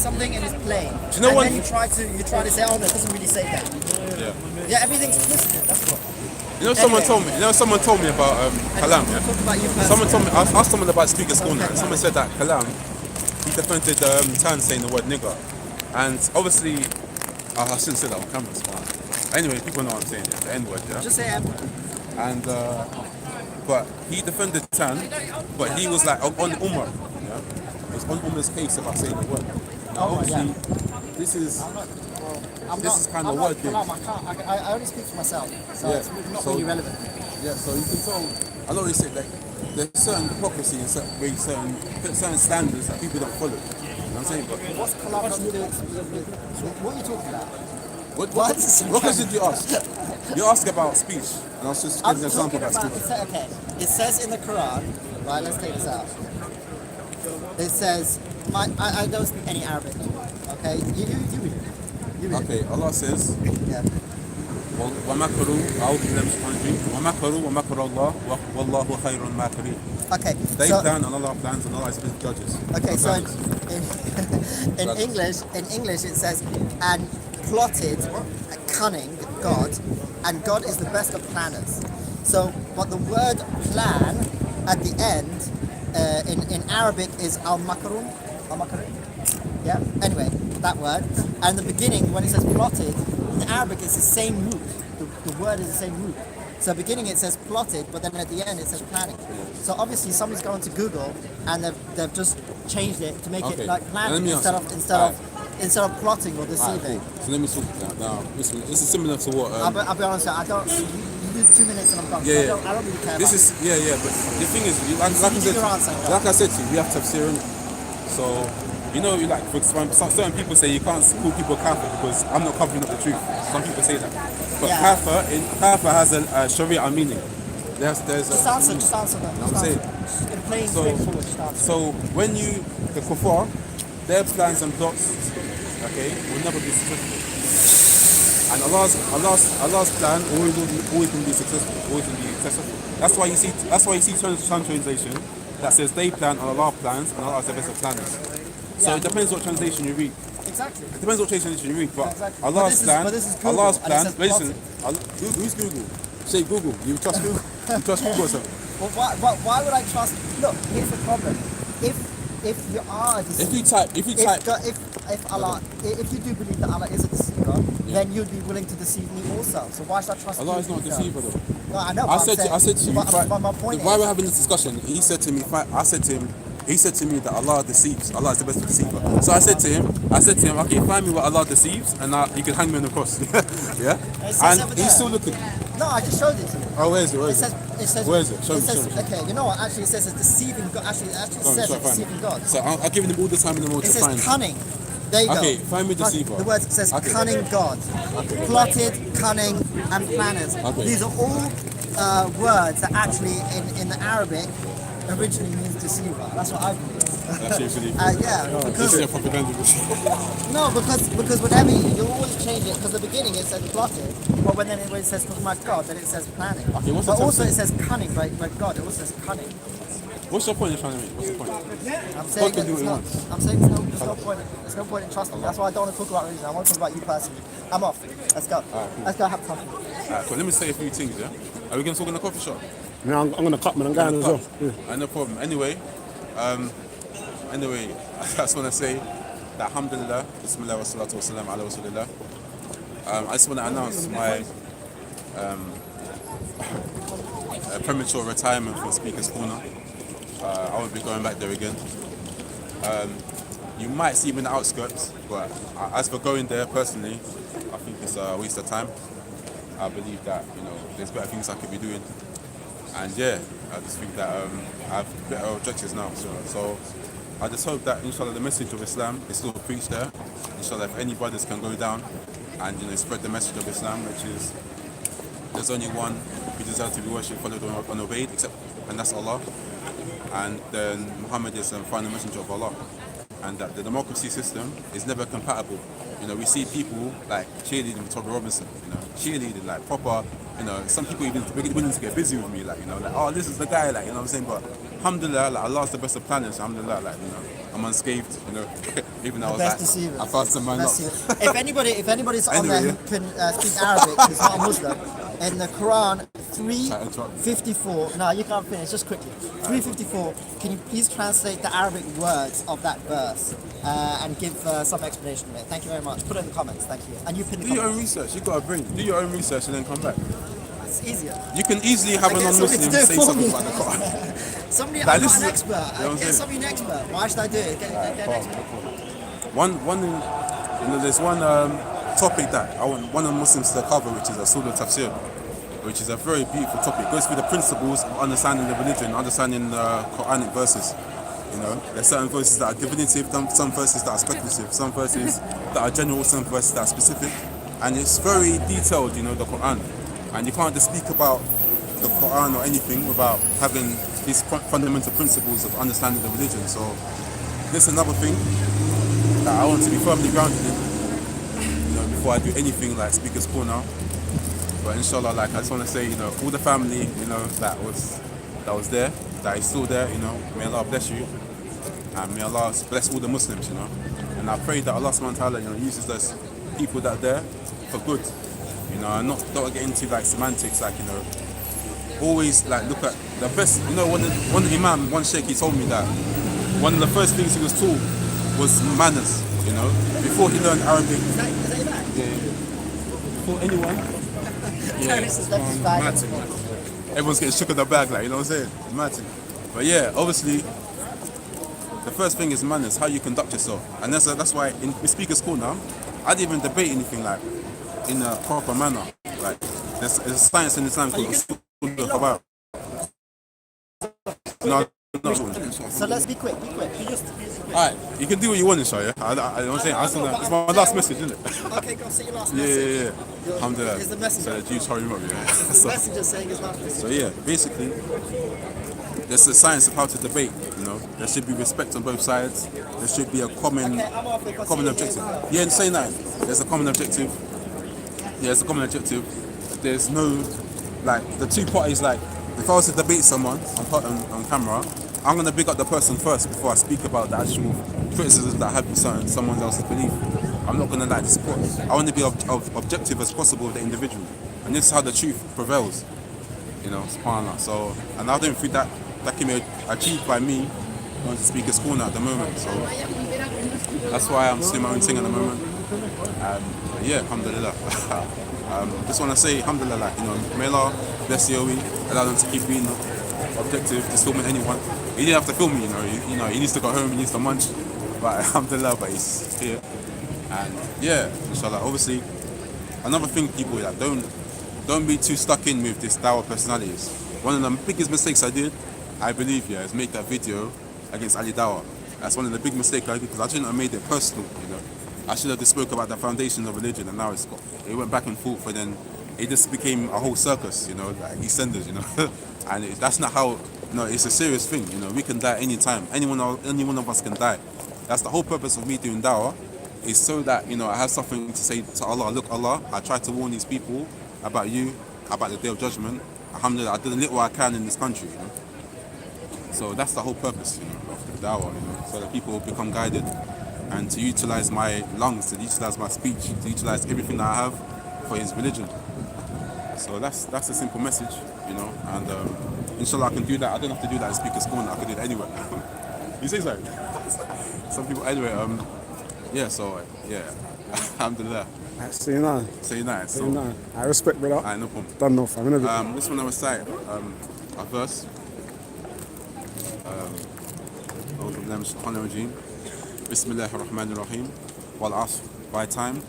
something and it's plain. Do you know and then you try to say, oh no, it doesn't really say that. Yeah, everything's twisted. That's what. You know, someone told me. You know, someone told me about Callum. Yeah? Talk about you personally. Someone told me. I asked someone about Speaker's Corner. And someone said that Callum, he defended Tan saying the word nigger, and obviously, I shouldn't say that on camera, but anyway, people know what I'm saying. The N word, yeah. Just say M. And but he defended Tan, but he was like on Umar. Yeah, it was on Umar's case about saying the word. Now, obviously, this is. This is kind of word thing. I only speak for myself, so it's not really relevant. Yeah, so you can tell. I don't really say like there's certain hypocrisy in certain standards that people don't follow. You know what I'm saying? But what's Callum got to do with what are you talking about? What question did you ask? You asked about speech, and I was just giving an example about speech. Okay, it says in the Quran, right? Let's take this out. It says, I don't speak any Arabic. Okay, you read it. Okay, Allah says, وَمَكَرُوا أعوذ بالله من الشيطان الرجيم وَمَكَرُوا وَمَكَرَ اللَّهُ وَاللَّهُ خَيْرُ الْمَاكِرِينَ. Okay, they plan and Allah plans and Allah is with judges. Okay, so in English it says, and plotted, cunning God, and God is the best of planners. So, but the word plan at the end in Arabic is al-makarun. Yeah. Anyway, that word. And the beginning, when it says plotted, in Arabic it's the same root. The word is the same root. So beginning it says plotted, but then at the end it says planning. So obviously somebody's gone to Google and they've just changed it to make it like planning instead of plotting or deceiving. So let me talk about now. This is similar to what. I'll be honest. I don't. You do 2 minutes and I'm done. Yeah, so I don't really care. This is but the thing is, like I said to you, we have to have Syrian. So. You know, like for certain people say you can't call people kafir because I'm not covering up the truth. Some people say that, but kafir has a Sharia meaning. There's just answer that. I'm saying. In plain, straightforward, just answer. So when the kuffar, their plans and plots, okay, will never be successful. And Allah's plan always will be successful. Always will be successful. That's why you see some translation that says they plan and Allah plans and Allah is the best of planners. So it depends what translation you read. Exactly. It depends what translation you read, but exactly. Allah's plan. Allah's plan. Listen, who's Google? Say Google. You trust Google? You trust Google or something? Well, why would I trust? Look, here's the problem. If you are a deceiver, if you type, if you do believe that Allah is a deceiver, then you'd be willing to deceive me also. So why should I trust you? Allah is not a deceiver though. No, I know. I said to you. But my point is, why we're having this discussion? He said to me. He said to me that Allah deceives. Allah is the best deceiver. So I said to him, okay, find me what Allah deceives, and you can hang me on the cross. Yeah. And he's still looking. No, I just showed it to you. Oh, where is it? It says. Where is it? Show me. Okay, you know what? Actually, it says it's deceiving God. Actually, it says it's deceiving God. So I'll give him all the time in the world to find. It says cunning. There you go. Okay, find me deceiver. The word says cunning God. Plotted, cunning, and planners. These are all words that actually in the Arabic originally means deceiver. That's what I believe. That's your belief? Yeah. This is a propaganda machine. No, because whenever you always change it, because the beginning it says plotted, but when it says talking about God, then it says planning. Okay, but also it says cunning, but God, it also says cunning. What's your point you're trying to make? What's the point? I'm saying there's no point in trusting. That's why I don't want to talk about religion. I want to talk about you personally. I'm off. Let's go. Cool. Let's go have coffee. Alright, cool. Let me say a few things, yeah? Are we going to talk in the coffee shop? No, I'm going to cut, man. I'm going as well. Yeah. No problem. Anyway, I just want to say that alhamdulillah, bismillah wa salatu wa salam ala rasulillah. I just want to announce my premature retirement from Speaker's Corner. I won't be going back there again. You might see me in the outskirts, but as for going there personally, I think it's a waste of time. I believe that there's better things I could be doing, and I just think that I have better objectives now. So I just hope that inshallah the message of Islam is still preached there. Inshallah, if any brothers can go down and spread the message of Islam, which is there's only one who deserves to be worshipped, followed, and obeyed, and that's Allah. And then Muhammad is the final messenger of Allah, and that the democracy system is never compatible. We see people like cheerleading with Toby Robinson, cheerleading like proper, some people even willing to get busy with me, like, oh, this is the guy, like, what I'm saying, but alhamdulillah, like Allah's the best of planners. Alhamdulillah, like I'm unscathed. Even though I was Best like, deceiver. I fasted my Best nuts. deceiver. If anybody's on Anyway, there who can speak Arabic, who's not a Muslim, in the Quran Try to interrupt. 3:54. No, you can't finish. Just quickly. 3:54. Can you please translate the Arabic words of that verse and give some explanation of it? Thank you very much. Put it in the comments. Thank you. And you pin the Do your own comments. research. You got a brain. Do your own research and then come back. It's easier. You can easily have a get somebody non-Muslim to do it say for something me. about the Quran. Somebody, Like, I'm this not an is- expert. you know what I'm Get saying? somebody an expert. Why should I do it? Get an expert. There's one topic that I want one of the Muslims to cover, which is a Surah Tafsir, which is a very beautiful topic. It goes through the principles of understanding the religion, understanding the Quranic verses. There's certain verses that are divinative, some verses that are speculative, some verses that are general, some verses that are specific, and it's very detailed. The Quran, and you can't just speak about the Quran or anything without having these fundamental principles of understanding the religion. So this is another thing that I want to be firmly grounded in, before I do anything like Speaker's Corner. But inshallah, I just want to say, all the family, that was there, that is still there, may Allah bless you, and may Allah bless all the Muslims, And I pray that Allah subhanahu wa ta'ala, uses those people that are there for good, and don't get into semantics, always look at the best. One Imam, one Sheikh, he told me that one of the first things he was taught was manners, before he learned Arabic. Is that your bag? Yeah. Before anyone. This is left his bag. Mad thing. Everyone's getting shook in the bag, you know what I'm saying? Mad thing. But yeah, obviously, the first thing is manners, how you conduct yourself. And that's why in Speaker's Corner, I didn't even debate anything in a proper manner. There's a science in Islam called Usul al-Khabar. No. So let's be quick. Alright, you can do what you want in Sharia. I'm saying, it's my last message, isn't it? Okay, go say your last message. Yeah. Alhamdulillah. Here's the messenger. So the Jews hurry him up, yeah. The messenger saying his last message. So yeah, basically, there's a science of how to debate. There should be respect on both sides. There should be a common objective. Yeah, saying that, there's a common objective. There's no the two parties. If I was to debate someone on camera, I'm gonna big up the person first before I speak about the actual criticisms that have someone else's belief. I'm not gonna just put. I want to be objective as possible with the individual, and this is how the truth prevails. SubhanAllah. So, and I don't think that can be achieved by me going to Speaker's Corner at the moment. So that's why I'm doing my own thing at the moment. Yeah, alhamdulillah. Just want to say alhamdulillah. May Allah bless the OE, allow them to keep being objective, just filming anyone. He didn't have to film me, he needs to go home, he needs to munch. But alhamdulillah, but he's here. And yeah, inshallah. Obviously, another thing, people, don't be too stuck in with this dawah personalities. One of the biggest mistakes I did, I believe, is make that video against Ali Dawah. That's one of the big mistakes I did, because I shouldn't have made it personal, I should have just spoke about the foundations of religion, and now it went back and forth, and then it just became a whole circus, like EastEnders, and that's not how. It's a serious thing, we can die anytime. Any one of us can die. That's the whole purpose of me doing dawah, is so that I have something to say to Allah. Look, Allah, I tried to warn these people about you, about the Day of Judgment. Alhamdulillah, I did a little I can in this country, So that's the whole purpose, of the dawah, so that people become guided, and to utilize my lungs, to utilize my speech, to utilize everything that I have for His religion. So that's a simple message, and inshallah I can do that. I don't have to do that in Speaker's Corner. I can do it anywhere. You say so? Some people anyway. Alhamdulillah. See you now. Say that. See you now. I respect, brother. Alright, no problem. Done no fam. This one I recite a verse. Bismillahir Rahmanir Rahim. Wal Asr. By time.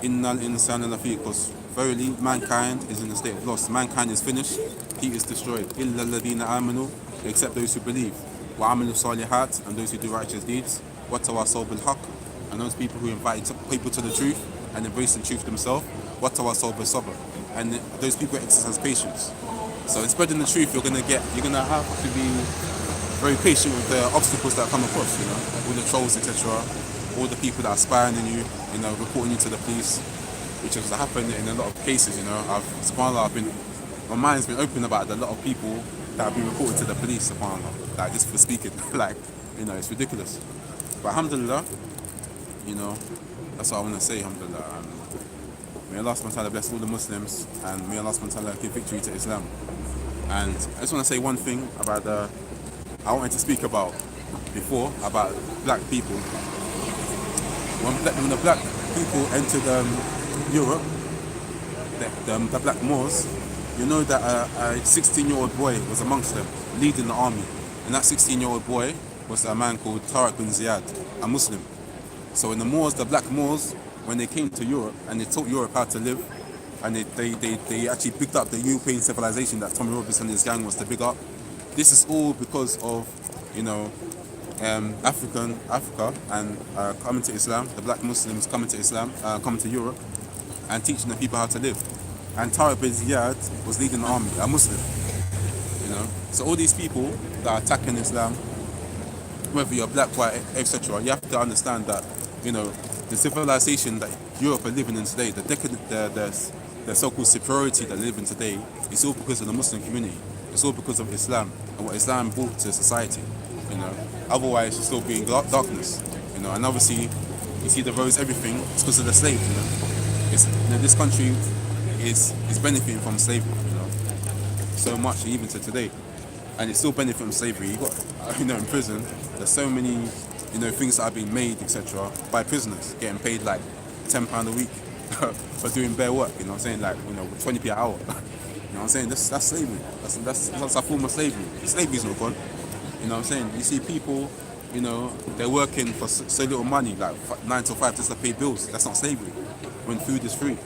Innal insana lafi khusr. Verily, mankind is in a state of loss. Mankind is finished. He is destroyed. Illa alladhina amanu, except those who believe. Wa amilu salihat, and those who do righteous deeds. Wa tawasaw bil haqq, and those people who invite people to the truth and embrace the truth themselves. Wa tawasaw bil sabr, and those people exercise patience. So in spreading the truth, you're gonna have to be very patient with the obstacles that come across. All the trolls, etc. All the people that are spying on you, reporting you to the police, which has happened in a lot of cases. SubhanAllah, my mind's been open about it. A lot of people that have been reported to the police upon, like, just for speaking. Like, you know, it's ridiculous. But alhamdulillah, you know, that's what I want to say, alhamdulillah. May Allah subhanahu wa ta'ala bless all the Muslims, and may Allah subhanahu wa ta'ala give victory to Islam. And I just want to say one thing about I wanted to speak about before, about black people. When the black people entered Europe, the black Moors, you know that a 16-year-old boy was amongst them, leading the army. And that 16-year-old boy was a man called Tariq bin Ziyad, a Muslim. So when the black Moors, when they came to Europe and they taught Europe how to live, and they actually picked up the European civilization that Tommy Robinson and his gang was to big up. This is all because of, you know, Africa and coming to Islam, the black Muslims coming to Islam, coming to Europe and teaching the people how to live. And Tariq bin Ziyad was leading the army, a Muslim, you know. So all these people that are attacking Islam, whether you're black, white, etc., you have to understand that, you know, the civilization that Europe are living in today, the so-called superiority that they live in today, is all because of the Muslim community. It's all because of Islam and what Islam brought to society, you know. Otherwise, it's still being darkness, you know. And obviously, you see the roads, everything, it's because of the slaves, you know. This country is benefiting from slavery, you know, so much, even to today. And it's still benefiting from slavery. You got, you know, in prison, there's so many, you know, things that are being made, etc., by prisoners, getting paid like £10 a week for doing bare work, you know what I'm saying, like, you know, 20p an hour. You know what I'm saying? That's slavery. That's a form of slavery. Slavery's not gone. You know what I'm saying? You see people, you know, they're working for so little money, like 9 to 5, just to pay bills. That's not slavery, when food is free.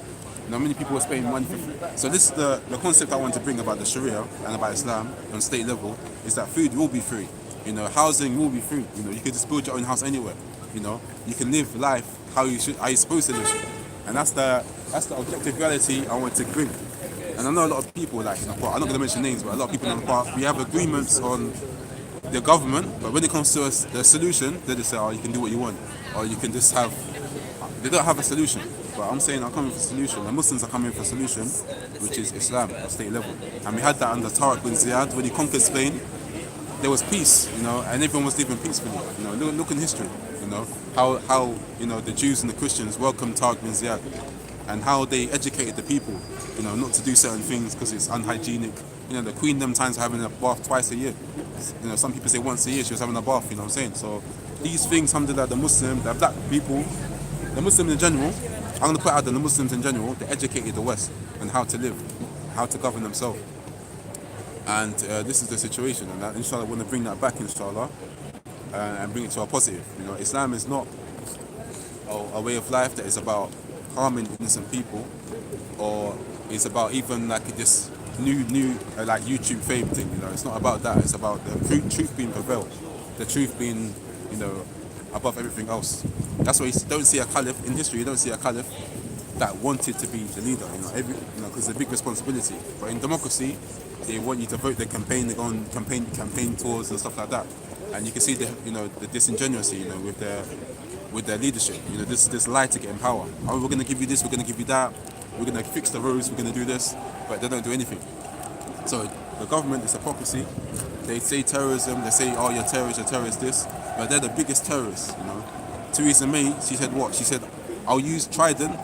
You know, many people are spending money for food. So this is the concept I want to bring about the Sharia and about Islam on state level, is that food will be free. You know, housing will be free. You know, you can just build your own house anywhere. You know, you can live life how you're supposed to live. And that's the objective reality I want to bring. And I know a lot of people, like in the part, I'm not going to mention names, but a lot of people in the part, we have agreements on the government, but when it comes to the solution, they just say, oh, you can do what you want, or you can just have. They don't have a solution. But I'm saying I'm coming for a solution. The Muslims are coming for a solution, which is Islam at state level. And we had that under Tariq bin Ziyad when he conquered Spain. There was peace, you know, and everyone was living peacefully. You know, look in history, you know, how you know, the Jews and the Christians welcomed Tariq bin Ziyad, and how they educated the people, you know, not to do certain things because it's unhygienic. You know, the Queen them times having a bath twice a year. You know, some people say once a year she was having a bath. You know what I'm saying? So these things, alhamdulillah, the Muslim, the black people, the Muslims in general. I'm going to put out that the Muslims in general, they educated the West on how to live, how to govern themselves. And this is the situation, and inshallah I want to bring that back, inshallah, and bring it to a positive. You know, Islam is not a way of life that is about harming innocent people, or it's about even like this new like YouTube fame thing. You know, it's not about that. It's about the truth being prevailed, the truth being, you know, above everything else. That's why you don't see a caliph in history. You don't see a caliph that wanted to be the leader. You know, because it's a big responsibility. But in democracy, they want you to vote. They campaign. They go on campaign tours and stuff like that. And you can see the disingenuity, you know, with their leadership. You know, this lie to get in power. Oh, we're going to give you this. We're going to give you that. We're going to fix the roads. We're going to do this. But they don't do anything. So the government is hypocrisy. They say terrorism. They say, oh, you're terrorists. You're terrorists. This. But they're the biggest terrorists. You know. Theresa May, she said what? She said, I'll use Trident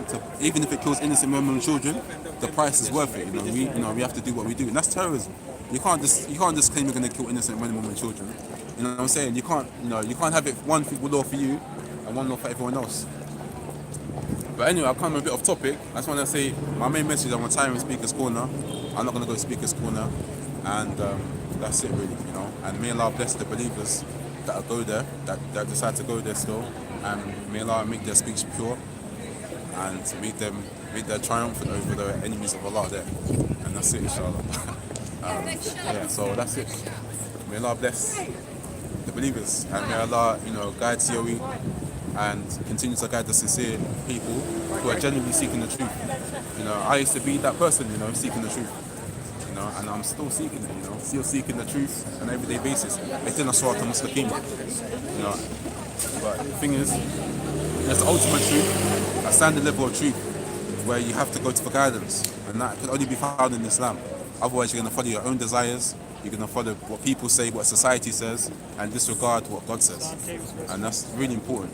to, even if it kills innocent women and children, the price is worth it. You know, we have to do what we do, and that's terrorism. You can't just claim you're going to kill innocent women and children. You know what I'm saying? You can't have it one law for you and one law for everyone else. But anyway, I've come a bit off topic. I just want to say my main message. I'm retiring Speaker's Corner. I'm not going to go to Speaker's Corner, and that's it really. You know, and may Allah bless the believers that go there, that decide to go there still, and may Allah make their speech pure and make their triumphant over the enemies of Allah there. And that's it, inshallah. Yeah, so that's it. May Allah bless the believers, and may Allah, you know, guide COE and continue to guide the sincere people who are genuinely seeking the truth. You know, I used to be that person, you know, seeking the truth. You know, and I'm still seeking it, you know, still seeking the truth on an everyday basis. Ihdina sirata mustaqim. You know, but the thing is, there's the ultimate truth, a standard level of truth, where you have to go to for guidance, and that can only be found in Islam. Otherwise, you're going to follow your own desires. You're going to follow what people say, what society says, and disregard what God says. And that's really important.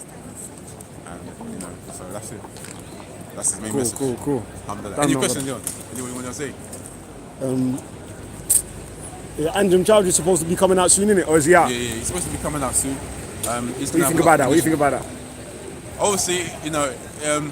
And, you know, so that's it. That's his main message. Cool. Any questions, Leon? Anyone you want to say? Yeah, Andrew Child is supposed to be coming out soon, innit? Or is he out? Yeah, he's supposed to be coming out soon. What do you think about that? Obviously, you know,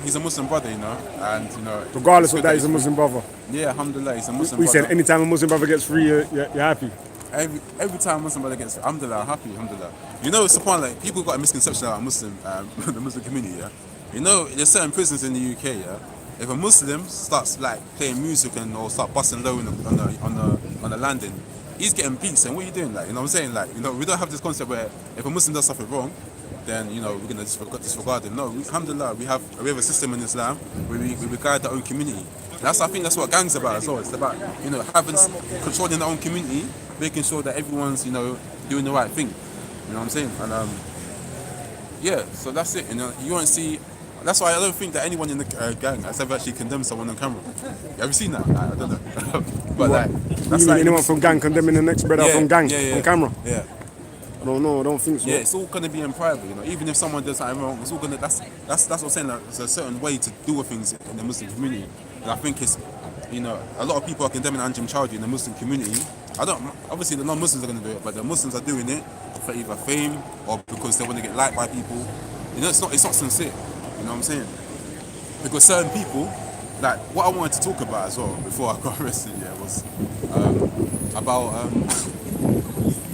he's a Muslim brother, you know, and you know. Regardless of that, he's a Muslim brother. Yeah, alhamdulillah, he's a Muslim We brother. said anytime a Muslim brother gets free, you're happy. Every time a Muslim brother gets free, alhamdulillah, I'm happy, alhamdulillah. You know, subhanAllah, people got a misconception about Muslim, the Muslim community, yeah. You know, there's certain prisons in the UK, yeah. If a Muslim starts like playing music or start busting low on the landing, he's getting beats. And what are you doing? Like, you know what I'm saying? Like, you know, we don't have this concept where if a Muslim does something wrong, then, you know, we're gonna disregard him. No, alhamdulillah, we have a system in Islam where we guide our own community. I think that's what gang's about as well. It's about, you know, controlling their own community, making sure that everyone's, you know, doing the right thing. You know what I'm saying? And yeah, so that's it. You know, you won't see. That's why I don't think that anyone in the gang has ever actually condemned someone on camera. Have you seen that? I don't know. But like, that's like anyone from gang condemning the next brother from gang on camera? Yeah. I don't know. I don't think so. Yeah, it's all gonna be in private. You know, even if someone does something wrong, it's all gonna. That's what I'm saying. Like, there's a certain way to do with things in the Muslim community. And I think it's, you know, a lot of people are condemning Anjem Chowdhury in the Muslim community. Obviously the non-Muslims are gonna do it, but the Muslims are doing it for either fame or because they want to get liked by people. You know, it's not sincere. You know what I'm saying? Because certain people, like what I wanted to talk about as well before I got arrested, was about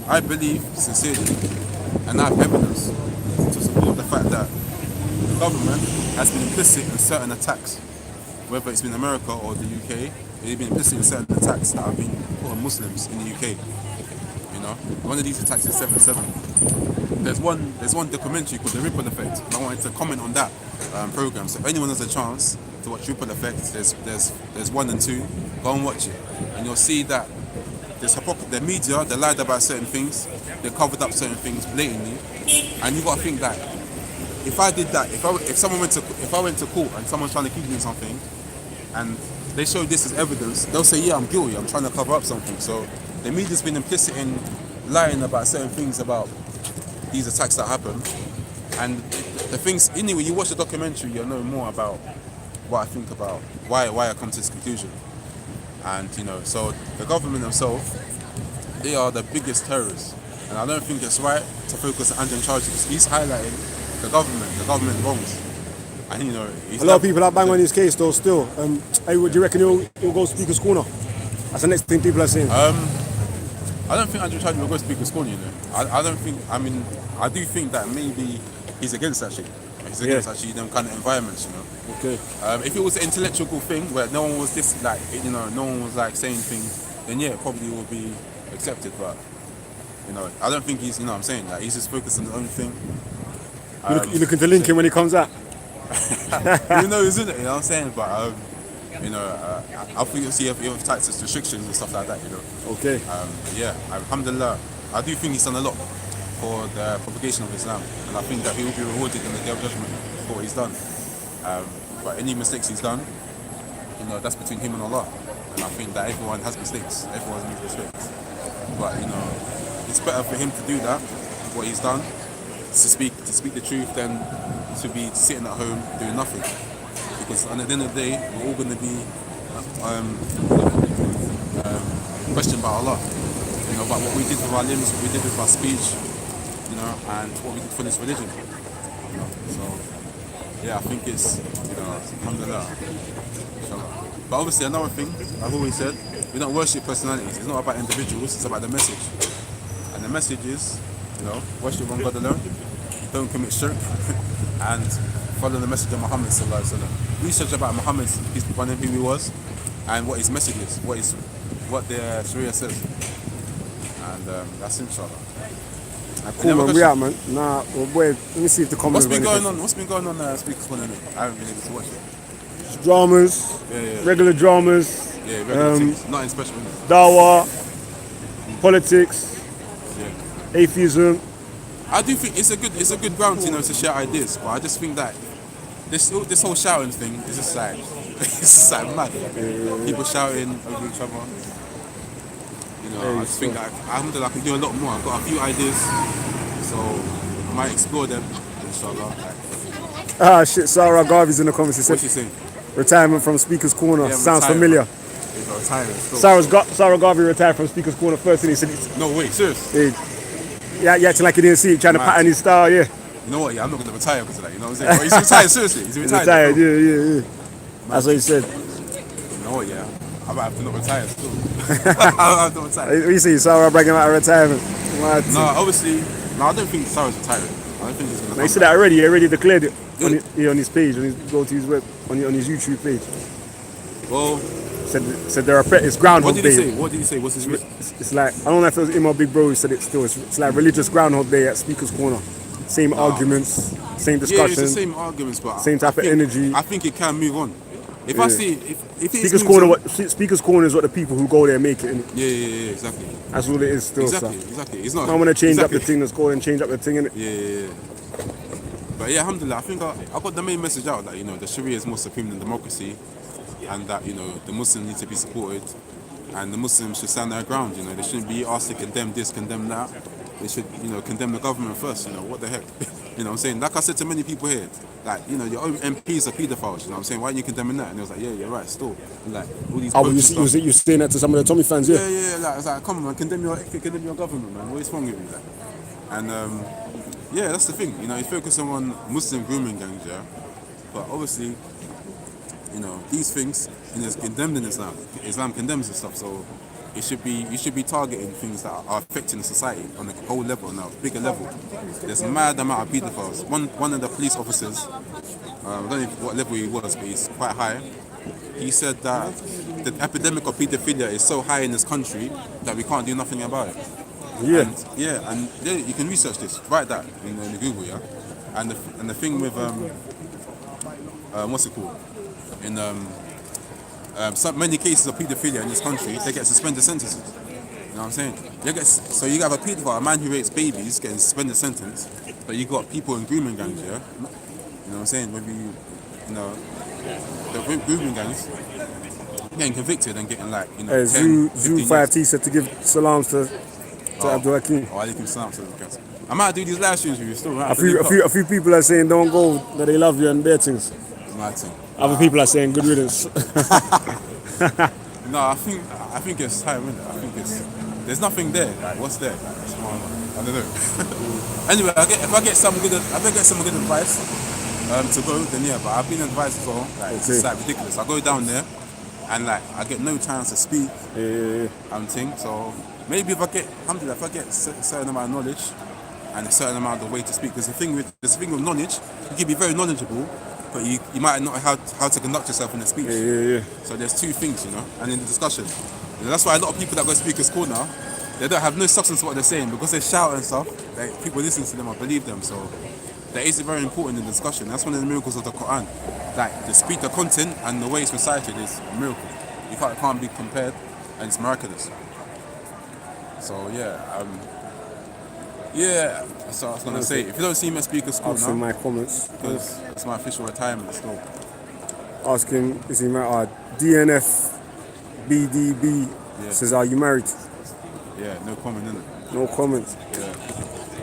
I believe sincerely, and I have evidence to support the fact that the government has been implicit in certain attacks, whether it's been America or the UK. They've been implicit in certain attacks that have been put on Muslims in the UK. You know, one of these attacks is 7/7. There's one documentary called The Ripple Effect. I wanted to comment on that program. So if anyone has a chance to watch Ripple Effect, there's 1 and 2. Go and watch it, and you'll see that the media, they lied about certain things, they covered up certain things blatantly, and you got to think that if I did that, if I went to court and someone's trying to accuse me of something, and they show this as evidence, they'll say, yeah, I'm guilty, I'm trying to cover up something. So the media's been implicit in lying about certain things about these attacks that happen, and the things, anyway, you watch the documentary, you'll know more about what I think about why I come to this conclusion. And you know, so the government themselves, they are the biggest terrorists, and I don't think it's right to focus on Anjem Chowdhury because he's highlighting the government wrongs, and you know, a lot of people are banging on his case though. Still, hey, would you reckon he'll go Speaker's Corner? That's the next thing people are saying. I don't think Anjem Chowdhury will go Speaker's Corner. You know, I don't think. I mean, I do think that maybe he's against that shit. He's against actually them kind of environments, you know. Okay. If it was an intellectual thing where no one was no one was like saying things, then yeah, it probably will be accepted. But you know, I don't think he's, you know what I'm saying, like he's just focused on his own thing. You're looking to link him when he comes out. You know, isn't it? You know what I'm saying? But you know, I think you'll see if he have types of restrictions and stuff like that. You know. Okay. Yeah, alhamdulillah, I do think he's done a lot for the propagation of Islam, and I think that he will be rewarded in the Day of Judgment for what he's done. But any mistakes he's done, you know, that's between him and Allah. And I think that everyone has mistakes. Everyone makes mistakes. But you know, it's better for him to do that, what he's done, to speak the truth, than to be sitting at home doing nothing. Because at the end of the day, we're all going to be questioned by Allah. You know, about what we did with our limbs, what we did with our speech, you know, and what we did for this religion. You know, so yeah, I think it's, you know, alhamdulillah. But obviously another thing I've always said, we don't worship personalities. It's not about individuals, it's about the message. And the message is, you know, worship one God alone, don't commit shirk, and follow the message of Muhammad sallallahu alaihi wasallam. Research about Muhammad, peace be upon him, who he was, and what his message is, what the Sharia says. And that's inshallah. Cool, man, we out, man. Nah, well, boy, let me see if the comments. What's been going on Speaker's Corner? I haven't been able to watch it. Dramas, regular dramas. Yeah, regular things. Nothing special. Dawah, politics, atheism. I do think it's a good ground, you know, to share ideas. But I just think that this whole shouting thing is just like it's just like mad. People shouting over each other. You know, Hey, I just think so- I can do a lot more. I've got a few ideas, so I might explore them, inshallah. Ah, shit, Sarah Garvey's in the comments. She What's said, she saying? retirement from Speaker's Corner. Yeah, I'm Sounds retired, familiar. man. He's retiring still. Sarah Garvey retired from Speaker's Corner first, and he said, No, wait, serious. yeah, acting like he didn't see it, trying to Mad. pattern his style, yeah. You know what? Yeah, I'm not going to retire because of that. You know what I'm saying? But he's retired, seriously. He's He's retired. retired, bro. yeah. That's what he said. You know what? Yeah, I might have to not retire still. I have to retire. What you see, Sarah bragging about her retirement. Mad. No, obviously, I don't think Sarah's retiring. I don't think he's going to. No, he said that already. He already declared it on his page. Go to his web on his YouTube page. Well, Said they're it's Groundhog what did he Day. say? What did he say? What's his reason? It's like I don't know if it was him or Big Bro who said it. Still, it's like religious Groundhog Day at Speaker's Corner. Same arguments, same Yeah, discussion. it's the same arguments, but Same type of energy. I think it can move on. If I see, if Speaker's Corner, Speaker's Corner is what the people who go there make it. Innit? Yeah, exactly. That's all it is. Still, Exactly. It's not. I want to change exactly. up the thing. Let's go and change up the thing. Innit? Yeah. But yeah, alhamdulillah, I think I got the main message out that, you know, the Sharia is more supreme than democracy, and that, you know, the Muslims need to be supported, and the Muslims should stand their ground. You know, they shouldn't be asked to condemn this, condemn that. They should, you know, condemn the government first. You know, what the heck? You know what I'm saying? Like I said to many people here, like, you know, your own MPs are paedophiles. You know what I'm saying? Why are you condemning that? And they was like, yeah, you're right, still. And like, all these. Oh, well, you saying that to some of the Tommy fans, yeah? Yeah. Like, it's like, come on, man, condemn your government, man. What is wrong with you? Like? And yeah, that's the thing. You know, he's focusing on Muslim grooming gangs, yeah. But obviously, you know, these things, you know, it's condemned in Islam. Islam condemns this stuff, so you should be targeting things that are affecting the society on a whole level, on a bigger level. There's a mad amount of pedophiles. One of the police officers, I don't know what level he was, but he's quite high. He said that the epidemic of pedophilia is so high in this country that we can't do nothing about it. Yeah. And you can research this. Write that in Google, yeah. And the thing with what's it called? In so many cases of paedophilia in this country, they get suspended sentences. You know what I'm saying? So you have a paedophile, a man who rapes babies, getting suspended sentence, but you got people in grooming gangs, yeah. You know what I'm saying? Maybe you know the grooming gangs getting convicted and getting like, you know, 10, 15 years. 5T said to give salams to Abdul Hakim. Oh, alaikum salam to the cats. I might do these live streams with you still, right? A few people are saying don't go, that they love you and their things. My thing. Other people are saying good riddance. No, I think it's time, isn't it? I think there's nothing there. Like, what's there? Like, I don't know. Anyway, if I get some good advice to go, then yeah. But I've been advised as well. Like, it's just like ridiculous. I go down there and like I get no chance to speak. Thing. So maybe if I get a certain amount of knowledge and a certain amount of way to speak, there's a thing with knowledge. You can be very knowledgeable, but you might not know how to conduct yourself in a speech. So there's two things, you know, and in the discussion. You know, that's why a lot of people that go Speaker's Corner, they don't have no substance to what they're saying, because they shout and stuff, like, people listen to them or believe them. So that is very important in the discussion. That's one of the miracles of the Quran. Like, the speech, the content and the way it's recited is a miracle. It can't be compared, and it's miraculous. So that's what I was gonna say. If you don't see me at Speaker's Corner, Asking my comments. because it's my official retirement still. Ask him, is he married? DNF BDB says, are you married? Yeah, no comment, innit? No comment. Yeah.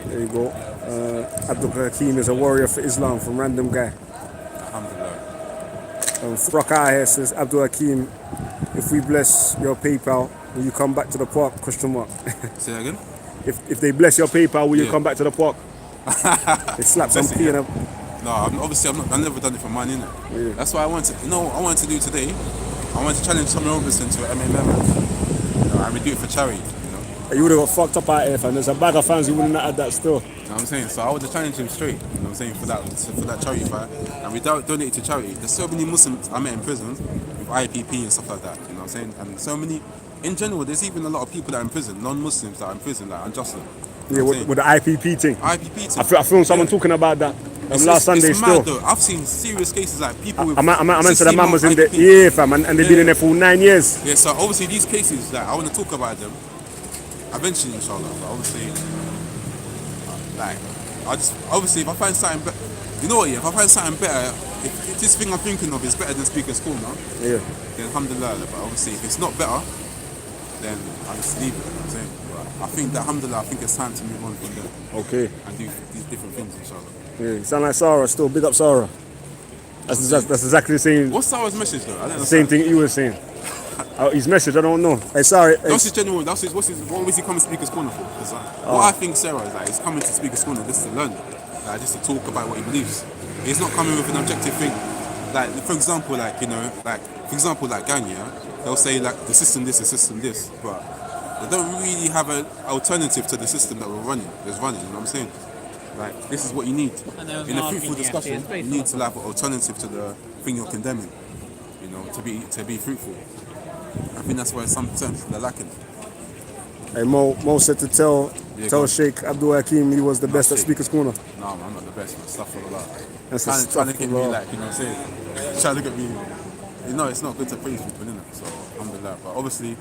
There you go. Abdul Hakim is a warrior for Islam from random guy. Alhamdulillah. Fraka here says, Abdul Hakim, if we bless your PayPal, will you come back to the park? Question mark. Say that again? If they bless your PayPal, will you come back to the park? They slap some P in a... No, I've never done it for money, innit? That's why I wanted to do today. I wanted to challenge Tommy Robinson to an MMA match. You know, and we do it for charity, you know? You would have got fucked up out here, fam. There's a bag of fans who wouldn't have had that still. You know what I'm saying? So I would have challenged him straight, you know what I'm saying, for that charity fight. And we donate to charity. There's so many Muslims I met in prison with IPP and stuff like that, you know what I'm saying? And so many, in general, there's even a lot of people that are in prison, non-Muslims that are in prison, like unjustly. Yeah, with the IPP thing. IPP thing. I filmed someone talking about that last Sunday it's still. Mad, though. I've seen serious cases like people with... I meant the man was in IPP. there, fam, and they've been in there for 9 years. Yeah, so obviously these cases, like, I want to talk about them eventually, inshallah. But obviously, like, obviously if I find something better, you know what, yeah, if I find something better, if this thing I'm thinking of is better than Speaker's Corner, then alhamdulillah. But obviously if it's not better, then I just leave it. You know what I'm saying? But I think that, alhamdulillah, I think it's time to move on from there Okay. and do these different things, inshallah. Yeah, you sound like Sarah still. Big up Sarah. That's exactly the same. What's Sarah's message though? I don't know. Same thing you were saying. His message, I don't know. Hey, sorry. That's his general. What was he coming to Speaker's Corner for? Because what I think Sarah is like, he's coming to Speaker's Corner just to learn, like just to talk about what he believes. He's not coming with an objective thing. Like for example, like gang, yeah, they'll say like the system this, but they don't really have an alternative to the system that we're running. You know what I'm saying? Like this is what you need in a fruitful discussion. You need to have an alternative to the thing you're condemning. You know, to be fruitful. I think that's where sometimes they're lacking. Hey, Mo said to tell Sheikh Abdul Hakim he was the best at Speaker's Corner. No, man, I'm not the best, man. Stuff all about. Trying to get me like, you know what I'm saying? Trying to get me, you know, it's not good to praise people, innit? So, alhamdulillah. But obviously,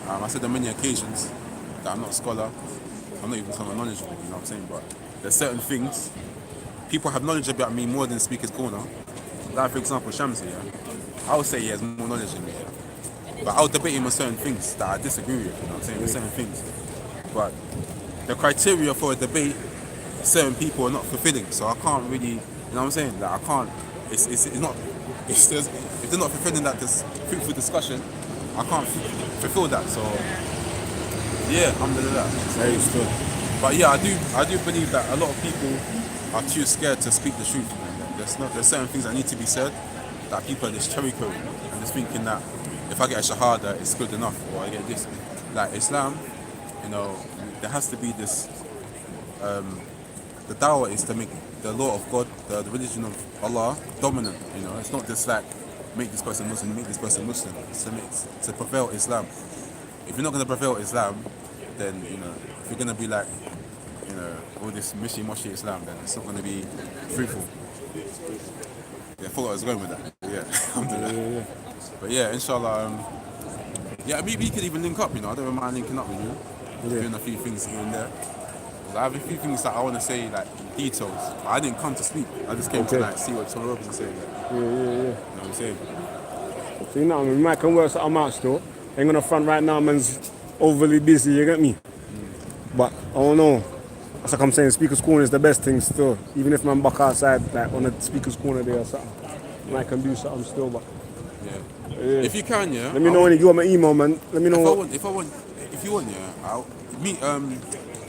I said on many occasions that I'm not a scholar. I'm not even someone knowledgeable, you know what I'm saying? But there's certain things, people have knowledge about me more than Speaker's Corner. Like, for example, Shamsi, yeah? I would say he has more knowledge than me. Yeah? But I'll debate him on certain things that I disagree with, you know what I'm saying? With certain things. But the criteria for a debate, certain people are not fulfilling. So I can't really, you know what I'm saying? Like, I can't, if they're not fulfilling that fruitful discussion, I can't fulfill that. So, yeah, alhamdulillah. But yeah, I do believe that a lot of people are too scared to speak the truth. There's certain things that need to be said that people are just cherry coding and just thinking that if I get a shahada, it's good enough, or I get this. Like Islam, you know, there has to be this. The dawah is to make the law of God, the religion of Allah, dominant. You know, it's not just like make this person Muslim, make this person Muslim. It's to prevail Islam. If you're not going to prevail Islam, then you know, if you're going to be like, you know, all this mishy-moshy Islam, then it's not going to be fruitful. Yeah, I forgot I was going with that. Yeah, alhamdulillah. But yeah, inshallah, yeah, we could even link up, you know. I don't mind linking up with you, doing a few things here and there. I have a few things that I want to say, like details. But I didn't come to speak. I just came to like see what Tom Robinson saying. Like, Yeah. You know what I'm saying? So you know, we might can work something out still. Ain't gonna front right now, man's overly busy, you get me? But I don't know. That's like I'm saying, Speaker's Corner is the best thing still. Even if man back outside, like on the Speaker's Corner there or something. I can do something still, but Yeah. If you can, yeah. let me know when you go on my email, man. Let me know. If you want, yeah, I'll meet.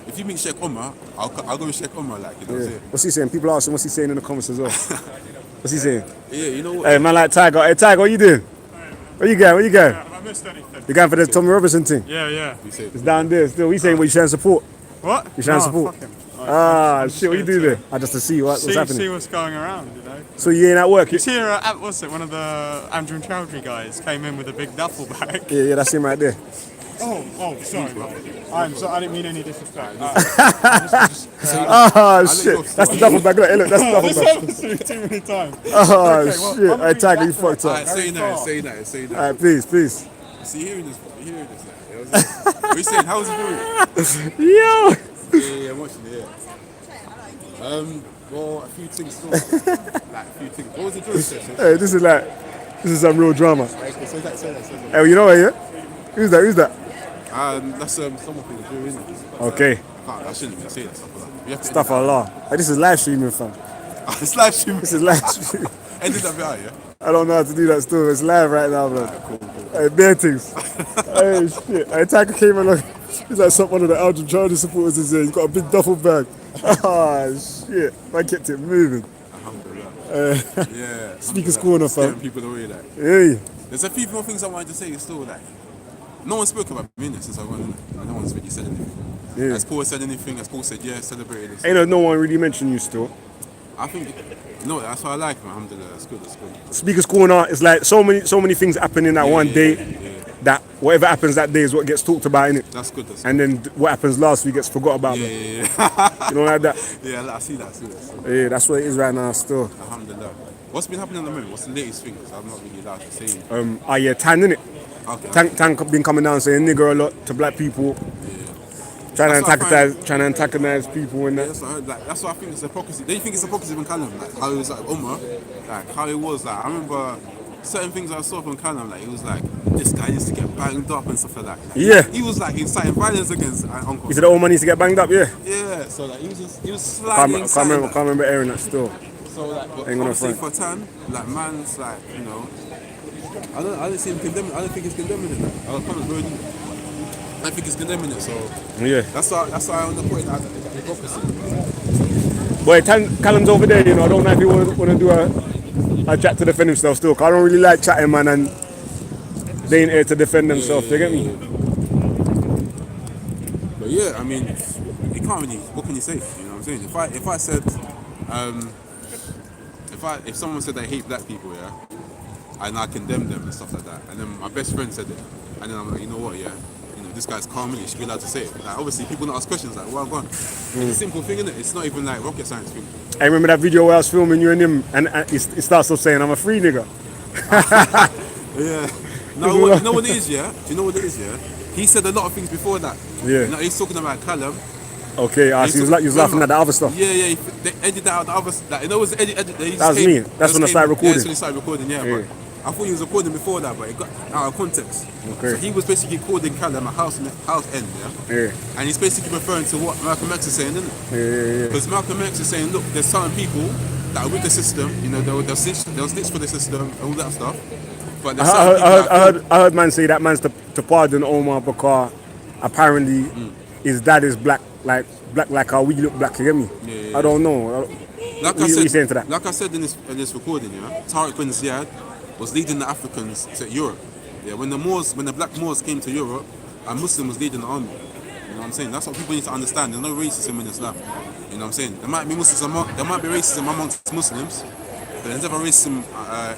If you meet Sheikh Omar, I'll go with Sheikh Omar, like, you know what I'm saying? What's he saying? People ask him what's he saying in the comments as well. What's he saying? Yeah, you know what? Hey, man, like Tiger. Hey, Tiger, what you doing? Where you going? I missed anything. You going for the Tommy Robinson thing? Yeah. It's down there still. What you saying? What you trying to support? What? You trying to support? Fuck him. Shit, what you do there? Just to see what's happening. See what's going around, you know. So you ain't at work? You see here, what's it? One of the Andrew and Chowdhury guys came in with a big duffel bag. Yeah, that's him right there. Oh, sorry. I'm sorry. I didn't mean any disrespect. Shit. That's the duffel bag. Look, that's the duffel This bag. happens to me too many times. Shit. Hey, Tiger, you fucked up. Alright, say that. Alright, please. See, hearing this. What are you saying? How was it doing? Yo! Yeah, I'm watching it, yeah. Well, a few things still. What was the joke session? Hey, this is some real drama. Say that. Hey, you know what, yeah? Who's that? That's someone from the jury, isn't it? Okay. I shouldn't say that stuff like that. You have to Stuff Allah. Hey, this is live streaming, fam. It's live streaming. This is live streaming. Edit that bit out, yeah? I don't know how to do that still. It's live right now, man. Cool. Hey, bare things. Hey, shit. Hey, Tiger came along. He's like one of the Aldrin Charlie supporters is there. He's got a big duffel bag. Shit. I kept it moving. Alhamdulillah. Yeah. Speaker's Corner, fam. Scaring people away, like. Hey. There's a few more things I wanted to say. Still, like, no one spoke about me since I went. No one's really said anything. Yeah. As Paul said anything, as Paul said, yeah, celebrated it. Ain't no one really mentioned you still. I think, no, that's what I like, man. Alhamdulillah, that's good. Speaker's Corner is like so many things happen in that one day. Yeah. That whatever happens that day is what gets talked about in it. That's good. And then what happens last week gets forgot about. Yeah. You know, like that. Yeah, I see that. Yeah, that's what it is right now still. Alhamdulillah. What's been happening at the moment? What's the latest thing? 'Cause I'm not really allowed to say. Yeah, Tan, innit? Okay. Tan been coming down saying nigger a lot to black people. Trying to antagonize people and Yeah, that. that's what I heard. Like, that's what I think it's hypocrisy. Don't you think it's hypocrisy in Callum? Like how it was like Umar, like how it was. Like I remember certain things I saw from Callum, like, it was like, this guy needs to get banged up and stuff like that. Like, Yeah. He was like inciting violence against Uncle. He said the old man needs to get banged up, yeah. Yeah, so like, he was Can't slightly inciting that. remember airing that still. So like, but Ain't gonna obviously front. for Tan, like, man's like, you know, I don't see him condemning. I don't think he's condemning it. I don't think he's condemning it. So Yeah. that's why I'm on the point that the hypocrisy. Boy, Callum's over there, you know. I don't know if he want to do a chat to defend himself still. 'Cause I don't really like chatting, man, and they ain't here to defend themselves. You get me? But yeah, I mean, you can't really. What can you say? You know what I'm saying? If I said, if someone said they hate black people, yeah, and I condemn them and stuff like that, and then my best friend said it, and then I'm like, you know what, yeah, you know, this guy's calm, he should be allowed to say it. Like, obviously, people don't ask questions like, well, go on. It's a simple thing, innit? It's not even like rocket science thing. I remember that video where I was filming you and him, and he starts off saying, "I'm a free nigga." Yeah. No, you know what it is, yeah? Do you know what it is, yeah? He said a lot of things before that. Yeah. You know, he's talking about Callum. Okay, so he was laughing at the other stuff. Yeah, they edited out the other stuff. You know, it was edit. That was me. That's when I started recording. Yeah, that's when he started recording, yeah. But I thought he was recording before that, but it got out of context. Okay. So he was basically calling Callum a house end, yeah? And he's basically referring to what Malcolm X is saying, isn't it? Yeah. Because Malcolm X is saying, look, there's certain people that are with the system, you know, they'll snitch for the system, all that stuff. But there's certain people I heard man say that man's to pardon Omar because apparently his dad is black like how we look black. You get me? Yeah. I don't know. Like What are you saying to that? Like I said in this recording, yeah, Tariq bin Ziyad was leading the Africans to Europe. Yeah, when the black Moors came to Europe, a Muslim was leading the army. You know what I'm saying? That's what people need to understand. There's no racism in Islam. You know what I'm saying? There might be racism amongst Muslims, but there's never racism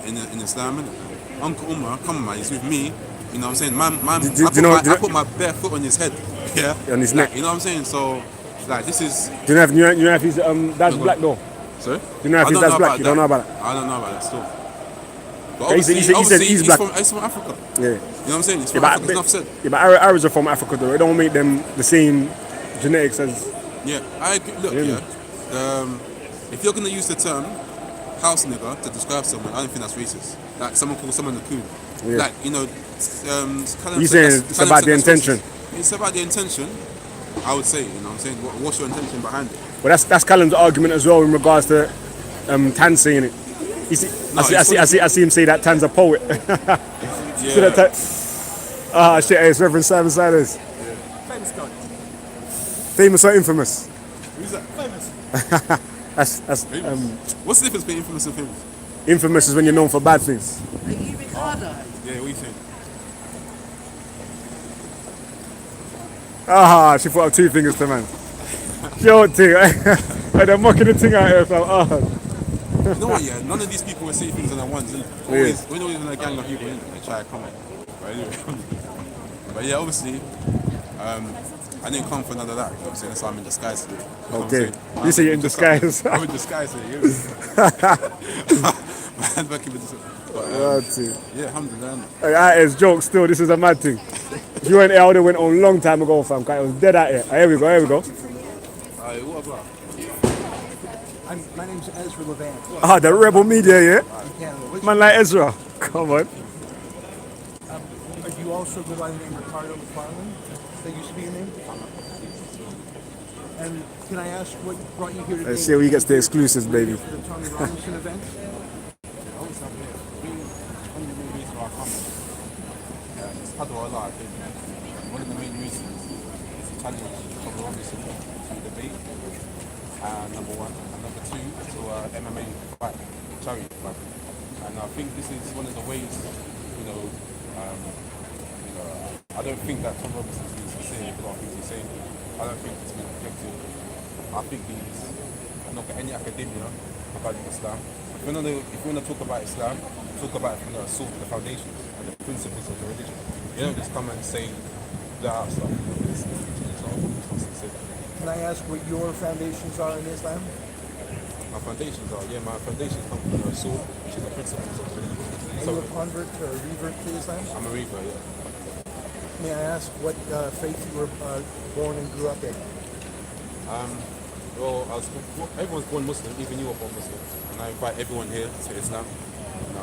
in Islam. Innit? Uncle Umar, come on, man, he's with me. You know what I'm saying? I put my bare foot on his head. Yeah. On his neck. You know what I'm saying? So, like, this is. Do you know if his dad's black though? Sorry? Do you know if his dad's black? You don't know about that? I don't know about that still. But Yeah, he said he's black. He's from Africa. Yeah. You know what I'm saying? He's from Africa, enough said. Yeah, but Arabs are from Africa though. It don't make them the same genetics as. Yeah, I agree. Look, if you're going to use the term house nigger to describe someone, I don't think that's racist. Like, someone calls someone a coon. Yeah. Like, you know, He's saying it's about the intention. It's about the intention, I would say, you know what I'm saying? What's your intention behind it? But that's Callum's argument as well in regards to Tan saying it. I see him say that Tan's a poet. Yeah. Shit, it's Reverend Simon Siders. Famous guy. Famous or infamous? Who's that? Famous. That's What's the difference between infamous and famous? infamous is when you're known for bad things. Are you Ricardo? Yeah, what are you saying? She put up 2 fingers to man. Yo, thing. They're mocking the thing out here, fam. You know what, yeah? None of these people will say things on their ones, innit? We're always in a gang of people, innit? They try to come in. But anyway. But yeah, obviously, I didn't come for none of that, you know what I'm saying? That's why I'm in disguise today. You know what I'm Okay. saying? You say you're in disguise. I'm in disguise today, you know? Man, back in with yeah, alhamdulillah. It's jokes still, this is a mad thing. If you went here, I would have went on a long time ago, fam. 'Cause it was dead out here. Here we go. What about? My name's Ezra Levant. The rebel media, yeah? In Canada. Man like Ezra. Come on. Are you also go by the name Ricardo McFarland? That used to be your name? And can I ask what brought you here today? Let's see where he gets the exclusives, baby. For the Tony Robinson event? One of the main reasons is to challenge Tony Robinson to debate, number one, and number two, to MMA fight, charity fight. And I think this is one of the ways, I don't think that Tony Robinson is saying a lot of things he's saying. I don't think it's been objective. I think he's not got any academia about Islam. If you want to talk about Islam, talk about it from the foundations and the principles of the religion. You don't just come and say that stuff. It's not sincere. Can I ask what your foundations are in Islam? My foundations come from the Rasul, which is the principles of the religion. Are you a convert or a revert to Islam? I'm a reaver, yeah. May I ask what faith you were born and grew up in? Well, everyone's born Muslim, even you were born Muslim. And I invite everyone here to Islam.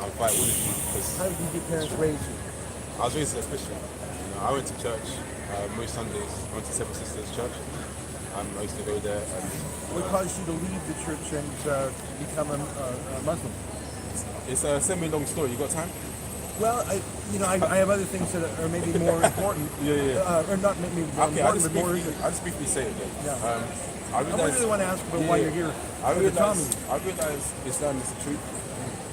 I invite all of you because How did your parents raise you? I was raised as a Christian. I went to church most Sundays. I went to Seven Sisters Church. I used to go there. And, What caused you to leave the church and become a Muslim? it's a semi-long story. You got time? Well, I have other things that are maybe more important. Or not maybe more Okay, I'll important, just briefly say it then. Yeah. I I really want to ask about why you're here. I Tell me. realize Islam is the truth.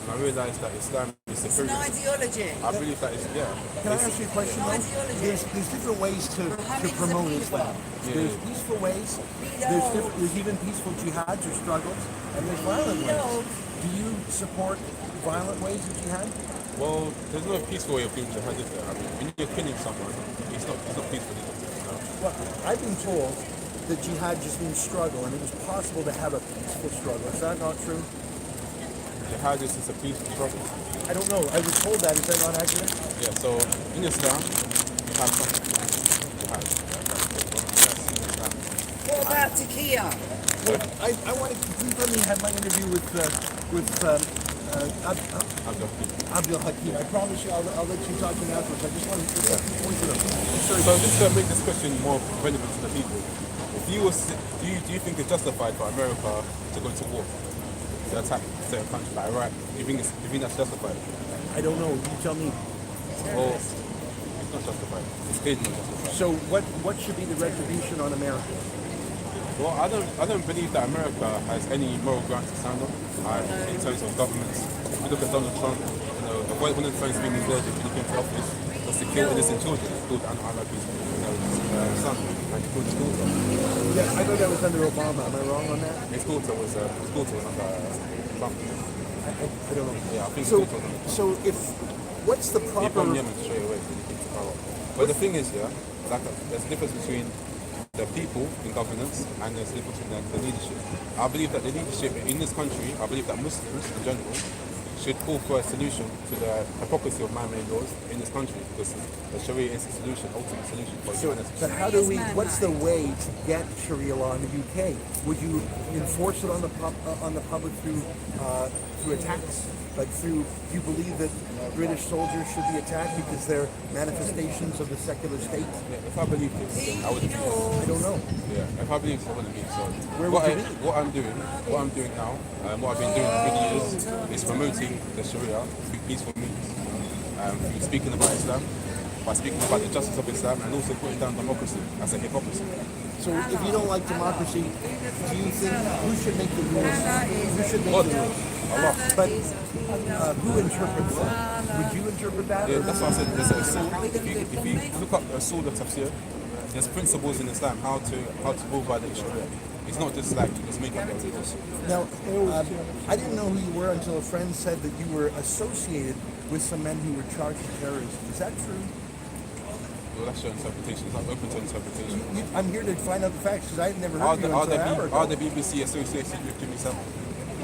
And I realize that Islam is the truth. Ideology. I believe that it's, Can I ask you a question though? There's different ways to promote Islam. There's peaceful ways. There's even peaceful jihads or struggles, and there's violent ways. Do you support violent ways of jihad? Well, there's no peaceful way of doing jihad, is there? I mean, when you're killing someone, it's not peaceful, is it? You know? Well, I've been told that jihad just means struggle, and it was possible to have a peaceful struggle. Is that not true? Jihad is just a peaceful struggle. I don't know. I was told that. Is that not accurate? Yeah, so in Islam, you have something. Jihad. That's in Islam. What about Takia? Well, I want to please let me have my interview with Abdul Hakim. I promise you, I'll let you talk to him afterwards. I just want to get a few points of them. So just to make this question more relevant to the people, if you was, do you think it's justified for America to go to war, to attack certain countries like Iraq? Do you think that's justified? I don't know. You tell me. Well, it's not justified. It's clearly not justified. So what should be the retribution on America? Well, I don't believe that America has any moral grounds to stand on in terms of governments. If you look at Donald Trump, one of the first things he did when he came to office was to kill innocent children. He killed his son and he killed his daughter. Yeah, I thought that was under Obama. Am I wrong on that? His daughter was under Trump. I don't know. Yeah, I think So, his daughter was under Trump. so if what's the He proper? bombed Yemen straight away when he came to power. But the thing is, there's a difference between the people in governance and there's a difference between the leadership. I believe that the leadership in this country, I believe that Muslims in general should call for a solution to the hypocrisy of man-made laws in this country, because the Sharia is the solution, ultimate solution for humanity. But how do we? What's the way to get Sharia law in the UK? Would you enforce it on the public through attacks? Like through? Do you believe that British soldiers should be attacked because they're manifestations of the secular state? Yeah, if I believe this, I wouldn't be this. I don't know. Yeah, if I believe this, I wouldn't be. So Where would you be? what I'm doing now, what I've been doing for many years is promoting the Sharia through peaceful means, through speaking about Islam, by speaking about the justice of Islam, and also putting down democracy as a hypocrisy. So if you don't like democracy, do you think who should make the rules? Who should make the rules? Allah. But who interprets that? Would you interpret that? Yeah, that's what I said. There's a sword. If you look up a sword of tafsir, there's principles in Islam how to go by the Sharia. It's not just like you just make up your rules. Now, I didn't know who you were until a friend said that you were associated with some men who were charged with terrorism. Is that true? Well, that's your interpretation. It's not open to interpretation. I'm here to find out the facts because I had never heard of you until an hour ago. Are the BBC associated with Jimmy Savile?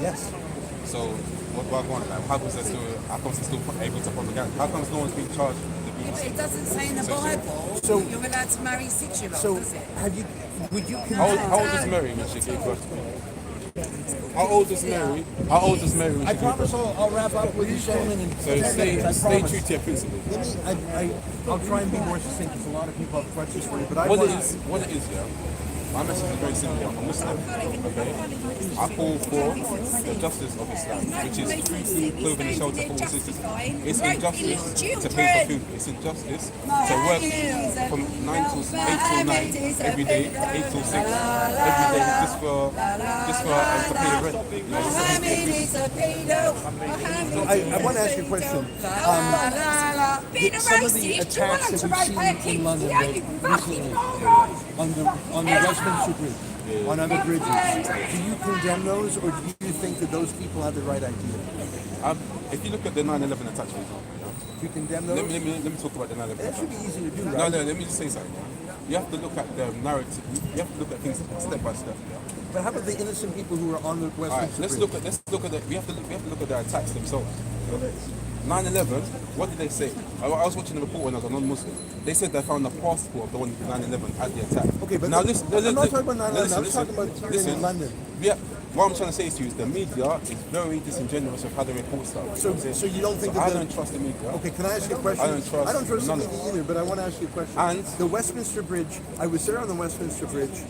Yes. So what do I want? Like, how comes they're still able to propaganda? How comes no one's being charged with the BBC? It doesn't say in the Bible So- you're allowed to marry 6-year-olds, So, does it? would you How old is Mary when she gave birth to me? How old is Mary? How old is Mary when I she gave birth promise I'll wrap up with you, gentlemen. In So 10 minutes, I stay promise. true to your principles. I'll try and be more succinct because a lot of people have questions for you. But What it is, yeah. My message is very simple. I'm a Muslim, okay? I call for the justice of Islam, which is food, clothing, and shelter for all citizens. It's injustice to pay for food. It's injustice to work from 8 till 9 every day, 8 till 6 every day, just for to pay the rent. You know, I want to ask you a question. Some of the attacks that we've seen in London recently on the Westminster Bridge, on other bridges, do you condemn those, or do you think that those people have the right idea? If you look at the 9/11 attacks, Do you condemn those? let me talk about the 9/11 That should be easy to do, No, right? let me just say something. You have to look at the narrative. You have to look at things step by step. But how about the innocent people who were on the All right, Westminster let's Bridge? look at the. We have to look at the attacks themselves. 9/11. What did they say? I was watching the report when I was a non-Muslim. They said they found the passport of the one who did 9/11 at the attack. Okay, but now listen. I'm not talking about 9/11. I'm talking about here in London. Yeah, what I'm trying to say to you is the media is very disingenuous with how they report stuff. So, so you don't think that I don't trust the media. Okay, can I ask you a question? I don't trust the none media either, but I want to ask you a question. And the Westminster Bridge, I was there on the Westminster Bridge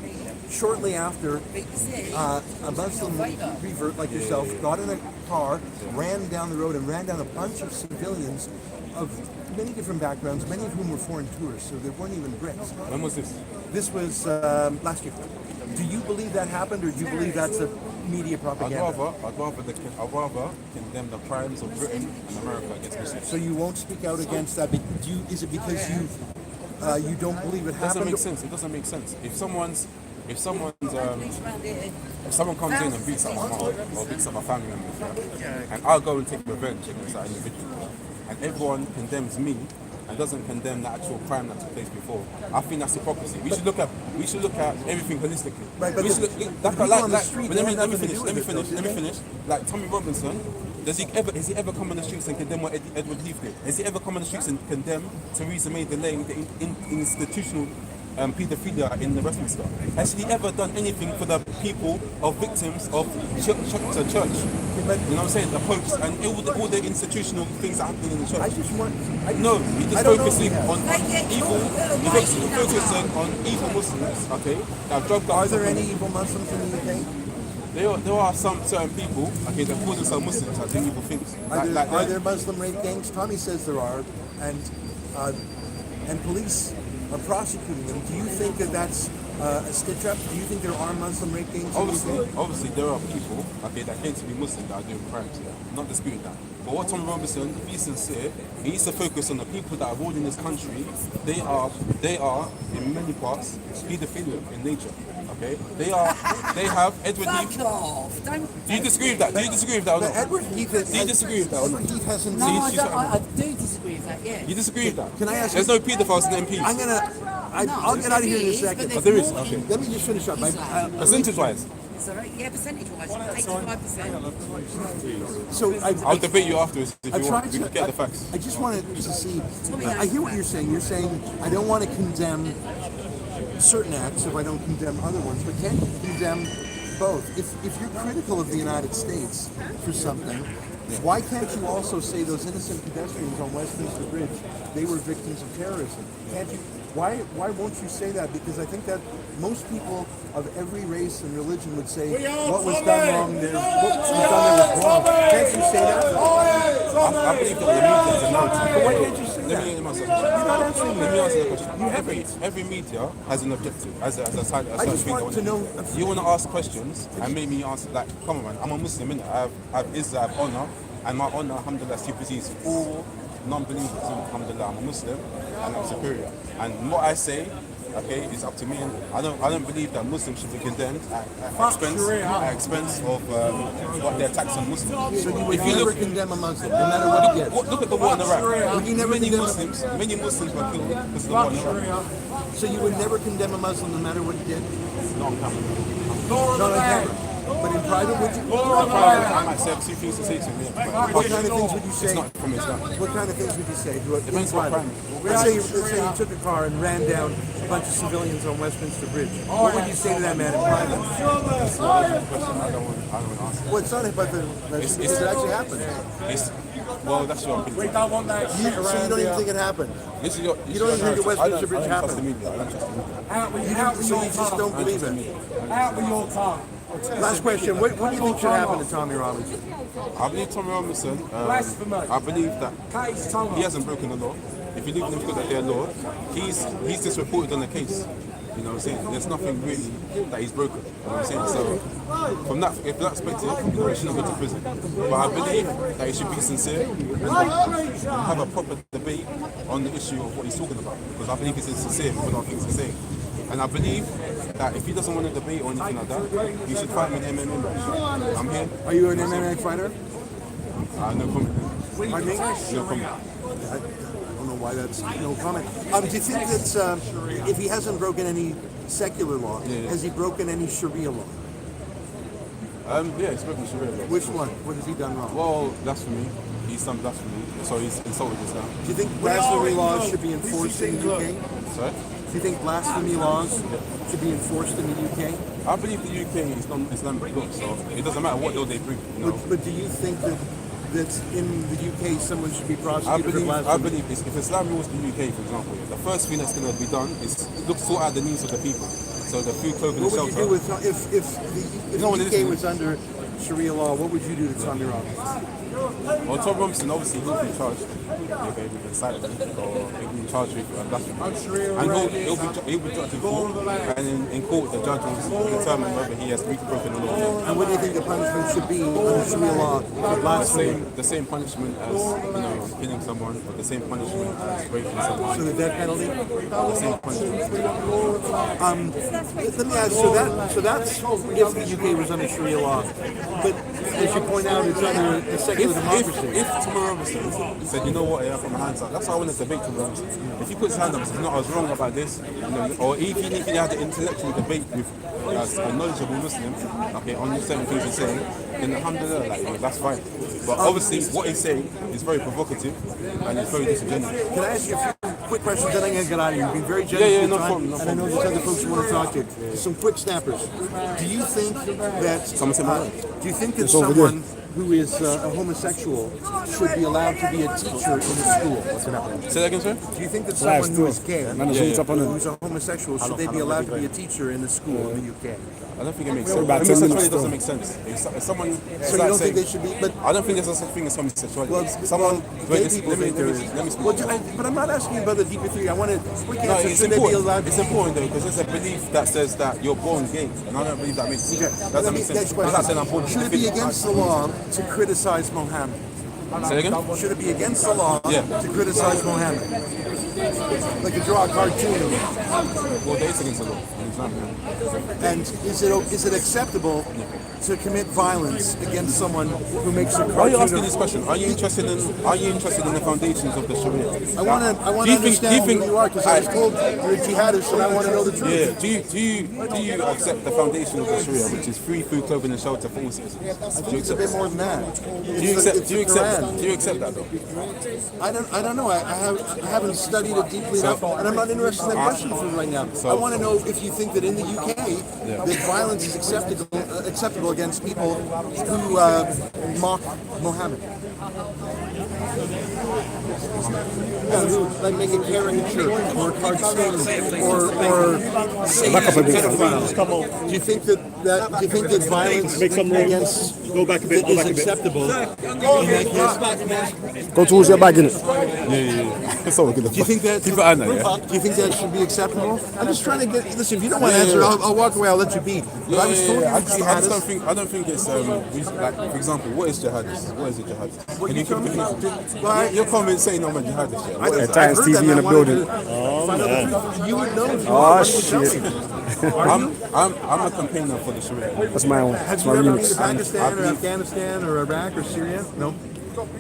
shortly after a Muslim revert like yourself got in a car, ran down the road and ran down a bunch of civilians of many different backgrounds, many of whom were foreign tourists, so they weren't even Brits. When was this? This was last year. Do you believe that happened, or do you believe that's a media propaganda? I'd rather condemn the crimes of Britain and America against Muslims. So you won't speak out against that? Is it because you don't believe it happened? It doesn't make sense. If someone comes in and beats up my mom or beats up my family members, and I'll go and take revenge against that individual, and everyone condemns me and doesn't condemn the actual crime that took place before, I think that's hypocrisy. We should look at everything holistically. Right, but we should let me finish. Like Tommy Robinson, has he ever come on the streets and condemn what Edward Heath did? Has he ever come on the streets and condemn Theresa May delaying the institutional pedophilia in the Westminster? Has he ever done anything for the people of victims of church? You know what I'm saying? The popes and all the institutional things that happen in the church. I just want... He just focusing on evil. He basically focusing on evil Muslims, okay? That drugged up. Are there any evil Muslims in the UK? There are some certain people, okay, that call themselves Muslims that do evil things. Are there Muslim rape gangs? Tommy says there are, and police are prosecuting them. Do you think that that's a stitch up? Do you think there are Muslim rape gangs? Obviously, there are people, okay, that claim to be Muslim that are doing crimes. I'm not disputing that. But what Tom Robinson, if he's sincere, he needs to focus on the people that are ruling this country. They are in many parts pedophilia in nature. Okay, they have Edward Heath. Do you disagree with that? Do you disagree with that or not? Edward Heath. Do you disagree with that or not? Edward Heath hasn't. No, I do disagree with that. Yeah. You disagree with that? Can I ask? There's no pedophiles in MPs. I'll get out of here in a second. But there is. Okay. Let me just finish up. Percentage-wise. Sorry, yeah, percentage-wise, 85%. So I'll debate you afterwards if you want. We can get the facts. I just wanted to see. I hear what you're saying. You're saying I don't want to condemn certain acts if I don't condemn other ones, but can't you condemn both? If you're critical of the United States for something, why can't you also say those innocent pedestrians on Westminster Bridge, they were victims of terrorism? Can't you? Why won't you say that? Because I think that most people of every race and religion would say what was done wrong there, what was done there was wrong. Can't you say that? I believe that the media is a narrative. But why can't you say that? Let me answer the question. Every media has an objective, as a side. I just want to know. You want to ask questions and make me answer. Like, come on, man. I'm a Muslim, innit? I have Ezra, I have honor, and my honor, alhamdulillah, supersedes all non-believers. Alhamdulillah, I'm a Muslim and I'm superior. And what I say, okay, is up to me. I don't believe that Muslims should be condemned at expense of what their attacks on Muslims. So you would never condemn a Muslim, no matter what he gets. Look at the war in Iraq. Would you never Many Muslims were killed because of the war in Iraq. So you would never condemn a Muslim no matter what he did? Not on camera. Not on camera. But in private, would you? I might say a few things to say to him. What kind of things would you say? It's not from Islam. What kind of things would you say? Depends what crime. Let's say you took a car and ran down a bunch of civilians on Westminster Bridge. What would you say to that man in private? That's a question I don't want to answer. Well, it's not hypothetical. It actually happened. Well, that's your opinion. So you don't even think it happened? You don't even think the Westminster Bridge happened? I don't trust the media. So you just don't believe it? Out with your tongue. Last question. What do you think should happen to Tommy Robinson? I believe Tommy Robinson, I believe that he hasn't broken the law. If you leave them because of their law, he's just reported on the case. You know what I'm saying? There's nothing really that he's broken. You know what I'm saying? So, from that perspective, he should not go to prison. But I believe that he should be sincere and have a proper debate on the issue of what he's talking about. Because I believe he's sincere with what things he's saying. And I believe that if he doesn't want to debate or anything like that, he should fight me in MMA match. I'm here. Are you an MMA fighter? No comment. Pardon me? No comment. I don't know why that's no comment. Do you think that if he hasn't broken any secular law, has he broken any Sharia law? Yeah, he's broken Sharia law. Which one? What has he done wrong? Well, blasphemy. He's done blasphemy. So he's insulted Islam. Do you think blasphemy laws should be enforced in the UK? Sorry? Do you think blasphemy laws should be enforced in the UK? I believe the UK is not Islamic law, so it doesn't matter what law they bring. You know? But do you think that in the UK someone should be prosecuted for blasphemy? I believe if Islam rules the UK, for example, the first thing that's going to be done is sort out the needs of the people. So the food, clothing, and What would shelter. you do if the UK was under Sharia law? What would you do to Tommy Robinson? Well, Tom Robinson, obviously, he'll be charged with incitement, or he'll be charged with blasphemy. And he'll be judged in court, and in court the judge will determine whether he has broken the law. And what do you think the punishment should be under Sharia law for blasphemy? The same punishment as, killing someone, or the same punishment as raping someone. So the death penalty? The same punishment. Let me ask, so that's if the UK was under Sharia law. But as you point out, it's under a secular democracy. If Tom Robinson said, you know what, I put my hands up, that's why I want to debate Tom Robinson. If he puts his hand up and says, no, I was wrong about this, or even if he had an intellectual debate with a knowledgeable Muslim, okay, on certain things he's saying, then alhamdulillah, that's fine. But obviously, what he's saying is very provocative and it's very disingenuous. Can I ask you a few quick questions, then I'm going to get out of here? You've been very generous with your time, and I know there's other folks who want to talk to you. Just some quick snappers. Do you think that someone who is a homosexual should be allowed to be a teacher in a school? Say that again, sir? Do you think that someone who is gay, who's a homosexual, should they be allowed to be a teacher in a school in the UK? I don't think it makes sense. Homosexuality doesn't make sense. If someone, so you don't think they should be? But I don't think there's such a thing as homosexuality. Gay people think there is. But I'm not asking you about the deeper theory. I want to. It's important. It's important though, because there's a belief that says that you're born gay, and I don't believe that makes sense. Doesn't make sense. I'm not saying I'm born. Should it be against the law to criticize Mohammed? Say again? Should it be against the law to criticize Mohammed? Like to draw a cartoon. Well, there is against the law. And is it acceptable to commit violence against someone who makes a cartoon? Why are you asking this question? Are you interested in the foundations of the Sharia? I want to understand who you are, because I was told you're a jihadist, and I want to know the truth. Yeah. Do you accept the foundation of the Sharia, which is free food, clothing, and shelter for all citizens? I think it's a bit more than that. Do you accept that though? I don't know. I haven't studied it deeply enough, and I'm not interested in that question for right now. I want to know if you think that in the UK that violence is acceptable against people who mock Mohammed. Who like make a caricature or a cartoon or say pedophile. Do you think that violence against is acceptable? Go towards your bag, innit? Yeah. It's all good. Do you think that? Keep it on there, yeah? Do you think that should be acceptable? I'm just trying to get. Listen, if you don't want to answer, I'll walk away. I'll let you be. But I was told you I don't think it's like, for example, what is jihadist? What is a jihadist? Can you give your comments saying I'm a jihadist? Times TV in the building. You would know. Oh shit! I'm a campaigner for the Sharia. That's my own. Have you ever been to Pakistan or Afghanistan or Iraq or Syria? No.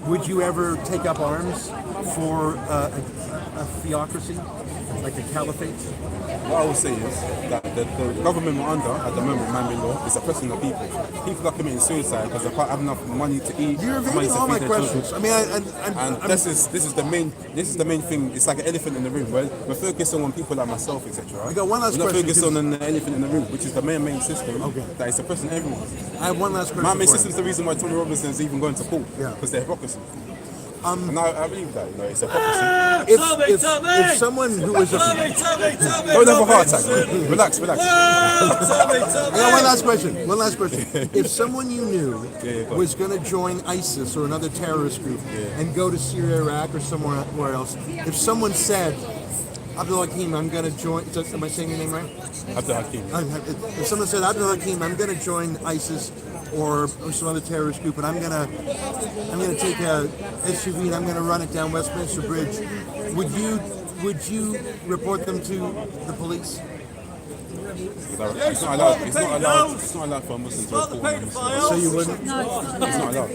Would you ever take up arms for a theocracy, like a caliphate? What I would say is that the government we're under at the moment, man law, is oppressing the people. People are committing suicide because they can't have enough money to eat. You're evading all my questions. I mean, this is the main thing. It's like an elephant in the room. We're focusing on people like myself, etc. I got one last question. We're not question. focused on the elephant in the room, which is the main system that is oppressing everyone. I have one last question. My main system is the reason why Tommy Robinson is even going to court, because they're hypocrisy. And I believe that, it's hypocrisy. If someone who was don't have a heart attack. Relax. I got one last question. If someone you knew was going to join ISIS or another terrorist group and go to Syria, Iraq, or somewhere else, if someone said, Abdul Hakim, I'm going to join. Am I saying your name right? Abdul Hakim. If someone said, Abdul Hakim, I'm going to join ISIS or some other terrorist group, and I'm gonna take a SUV and I'm going to run it down Westminster Bridge, would you report them to the police? It's not allowed for a Muslim to report on a Muslim. So you wouldn't? No. It's not allowed.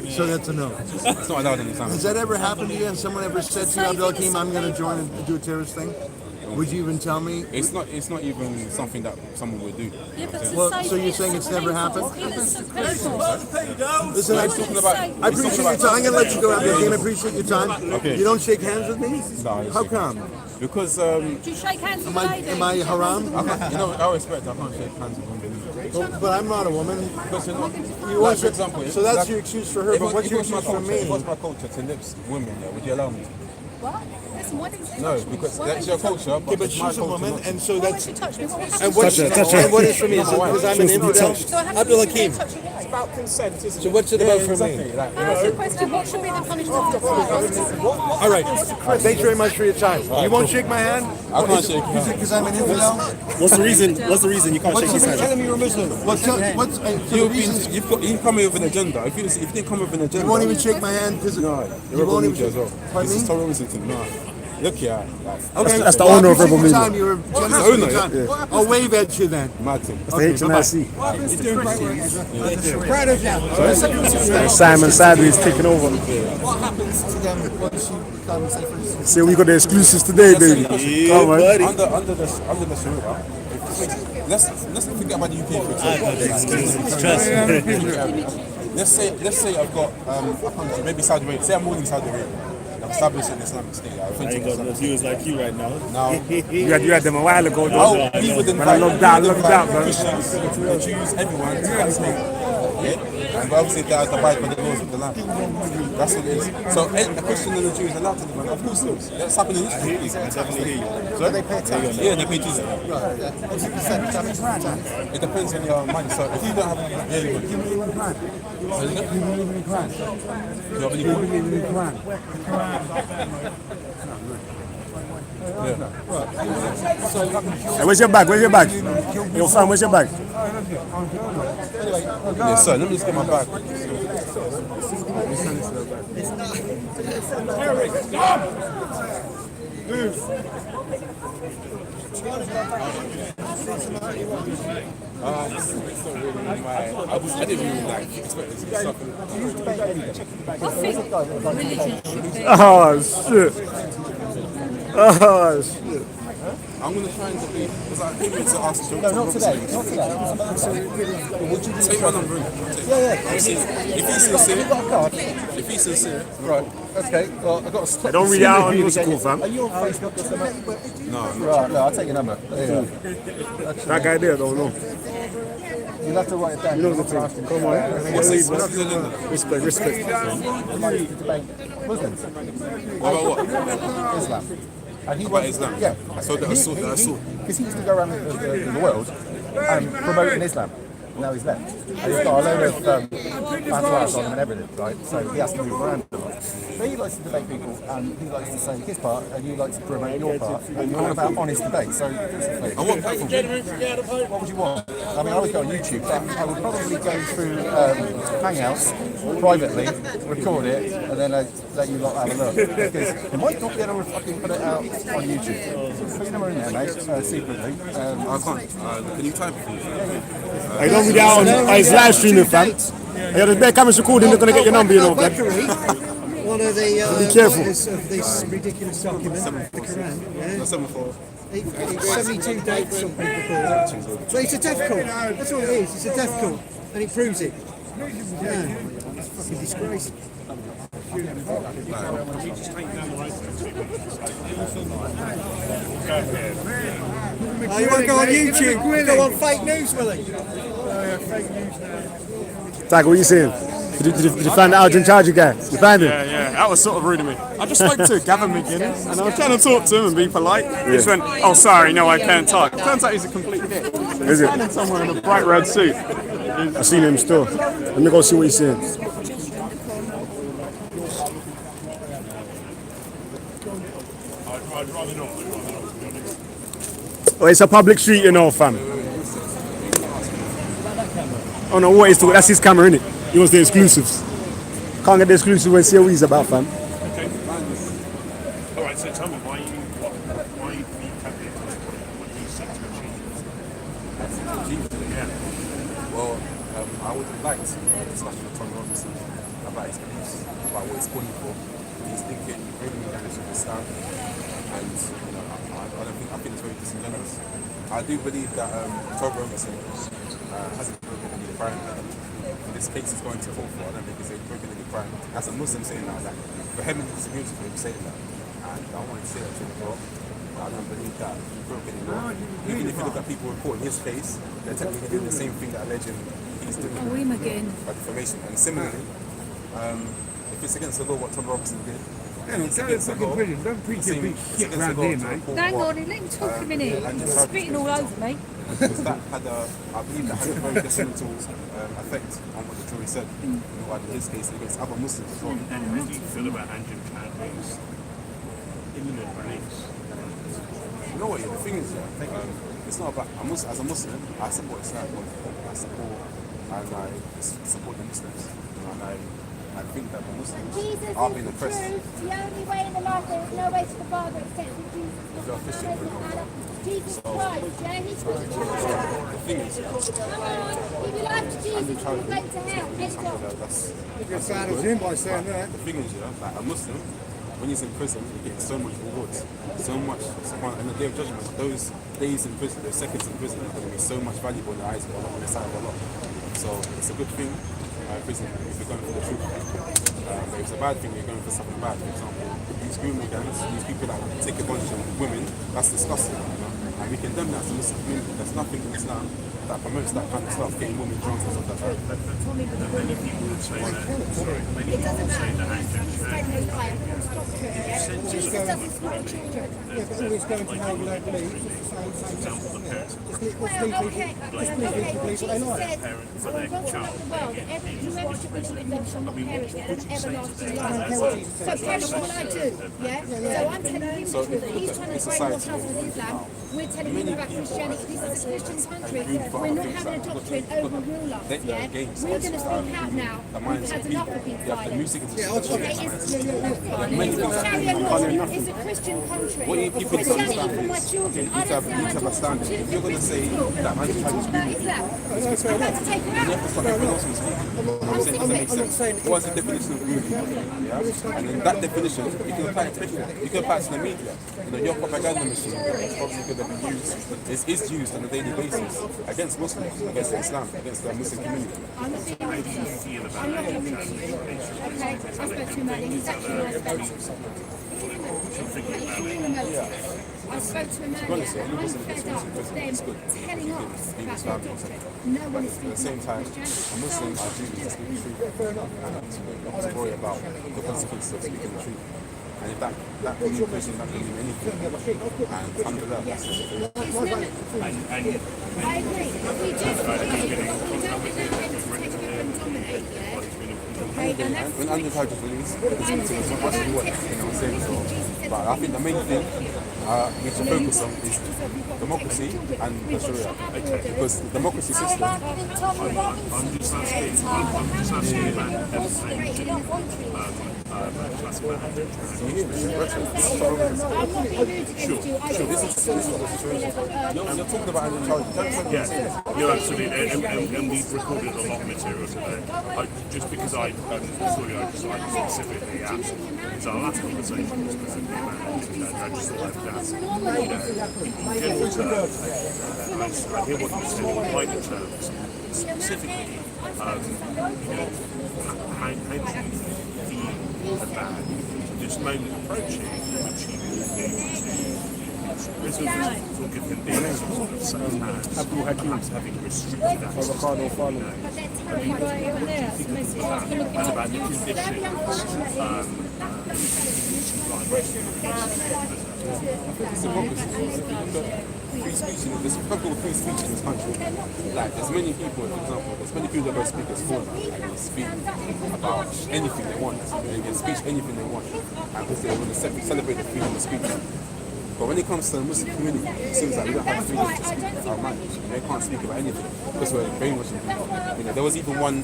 So that's a no. It's not allowed in Islam. Has that ever happened to you? And someone ever said to you, Abdul Hakim, I'm going to join and do a terrorist thing? Would you even tell me? It's not even something that someone would do. Well, so you're saying it's never happened? Listen, I appreciate your time. I'm going to let you go, Abdul Hakim. I appreciate your time. Okay. You don't shake hands with me? No. How come? Because Do you shake hands with ladies? Am I haram? I respect. I can't shake hands with women. But I'm not a woman. Because you're not. You Like, want for example, so that's like, your excuse for her, if but it- what's if your it was my excuse for culture, If it was me? my culture to nip women, yeah, would you allow me? What? Listen, why didn't you No, touch me? because Why that's didn't your you touch culture. me? Okay, but it's my she's a culture woman, not to. and so Why that's. won't you touch me? What happened? And what's and what is for me? Is it because I'm an infidel? So I have to Abdul be Hakim. touch your wife. It's about consent, isn't So what's it about for me? Ask the question, what should be the punishment for this? All right. Thanks very much for your time. You won't shake my hand? I can't shake Is it because I'm an infidel? What's the reason? What's the reason you can't shake his hand? Tell him you're a Muslim. What's You've come with an agenda. If you didn't come with an agenda, You won't even shake my hand because No, you you're won't Rebel even Media as well. Pardon This is me? Tom Robinson. No. Look here. Okay, That's the owner of Rebel Media. Time. You were generous the with owner, your time. I'll wave at you then. Mad thing. The HMRC. Proud of you. Simon Sideways taking over. What happens to them once you become, say, for instance, See, we got the exclusives today, baby. Come on. Under the Sharia, let's not forget about the UK for example. Let's say I've got a country, maybe Saudi Arabia. Say I'm ruling Saudi Arabia. I'm establishing an Islamic state. I ain't got no viewers like you right now. Now, You had them a while ago, though. we would Man, I love that, man. Christians, the Jews, everyone to that state. Yeah? And obviously they have to abide by the laws of the land. That's what it is. So a Christian and a Jew is allowed to live, of course it is. That's happened in history. so they pay tax? Yeah, they pay Jesus. Right, yeah. What's the percentage tax? It depends on your money. So if you don't have really good, You believe in the Quran? You believe in the Quran? you don't believe You believe in the Quran? Hey, where's your bag? Where's your bag? Yo, fam, where's your bag? Yeah, sir, let me just get my bag. I didn't really like expect this stuff. Oh, shit. Oh, shit. I'm going to try and debate because I came here to ask you. No, not today. Not today. Would you Take my number. Yeah. If he's sincere, You've got a card. if he's sincere, Right. Okay. Well, I've got to stop. Don't read it out on what's it called, fam. Are you on Facebook or something? no. Right. No, I'll take your number. There you go. That guy there, don't know. You'll have to write it down. You know the thing. Come on. What's his agenda? Respect. Somebody to debate Muslims, What about what? Islam. And he About wants- Islam? Yeah. So that I saw. Because he used to go around the world promoting Islam. Now he's left. And he's got a load of fatwas on him and everything, right? So he has to move around a lot. But he likes to debate people, and he likes to say his part, and you like to promote your part. And you're all about honest debate. So, I want platform. what would you want? I mean, I would go on YouTube, but I would probably go through Hangouts privately, record it, and then let you lot have a look. Because you might not be able to fucking put it out on YouTube. Put your number in there, mate, secretly. I can't. Can you type it for me? I don't read it out on his live streaming, fam. Hey, there's bare cameras recording, they're going to get your number, you know, fam. One of the Be careful. writers of this ridiculous document, the Quran, yeah? 7-4. It's 72 dates, some people call it. So it's a death cult. That's all it is. It's a death cult. And it proves it. Yeah. It's a fucking disgrace. Oh, you want to go on YouTube? Go on fake news, Willie? Tiger, what are you saying? Did you find the Algin Charger guy? You find him? Yeah, that was sort of rude of me. I just spoke to Gavin McGuinness and I was trying to talk to him and be polite. He just went, oh sorry, no I can't talk. Turns out he's a complete dick. Is it? Standing somewhere in a bright red suit. I seen him still. Let me go see what he's saying. Oh, it's a public street, you know, fam. Oh no, what is to that's his camera, innit? He wants the exclusives. Can't get the exclusive when COE's about, fam. Okay. Alright, so tell me why you campaign? What do you set to achieve? Yeah. Well, I would have liked a discussion with Tom Robinson about his beliefs, about what he's calling for. He's thinking really damage of Islam, and you know, I think it's very disingenuous. I do believe that Tom Robinson hasn't broken any crime. This case is going to fall for. I don't think he's broken any crime. As a Muslim saying that, for him and his community for him saying that, and I want to say that to the world. I don't believe that he broke any law. Even if you look at people reporting his case, they're technically doing the same thing that alleging he's doing. Oh, him again. By defamation. And similarly, if it's against the law what Tom Robinson did, Don't preach your big shit around here, mate. Hang on, let him talk a minute. He's spitting all over me. because that had I believe that had a very detrimental effect on what the jury said. You know, in his case against other Muslims as well. And how do you feel about Andrew Clancy's imminent release? You know what? Yeah, the thing is, it's not about as a Muslim. I support Islam. I support and I support the Muslims. You know, and I think that the Muslims are being oppressed. The only way in the life, there is no way to the Father except through Jesus. If you're a Christian, for example. Jesus Christ, yeah, he's crucified. The thing is, Come on, give your life to Jesus, you're going to hell. Let's go. that's good. by saying that. The thing is, like a Muslim, when he's in prison, he gets so much rewards, so much. And the day of judgment, those days in prison, those seconds in prison, are going to be so much valuable in the eyes of Allah, on the side of Allah. So it's a good thing, prison, if you're going for the truth. But it's a bad thing, you're going for something bad. For example, these grooming gangs, these people that take advantage of women, that's disgusting. You know? And we condemn that as a Muslim community. There's nothing in Islam that promotes that kind of stuff, getting women drunk and stuff like that. Many people would say that. Many people would say that Andrew Jesus doesn't stop children. Yeah, but always going to hell without belief. Jesus said, for the world, whoever should believe in them shall not perish but have everlasting life. So parents, what I do, yeah? So I'm telling him the truth. He's trying to brainwash us with Islam. We're telling him about Christianity. This is a Christian country. We're not having a doctrine overrule us, yeah? We're going to speak out now. We've had enough of being silent. Sharia law is a Christian country. Christianity for my children. I don't want my children to If you're going to say that man talk about Islam. I'm about to take her out. you have to start everyone else from speaking. I'm saying it doesn't make sense. What's the definition of grooming? Yeah? And then that definition, you can apply it to everything. You can apply it to the media. You know, your propaganda machine is obviously going to be used, is used on a daily basis against Muslims, against Islam, against the Muslim community. I'm not being racist. I'm not being racist. Okay, I spoke to him about it. He's actually nice about it. I spoke to him earlier. I'm fed up with them telling us about their doctrine. No one is At the speaking same time, about a Muslim are duty to speak the truth and not to worry about the consequences of speaking the truth. And if that new person that can mean anything, and alhamdulillah, that's the truth. I agree. We do. We don't take over and dominate, yeah? Okay, and that's When undercharges release, it's not much to what, you know what I'm saying? So, but I think the main thing we should focus on is democracy and the Sharia. Because the democracy system, I'm just asking about you're talking about undercharges. Yeah, you're absolutely, and we've recorded a lot of material today. Just because I specifically asked, because our last conversation was specifically about it, I just thought I'd ask, in general terms, I hear what you said in wider terms, specifically, how do you feel about this moment approaching, which you will be prison for convenience such as Abdul Hakim. having restricted access to Avocado farming. and about the conditions Free speech, there's something called free speech in this country. Like, there's many people, for example, there's many people that go speak at school and they speak about anything they want. They can speak anything they want. And because they want to celebrate the freedom of speech. But when it comes to the Muslim community, it seems like we don't have freedom to speak our mind. They can't speak about anything because we're brainwashing people. You know, there was even one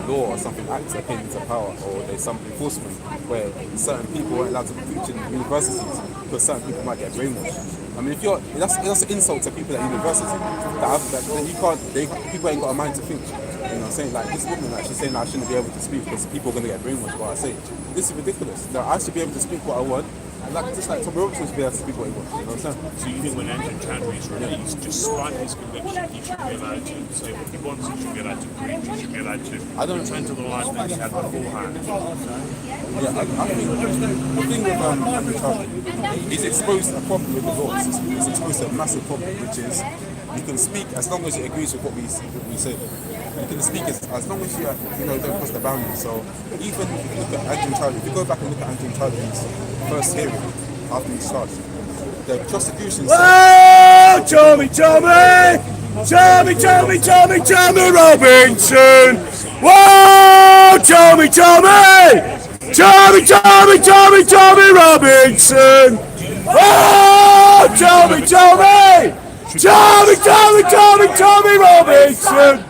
law or something, act that came into power, or there's some enforcement where certain people weren't allowed to preach in universities because certain people might get brainwashed. I mean, if you're, that's an insult to people at university. That you can't, people ain't got a mind to think. You know, know, saying like this woman, like she's saying I shouldn't be able to speak because people are going to get brainwashed. But I say this is ridiculous. That I should be able to speak what I want, and like just like Tom Robinson should be able to speak what he wants. You know what I'm saying? So you think when Andrew Chadwick is released, despite his conviction, he should be allowed to say what he wants, he should be allowed to preach, he should be allowed to return to the life that he had beforehand? Yeah, I think the thing with Andrew Chadwick, he's exposed a problem with the laws. He's exposed a massive problem, which is you can speak as long as it agrees with what we say. You can speak as long as you don't cross the boundaries. So even if you look at Andrew Chadwick, if you go back and look at Andrew Chadwick's first hearing after he's charged, the prosecution said, "Whoa, Tommy Robinson! Whoa, Tommy Robinson! Whoa, Tommy Robinson!"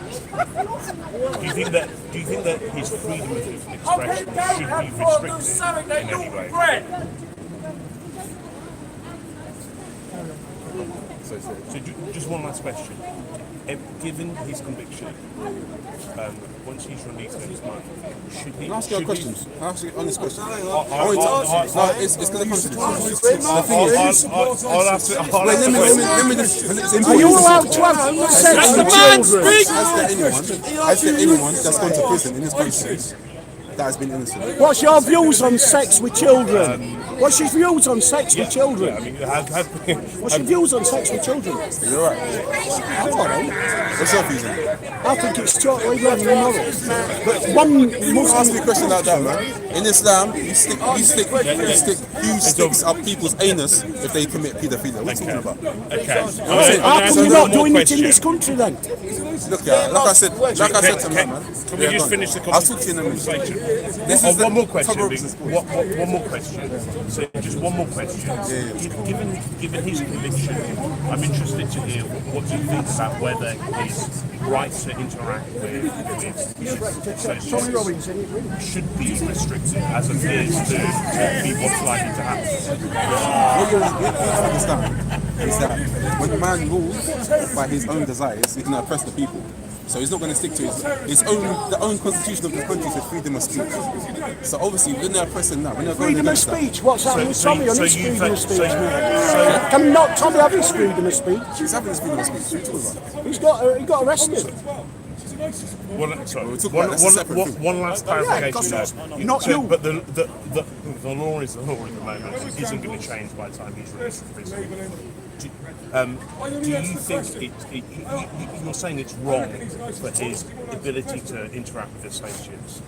Do you think that his freedom of expression should be restricted in any way? So just one last question. Given his conviction, once he's released next month, should he... Can I ask you a question? Can I ask you an honest question? It's going to come to this. The thing is... I'll ask it. Let me just... Are you allowed to have sex with children? Has there anyone that's gone to prison in this country that has been innocent? What's your views on sex with children? What's your views on sex with children? What's your views on sex with children? You're right. I'm alright. What's your views on it? I think it's totally wrong and immoral. But one must ask me a question like that, man. In Islam, you stick huge sticks up people's anus if they commit paedophilia. What are you talking about? Okay. How come you're not doing it in this country then? Look, like I said to man. Can we just finish the conversation? I'll talk to you in a minute. One more question. One more question. So just one more question. Given his conviction, I'm interested to hear what you think about whether his right to interact with associates should be restricted as appears to be what's likely to happen. What you have to understand is that when the man rules by his own desires, he can oppress the people. So he's not going to stick to the own constitution of this country says freedom of speech. So obviously when they're oppressing that, when they're going freedom of speech? What's happening with Tommy on his freedom of speech? Can not Tommy have his freedom of speech? He's having his freedom of speech. What are you talking about? He got arrested. One last clarification. Not you. But the law is the law at the moment. It isn't going to change by the time he's released from prison. Do you think you're saying it's wrong for his ability to interact with associates?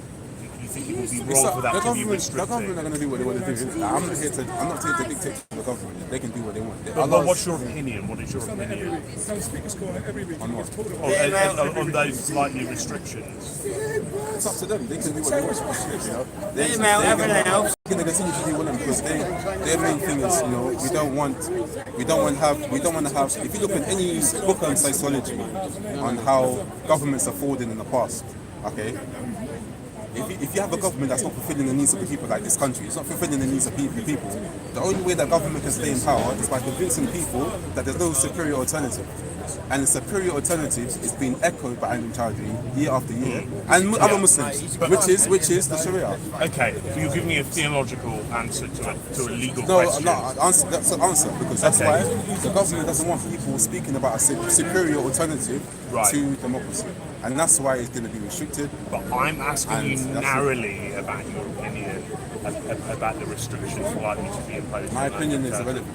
Do you think it would be wrong for that to be restricted? The government are going to do what they want to do. I'm not here to dictate to the government. They can do what they want. But what's your opinion? What is your opinion? On those likely restrictions? It's up to them. They can do what they want. They're going to continue to do what they want because their main thing is, we don't want to have. If you look at any book on sociology on how governments are fallen in the past, okay. If you have a government that's not fulfilling the needs of the people, like this country, it's not fulfilling the needs of the people, the only way that government can stay in power is by convincing people that there's no superior alternative. And the superior alternative is being echoed by Andrew Chadwick year after year, and other Muslims, which is the Sharia. Okay, so you're giving me a theological answer to a legal question. That's an answer, because that's why the government doesn't want people speaking about a superior alternative to democracy. And that's why it's going to be restricted. But I'm asking you narrowly about your opinion about the restrictions likely to be imposed. My opinion is irrelevant.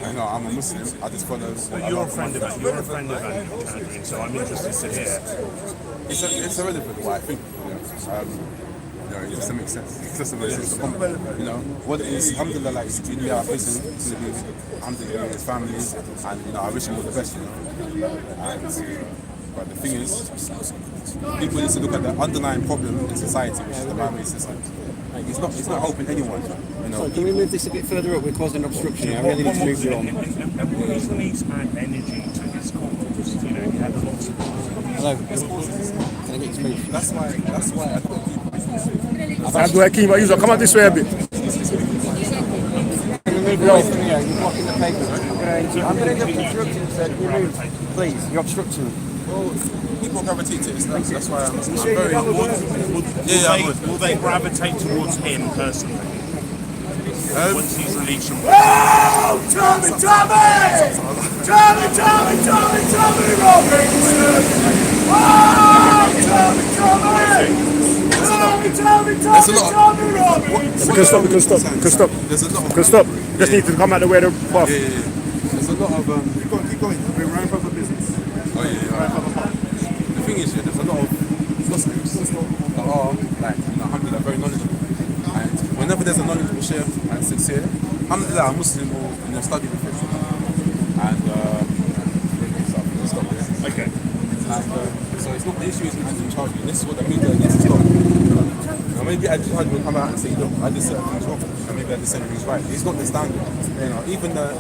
I'm a Muslim. I just follow. But you're a friend of Andrew Chadwick, so I'm interested to hear. It's irrelevant what I think. It doesn't make sense. It doesn't make sense. What it is, alhamdulillah, like he's been out of prison, he's going to be, alhamdulillah, with his family, and I wish him all the best. But the thing is, people need to look at the underlying problem in society, which is the man-made system. It's not helping anyone. So can we move this a bit further up? We're causing obstruction. I really need to move you on. Please add energy to his cause. He had a lot of support. Hello. Can I get you to move? That's why I thought Abdul, Hakim, come on this way a bit. Can you move away from here? You're blocking the pavement. I'm going to end up obstructing, sir. Can you move? Please, you're obstructing. people gravitate to Islam. That's why I'm very. Yeah, I would. Will they gravitate towards him personally? Once he's released from Oh, Tommy Robinson! Tommy Robinson! We can stop. There's a lot of. We can stop. Just need to come out the way of the path. Yeah. There's a lot of. Keep going. We're running from the business. Oh yeah. The thing is, there's a lot of Muslims that are like, alhamdulillah, very knowledgeable. And whenever there's a knowledgeable sheikh and sincere, alhamdulillah, a Muslim will study with him. And stop there. Okay. And so it's not the issue is in charge. This is what the media needs to stop. Maybe Al-Jihad will come out and say, look, I did certain things wrong, and maybe I did certain things right. It's not the standard. Even the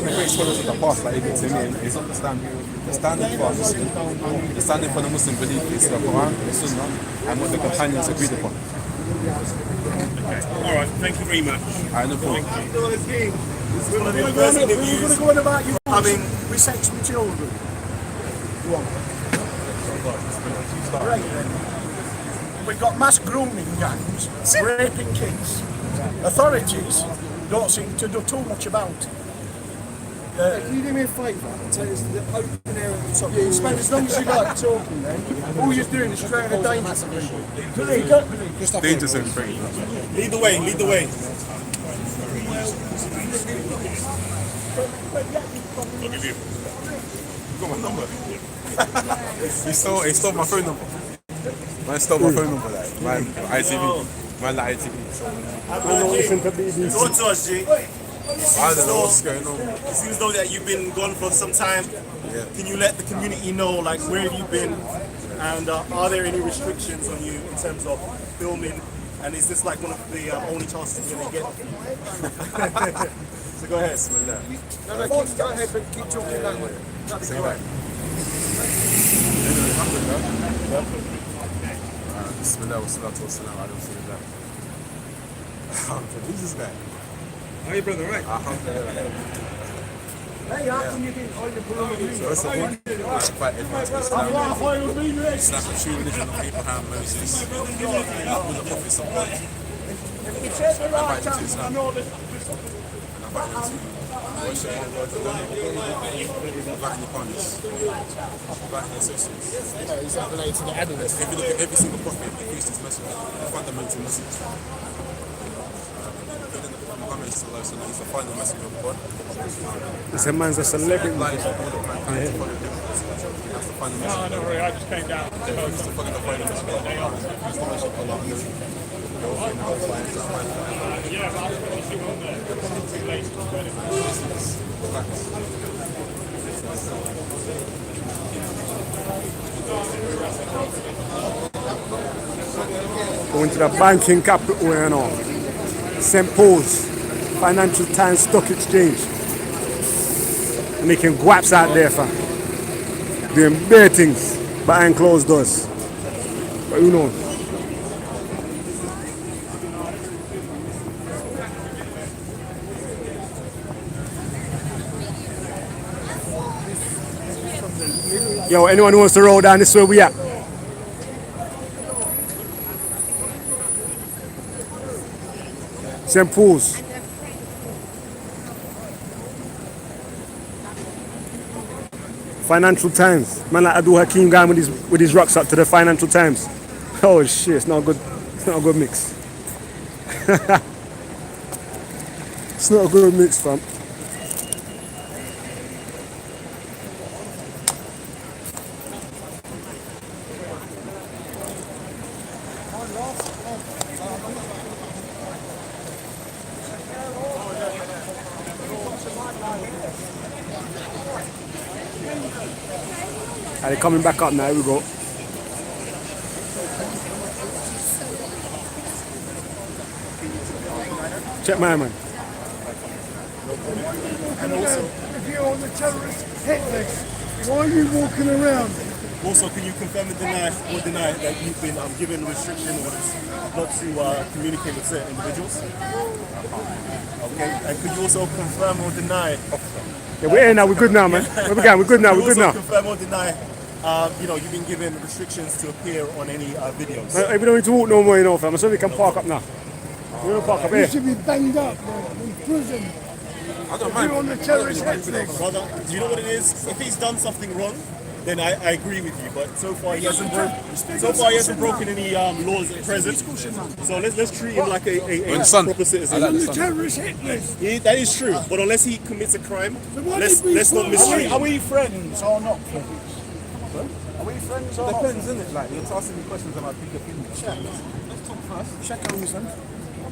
great scholars of the past, like Ibn Taymiyyah, it's not the standard. The standard for a Muslim, the standard for the Muslim belief is the Quran, the Sunnah, and what the companions agreed upon. Okay. All right. Thank you very much. No problem. Having sex with children. We've got mass grooming gangs, raping kids. Authorities don't seem to do too much about it. Can you do me a favour and tell us the open air at the top? Yeah, you spend as long as you like talking then. All you're doing is creating a danger zone. Danger zone, very. Lead the way. Lead the way. I'll give you. You got my number. He stole my phone number. Man stole my phone number, like, man, ITV. Man, like ITV. I don't listen to BBC. Talk to us, G. I don't know what's going on. It seems though that you've been gone for some time. Yeah. Can you let the community know, like, where have you been, and are there any restrictions on you in terms of filming? And is this like one of the only chances you're gonna get? So go ahead. No, go ahead, but keep talking that way. That'd be great. Bismillah wa salatu wa salam ala rasulillah. Who's this guy? How you, brother? Right. Hey, how come you didn't own the police? So it's a one. It's quite advanced Islam. Islam, the true religion of Abraham, Moses, Abdul, the prophets of God. It's at the right Invite you to time. Islam. And invite you to worship God, invite your partners, invite your sisters. Is that related to the evidence? If you look at every single prophet, he preached his message, the fundamental message. Muhammad sallallahu alaihi wasallam, he's the final messenger of God. This man's a celebrity. That's the final message. No, don't worry, I just came down. He's the final message of God. He's the message of Allah. Yeah, but I just want to see on there. Too late to do it. Going to the banking capital, St. Paul's, Financial Times Stock Exchange. Making guaps out there, fam. Doing bare things behind closed doors. But who knows? Yo, anyone who wants to roll down this way we at? St. Paul's. Financial Times. Man like Abdul Hakim going with his rocks up to the Financial Times. Oh shit, it's not a good mix. It's not a good mix, fam. They're coming back up now, here we go. Check my man. And also, if you're on the terrorist hit list, why are you walking around? Also, can you confirm and deny that you've been given restriction orders not to communicate with certain individuals? Okay, and could you also confirm or deny? Yeah, we're here now, we're good now, man. Where we going? We're good now, we're good now. Confirm or deny you know, you've been given restrictions to appear on any videos. We don't need to walk no more, you know, fam. So we can park up now. We don't park up You here. should be banged up in prison. I don't mind. You're on the terrorist hit list. Brother, do you know what it is? If he's done something wrong, then I agree with you. But so far he hasn't broken any laws at present. So let's treat him like a proper citizen. He's on the terrorist hit list. Yeah, that is true. But unless he commits a crime, let's not mistreat Are him. we friends or not friends? Are we friends or not? Depends, isn't it? Like, you're asking me questions about pedophilia. Let's talk first. Shake hands then.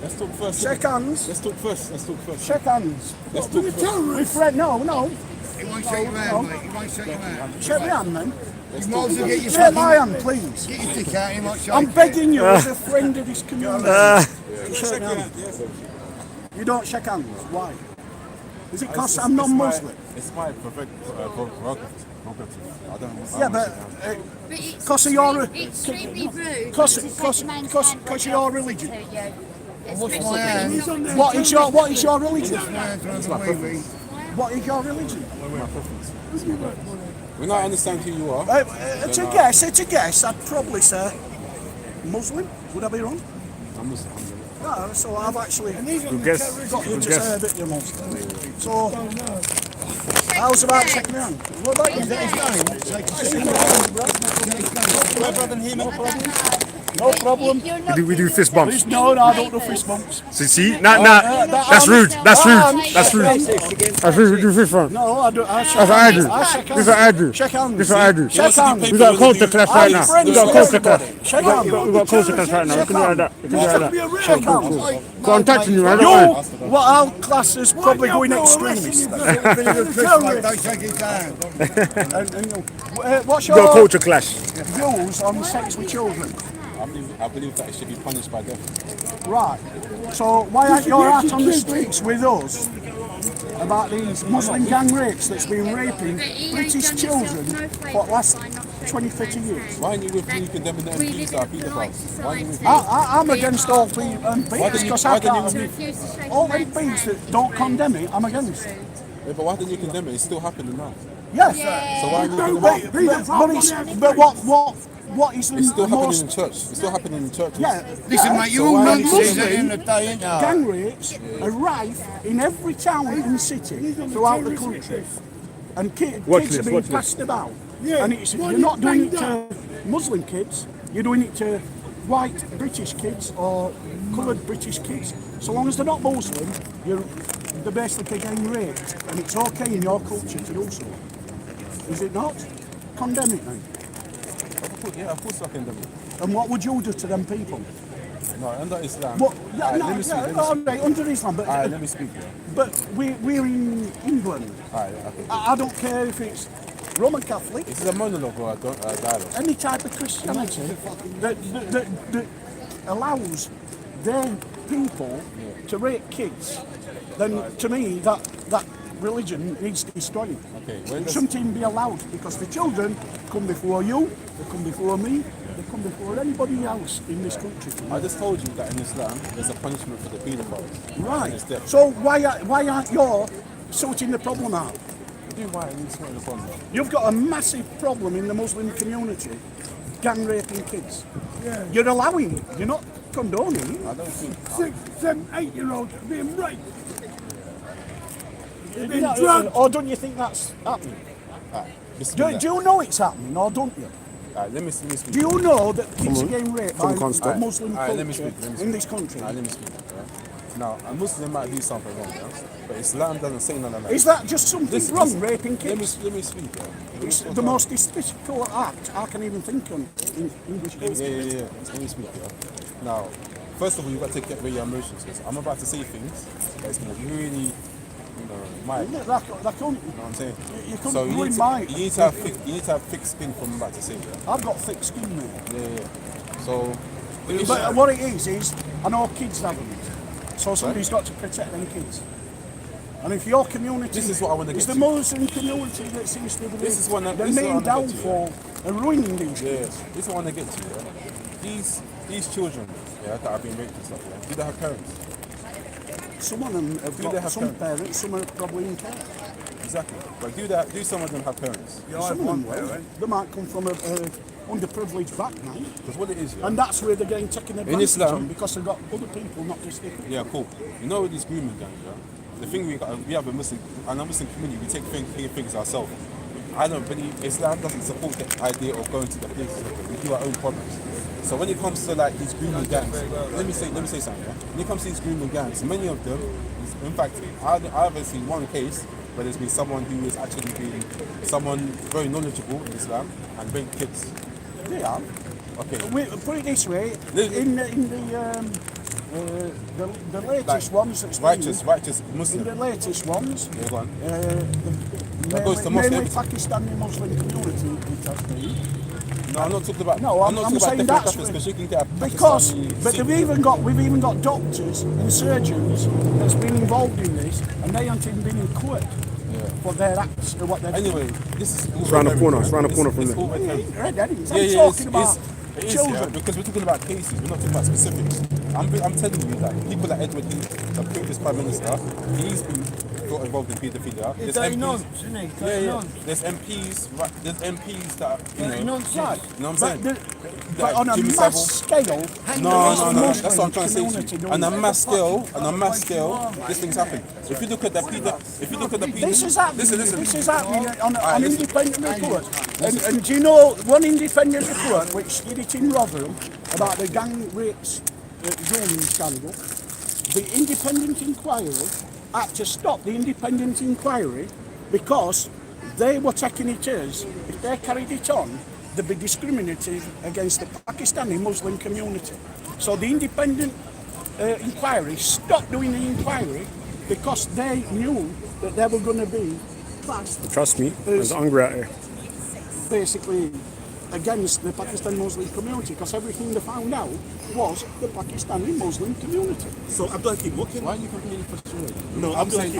Let's talk first. Shake hands. Let's talk first. Let's talk first. Shake hands. Let's talk first. We're friends. No. He won't shake your hand, mate. He won't shake your hand. Shake my hand then. You might as well get your Shake my hand, please. Get your dick out. He might shake I'm it. begging you as a friend of this community. Shake my hand. You don't shake hands. Why? Is it because I'm non-Muslim? It's my prerogative. I don't. Yeah, but because of your Extremely rude. because of your religion. What's my hand? What is your religion? My hand's on the wee-wee. What is your religion? When I understand who you are, It's a guess. I'd probably say Muslim. Would I be wrong? I'm Muslim. No, so I've actually Good guess. got you Good to guess. say that you're Muslim. So, how's about shaking hand? What about you? No problem. We do fist bumps. No, I don't do fist bumps. See? That's rude. That's rude. We do fist bumps. No, I do. I shake That's what I hands. do. I shake This is what I do. Shake hands. This is what I do. Shake hands. We got a culture clash right now. friends We got a with culture clash. everybody. Shake hands. We got a culture clash right now. We can do it like that. We can do it like that. Shake hands. So I'm touching you, I don't You, mind. what I'll class as probably going extremist. Don't shake his hand. What's We got a your culture clash. views on sex with children? I believe that it should be punished by death. Right. So why aren't you out on the streets with us about these Muslim gang rapes that's been raping British children for the last 20, 30 years? Why aren't you with me condemning the MPs that are paedophiles? Why aren't you with me? I'm against all MPs because I can't. Refuse to shake All hands. MPs that don't condemn it, I'm against. Yeah, but why didn't you condemn it? It's still happening now. Yes. So why aren't you condemning it? But what is the It's still happening most? in church. It's still happening in churches. Yeah. Listen, mate, you're all nonsense at the end of the day, ain't you? Gang rapes are rife in every town and city throughout the country, and kids are being passed about. And you're not doing it to Muslim kids. You're doing it to white British kids or coloured British kids. So long as they're not Muslim, they're basically getting raped, and it's okay in your culture to do so. Is it not? Condemn it then. Yeah, of course I condemn it. And what would you do to them people? No, under Islam. What? Alright, let me speak. All right, under Islam, but Alright, let me speak. but we're in England. Alright, okay. I don't care if it's Roman Catholic, This is a monologue or a dialogue. any type of Christianity that allows their people to rape kids, then to me that religion needs destroying. Okay, It shouldn't even be allowed because the children come before you, they come before me, they come before anybody else in this country. I just told you that in Islam there's a punishment for the paedophiles. Right. It's death. So why aren't you sorting the problem out? Do why I need to sort the problem. You've got a massive problem in the Muslim community, gang raping kids. Yeah. You're allowing it. You're not condoning it. I don't think. 6, 7, 8-year-olds being raped. Or don't you think that's happening? Do you know it's happening, or don't you? Let me speak. Do you know that kids are getting raped by the Muslim culture let me speak. in this country? Let me speak. Now, a Muslim might do something wrong, yeah? But Islam doesn't say none of that. Is that just something wrong, raping kids? Let me speak. It's the most despicable act I can even think of in English. Yeah. Let me speak. Now, first of all, you've got to get away your emotions. Because I'm about to say things that's going to really, mind. That can't, You know what I'm saying? You couldn't So ruin mine. you need to have thick skin from what I'm about to say. Yeah? I've got thick skin, mate. Yeah. So, But what it is I know kids have it. So somebody's got to protect them kids. And if your community this is what I want to get is the to. Muslim community that seems to be This is one that- the this is what I main wanna get to, downfall and ruining these yeah, kids. this is what I want to get to. Yeah? These children, that have been raped and stuff. Yeah? Do they have parents? Some of them have Do they got have some parents, some are probably in care. Exactly. But do some of them have parents? Some of them will. They might come from a underprivileged background. Because what it is, yeah? And that's where they're getting taken advantage Islam, of because they've got other people, not just them. Yeah, cool. You know with these grooming gangs, yeah? The thing we have a Muslim, and a Muslim community, we take things ourselves. I don't believe Islam doesn't support the idea of going to the places. We do our own problems. So when it comes to like these grooming gangs, let me say something. Yeah? When it comes to these grooming gangs, many of them, in fact, I haven't seen one case where there's been someone who is actually being someone very knowledgeable in Islam and raped kids. Yeah. Okay. Put it this way: in the latest ones, that's righteous Muslim. In the latest ones, Yeah, go on. mainly Pakistani Muslim community, it has been. No, I'm not talking about. No, I'm saying that's because you can get a because, Pakistani but we've even got doctors and surgeons that's been involved in this, and they haven't even been in court for their acts or what they're Anyway, this is It's around the corner. It's around the corner from there. I'm talking about children. Yeah, because we're talking about cases. We're not talking about specifics. I'm telling you that people like Edward Heath, the previous Prime Minister, he's been got involved in pedophilia. There's MPs, There's MPs that you know what I'm saying? But on a mass scale, no, that's what I'm trying to say to you. On a mass scale, this thing's happening. If you look at the this is happening on an independent report. And do you know one independent report which did it in Rotherham about the gang rapes Grooming scandal? The independent inquiry had to stop the independent inquiry because they were taking it as if they carried it on, they'd be discriminative against the Pakistani Muslim community. So the independent inquiry stopped doing the inquiry because they knew that they were going to be classed. Trust me, there's hungry out here. Basically against the Pakistani Muslim community because everything they found out was the Pakistani Muslim community. So Abdul, why are you completely frustrated? No, I'm saying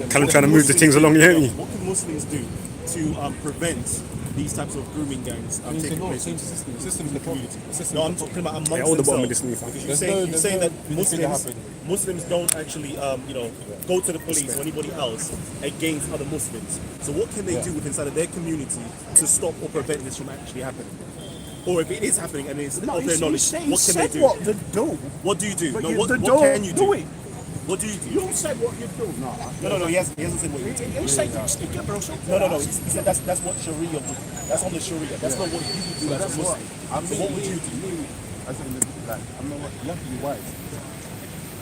Callum trying to move the things along, you hear me? What can Muslims do to prevent these types of grooming gangs taking place? System in the community. No, I'm talking about amongst all the bottom of themselves. this new Because you're saying that Muslims don't actually, go to the police or anybody else against other Muslims. So what can they do within inside of their community to stop or prevent this from actually happening? Or if it is happening and it's of their knowledge, what can they do? What they do. What do you do? But No, you what don't can you do do? it. What do you do? You said what you do. No, he hasn't said what you do. He said you stick your bro. No. He said that's what Sharia do. That's on the Sharia. That's not what you would do as a Muslim. So what would you do? As in, like, you have to be wise.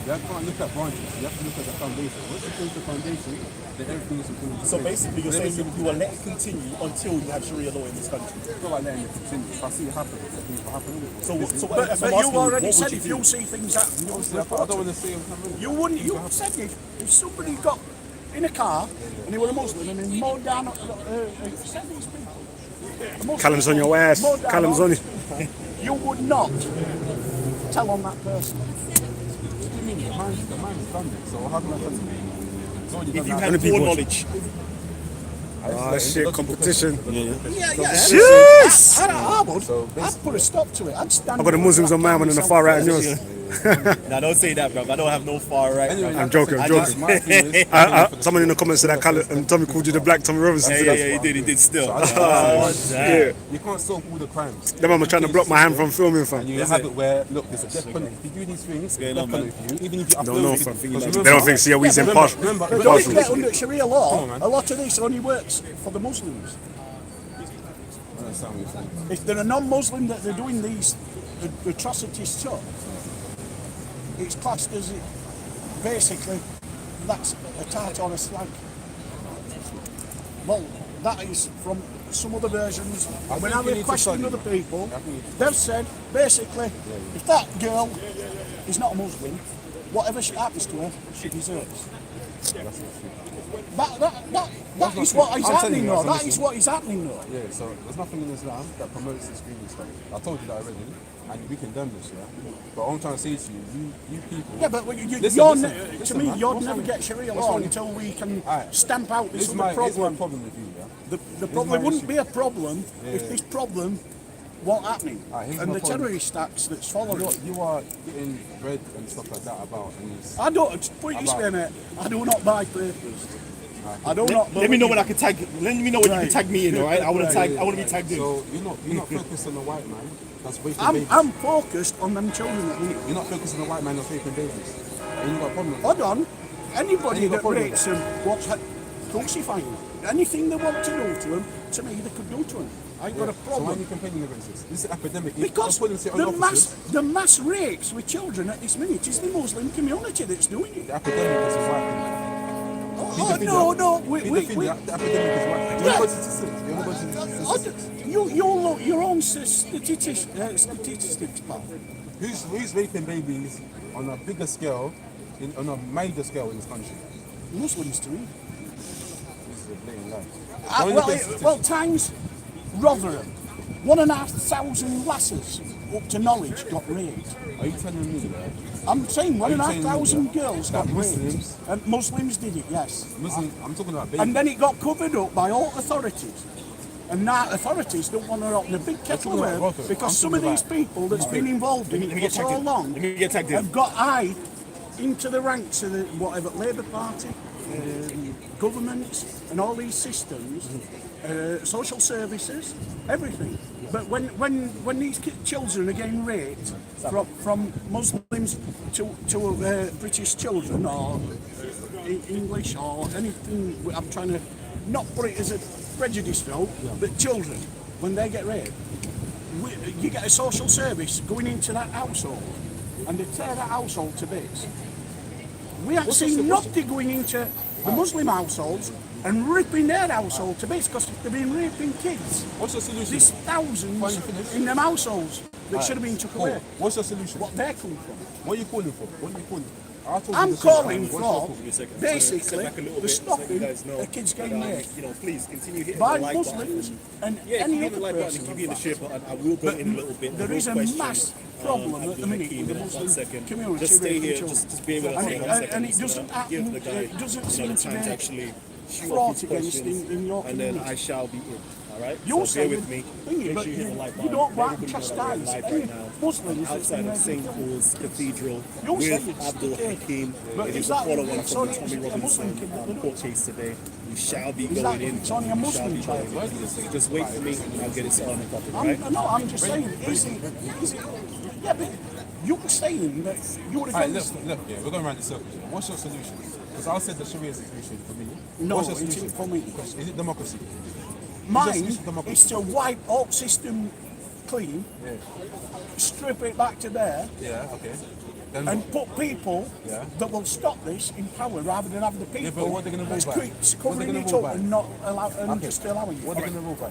You can't look at branches. You have to look at the foundation. Once you change the foundation, then everything is improved. So basically, you're saying you will let it continue until you have Sharia law in this country. It's not like letting it continue. If I see it happen, things will happen. But you already said if you see things happen, you'll I don't want to say you wouldn't. You said if somebody got in a car and they were a Muslim and they mowed down, said these people. Callum's on your ass. Callum's on you. You would not tell on that person. The man is done it, so how can I tell you? If you had foreknowledge. Ah, shit, competition. Yes! I'd put a stop to it. I'd stand. I've got the Muslims on my one and the far right on yours. No, don't say that, bro. I don't have no far right. I'm joking. Someone in the comments said that Tommy called you the black Tommy Robinson. Yeah, he did still. Yeah. You can't solve all the crimes. Them man was trying to block my hand from filming, fam. And you have it where, look, there's a death penalty. If you do these things, there's a death penalty for you. Even if you Don't know, fam. They don't think COE's impartial. But under Sharia law, a lot of this only works for the Muslims. If they're a non-Muslim that they're doing these atrocities to, it's classed as basically that's a tart or a slag. Well, that is from some other versions. When I was questioning other people, they've said basically if that girl is not a Muslim, whatever happens to her, she deserves. That is what is happening though. That is what is happening though. Yeah, so there's nothing in Islam that promotes this grooming stuff. I told you that already, and we condemn this, yeah? But all I'm trying to say to you, you people... Yeah, but you'll never get Sharia law until we can stamp out this other problem. Here's my problem with you, yeah? The problem wouldn't be a problem if this problem wasn't happening. And the terrorist acts that's following. You are getting read and stuff like that about... I don't, put it this way, mate, I do not buy papers. I don't know. Let me know when I can tag. Let me know when you can tag me in. All right. I want to tag. I want to be tagged in. So you're not focused on the white man that's raping babies. I'm focused on them children that we. You're not focused on the white man that's raping babies. And you got a problem with Hold on. Anybody that problem rapes them, what's crucifying? Anything they want to do to them, to me, they could do to them. I ain't got a So why problem. are you complaining against this? This is epidemic. Because the mass rapes with children at this minute is the Muslim community that's doing it. The epidemic is white. Oh, no. The epidemic is white. You look your own statistics, pal. Who's raping babies on a bigger scale, on a major scale in this country? Muslims to me. This is a blatant lie. Well, times Rotherham, 1,500 lasses up to Norwich got raped. Are you telling me that? I'm saying Are you saying 1,500 girls got Muslims? raped. And Muslims did it, yes. Muslim, I'm talking about babies. And then it got covered up by all authorities. And now authorities don't want to open a big kettle of worm because some of these people that's been involved in it for so long have got eye into the ranks of the whatever Labour Party, governments, and all these systems, social services, everything. But when these children are getting raped from Muslims to British children or English or anything, I'm trying to not put it as a prejudice though, but children, when they get raped, you get a social service going into that household and they tear that household to bits. We haven't seen nothing going into the Muslim households and ripping their household to bits because they've been raping kids. What's the solution? There's thousands in them households that should have been took away. What's the solution? What they're coming from. What are you calling for? What are you calling? I'm calling for basically the stopping of kids getting raped. Please continue hitting by the like Muslims button. and any other like person. button, give you the share button. I will go in a little bit. There is a mass problem at the minute in the Muslim community. Just stay here. Just be with us for 1 second. And it doesn't happen. It doesn't seem to be actually fought against in your community. And then I shall be in. All right. You're so bear saying with me. Make sure you hit the like button. You don't want to Everybody chastise live any right now. Muslims Outside of St. Paul's Cathedral You're with saying it's Abdul okay. Hakim. But It is is that- a follow-on it's from the only- Tommy it's a Muslim Robinson kid that court case today. We shall be Is that- going in. it's only a We Muslim shall be child. going in. Just wait for me and I'll get it started and popping, right? No, I'm just saying, is it, yeah, but you're saying that you're against it. Look, we're going around the circle. What's your solution? Because I said the Sharia is the solution for me. No, What's your it solution? isn't for me. Is it democracy? Mine is to wipe all system clean, strip it back to there, Okay. and put people that will stop this in power rather than have the people Yeah, but what are they going to rule by? that's covering it up and not allow and just allowing it. What are they going to rule by?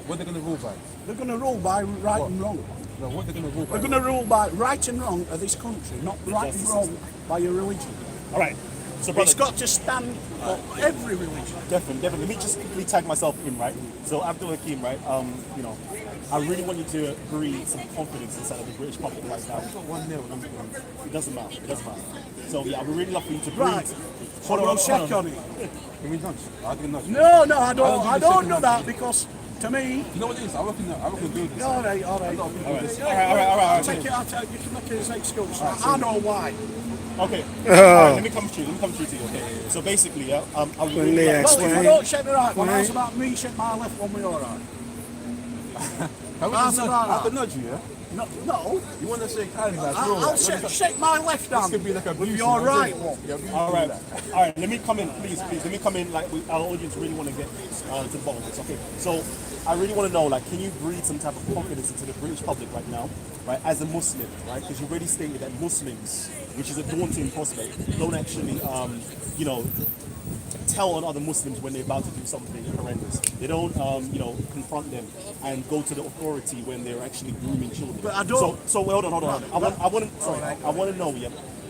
What are they going to rule by? They're going to rule by right and wrong. No, what are they going to rule by? They're going to rule by right and wrong of this country, not right and wrong by your religion. All right. So, It's got to stand for every religion. Definitely. Let me just quickly tag myself in, right? So Abdul Hakim, right? I really want you to breathe some confidence inside of the British public right now. It doesn't matter. So yeah, I would really love for you to breathe. Right. So we'll check on it. Can we nudge? I'll do a nudge. No, I don't do that because to me. You know what it is? I work in buildings. All right. All right. Take it. I'll tell you. You can make it as an excuse. I know why. Okay. All right, let me come to you. To you. Okay. So basically, I would really like. Well, if you don't shake the right one, how's about me shake my left one with your right? I can nudge you, yeah? No. You want to shake hands? I'll shake my left hand could be like a with your right one. All right. Let me come in, please. Let me come in. Like our audience really want to get to the bottom of this. Okay. So I really want to know, like, can you breathe some type of confidence into the British public right now, right? As a Muslim, right? Because you already stated that Muslims, which is a daunting prospect, don't actually, tell on other Muslims when they're about to do something horrendous. They don't, confront them and go to the authority when they're actually grooming children. But I don't. So hold on. I want to know,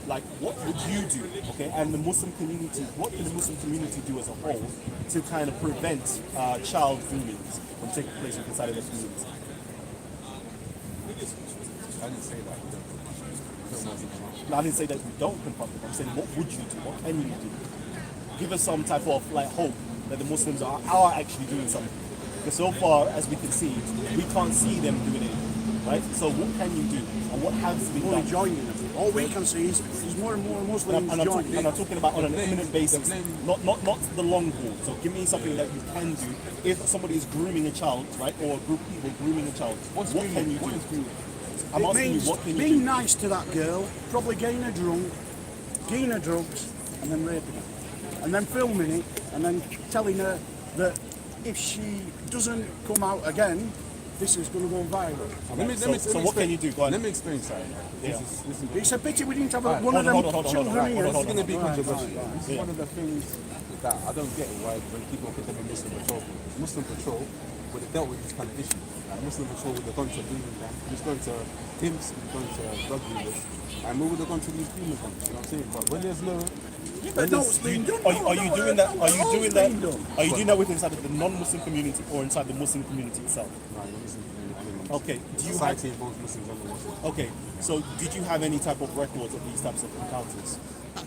like, what would you do, okay? And the Muslim community, what can the Muslim community do as a whole to kind of prevent child grooming from taking place inside of their communities? I didn't say that. No, I didn't say that we don't confront them. I'm saying, what would you do? What can you do? Give us some type of like hope that the Muslims are actually doing something. Because so far, as we can see, we can't see them doing it. right? So what can you do, and what has been Only done? joining them. All we can see is more and more Muslims And I'm joining. talking about on an imminent basis, not the long haul. So give me something that you can do if somebody is grooming a child, right, or a group of people grooming a child. What can you do? I'm It asking you, means what can you being do? nice to that girl, probably getting her drunk, getting her drugs, and then raping her. And then filming it, and then telling her that if she doesn't come out again, this is going to go viral. So what can you do? Go on. Let me explain something. Yeah. It's a pity we didn't have Right, one of them hold on, children here. This is going to be Right, controversial. right, right. This is one of the things that I don't get why when people put them in Muslim Patrol. Muslim Patrol would have dealt with this kind of issue. Like Muslim Patrol would have gone to Grooming, just gone to pimps, gone to drug dealers, and we would have gone to these female gangs. You know what I'm saying? But when there's no, But no, it's been done. Are you doing that? Are you It's doing been that? done. Are you doing that with inside of the non-Muslim community or inside the Muslim community itself? Okay. Do you have, society involves Muslims and Muslims. okay. So did you have any type of records of these types of encounters?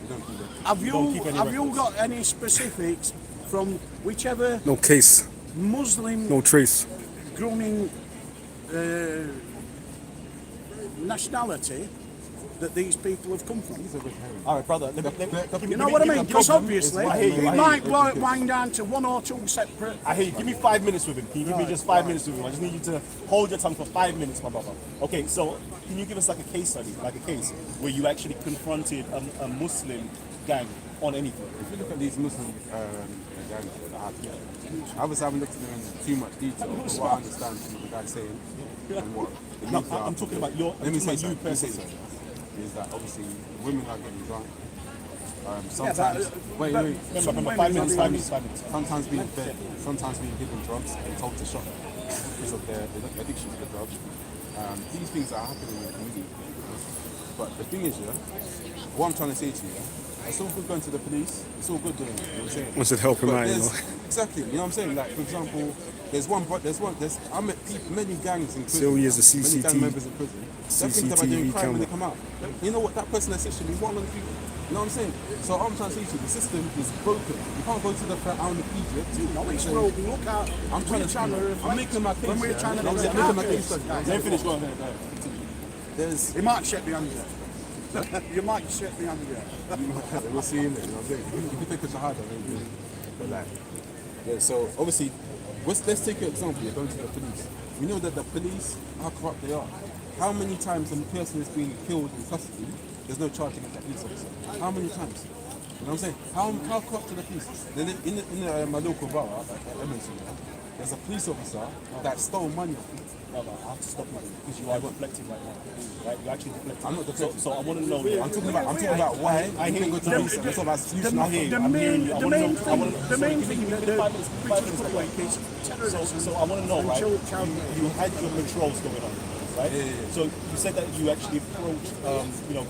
We don't keep them. Have don't keep you any have you records? got any specifics from whichever No case, Muslim no trace. grooming nationality that these people have come from? All right, brother. You know what I mean? Because obviously, I hear you, we I hear might you. wind down to one or two separate. I hear you. Give me 5 minutes with him. Can you give me just 5 minutes with him? I just need you to hold your tongue for 5 minutes, my brother. Okay, so can you give us like a case study, like a case where you actually confronted a Muslim gang on anything? If you look at these Muslim gangs that have here, obviously I haven't looked at them in too much detail, but what I understand from what the guy's saying and what the No, needs are. I'm talking about your. Let me say you something. personally. Is that obviously women are getting drunk. Sometimes, wait. Remember, 5 minutes, 5 minutes, 5 minutes. Sometimes being fed, sometimes being given drugs and told to shop because of their addiction to the drugs. These things are happening in the community. But the thing is, what I'm trying to say to you, it's all good going to the police, it's all good doing it, you know what I'm saying? Once it help him But out, you there's- know. Exactly, you know what I'm saying? Like, for example, I met many gangs in prison. Still use the Many gang CCTV members in prison. They think about doing crime when they come out. You know what? That person essentially is one of the people. You know what I'm saying? So I'm trying to say to you, the system is broken. You can't go to the Fir'aun of Egypt. It's broken. Look at. I'm trying to. I'm making my case. When we're trying to I'm make making my our case. case. Let me finish. Go ahead. There's. You might shake behind you. You might shake behind you. We'll see in there. You know what I'm saying? If you take a shahada, maybe. But like, yeah. So obviously, let's take an example. You're going to the police. We know that the police, how corrupt they are. How many times a person is being killed in custody, there's no charge against that police officer? How many times? You know what I'm saying? How corrupt are the police? Then in my local borough, Edmonton, there's a police officer that stole money. No, I have to stop you because you are deflecting right now. Right? You're actually deflecting. I'm not deflecting. So I want to know. I'm talking about why I hear go to police. I'm talking about solution. I hear you. The I'm hearing you. I wanna know- the main thing that the five minutes away. So I want to know, right? You had your patrols going on, right? So you said that you actually approached,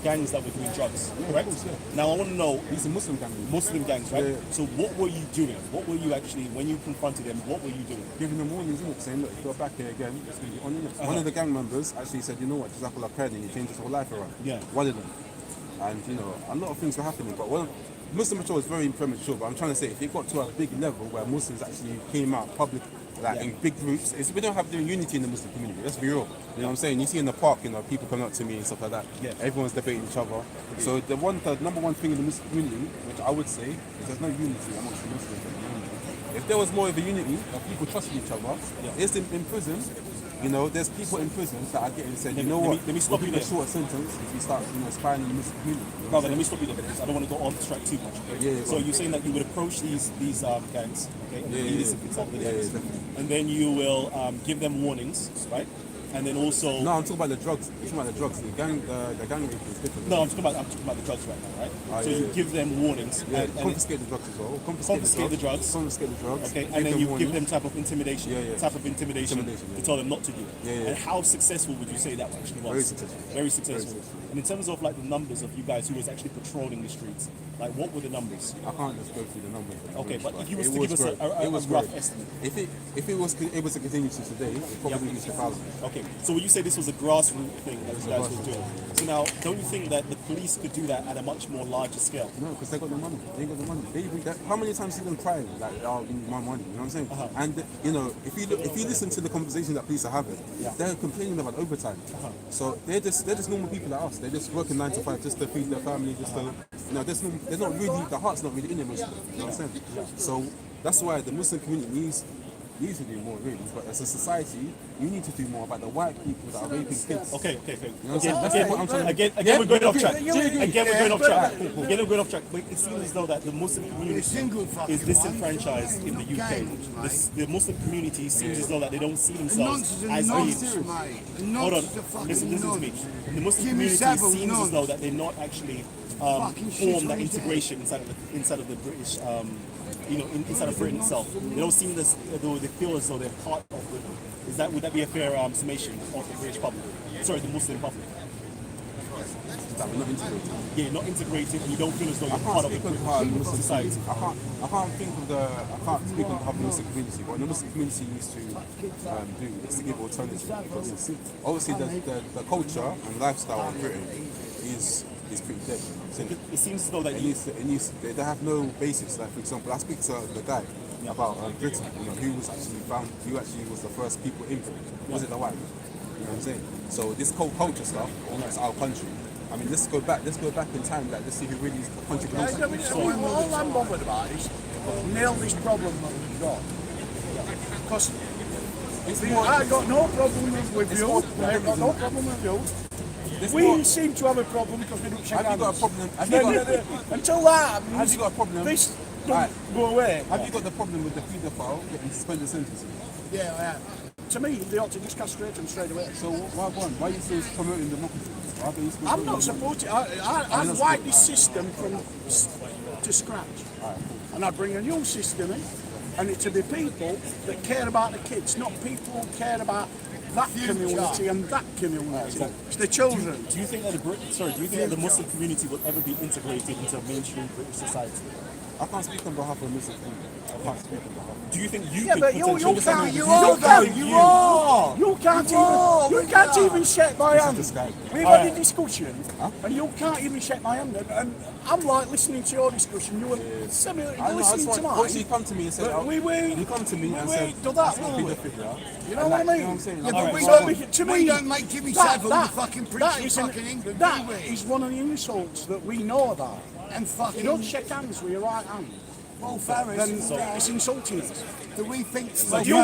gangs that were doing drugs, correct? Now I want to know. These are Muslim gangs. Muslim gangs, right? Yeah. So what were you doing? What were you actually, when you confronted them, what were you doing? Giving them warnings, innit? Saying, look, if you're back here again, it's going to be on, innit? One of the gang members actually said, you know what, Jazakallah khair, and he changed his whole life around. Yeah. One of them. And, a lot of things were happening, but Muslim Patrol is very premature, but I'm trying to say, if it got to a big level where Muslims actually came out public, in big groups, we don't have the unity in the Muslim community, let's be real. You know what I'm saying? You see in the park, people come up to me and stuff like that. Yeah. Everyone's debating each other. So the number one thing in the Muslim community, which I would say, is there's no unity amongst the Muslims. If there was more of a unity, of people trusting each other, it's in prison. There's people in prison that are getting said, let me stop you there. A short sentence if you start, spying in the Muslim community. No, but let me stop you there because I don't want to go off track too much. Okay? So you're saying that you would approach these gangs, okay, and and then you will give them warnings, right? And then also. No, I'm talking about the drugs. I'm talking about the drugs. The gang rape is different. No, I'm talking about the drugs right now, right? So you give them warnings. Yeah, and confiscate the drugs as well. Confiscate the drugs. Confiscate the drugs. Okay, and then you give them type of intimidation. Type of intimidation to tell them not to do it. And how successful would you say that actually was? Very successful. Very successful. And in terms of like the numbers of you guys who was actually patrolling the streets, like what were the numbers? I can't just go through the numbers. Okay, but if you was to give us a rough estimate. If it was able to continue to today, it probably reached 1,000. Okay, so when you say this was a grassroots thing that you guys were doing, so now don't you think that the police could do that at a much more larger scale? No, because they got the money. They got the money. How many times see them crying like, "Oh, we need my money"? You know what I'm saying? And you know, if you listen to the conversation that police are having, they're complaining about overtime. So they're just normal people like us. They're just working 9 to 5 just to feed their family, just to, you know, they're not really, the heart's not really in it, Muslim. You know what I'm saying? So that's why the Muslim community needs to do more, really. But as a society, you need to do more about the white people that are raping kids. Okay. You know what I'm saying? Again, we're going off track. Again, we're going off track. But it seems as though that the Muslim community is disenfranchised in the UK. The Muslim community seems as though that they don't see themselves as being. Hold on, listen to me. The Muslim community seems as though that they're not actually form that integration inside of the British. Inside of Britain itself, they don't seem as though they feel as though they're part of Britain. Would that be a fair summation of the British public? Sorry, the Muslim public. That we're not integrated. Yeah, not integrated, and you don't feel as though you're part of the British society. I can't speak on behalf of the Muslim community. What the Muslim community used to do is to give alternatives. Because obviously the culture and lifestyle of Britain is pretty dead. It seems as though that they have no basics. Like, for example, I speak to the guy about Britain, who actually was the first people in Britain. Was it the white? You know what I'm saying? So this whole culture stuff, it's our country. I mean, let's go back in time. Like, let's see who really is the country belongs to. All I'm bothered about is nail this problem that we've got. Because I got no problem with you. I got no problem with you. We seem to have a problem because we don't shake hands. Have you got a problem? Until that happens, have you got a problem? This don't go away. Have you got the problem with the paedophile getting suspended sentences? Yeah, I have. To me, they ought to just castrate them straight away. So why are you still promoting democracy? I'm not supporting. I'd wipe this system to scratch, and I'd bring a new system in, and it to be people that care about the kids, not people who care about that community and that community. It's the children. Do you think that the Muslim community will ever be integrated into mainstream British society? I can't speak on behalf of the Muslim community. I can't speak on behalf of Do you think you Yeah, could but you potentially... You can't even shake my hand. We've had a discussion, Huh? and you can't even shake my hand. And I'm like listening to your discussion. You're listening to mine. Once you come to me and say, you come to me and say, do that, you know what I mean? You know what I'm saying? Yeah, but we don't make Jimmy Savile the fucking preaching fucking England, that do we? is one of the insults that we know about. And fucking... You don't shake hands with your right hand. Well, Farris, Then it's insulting us. do we think... You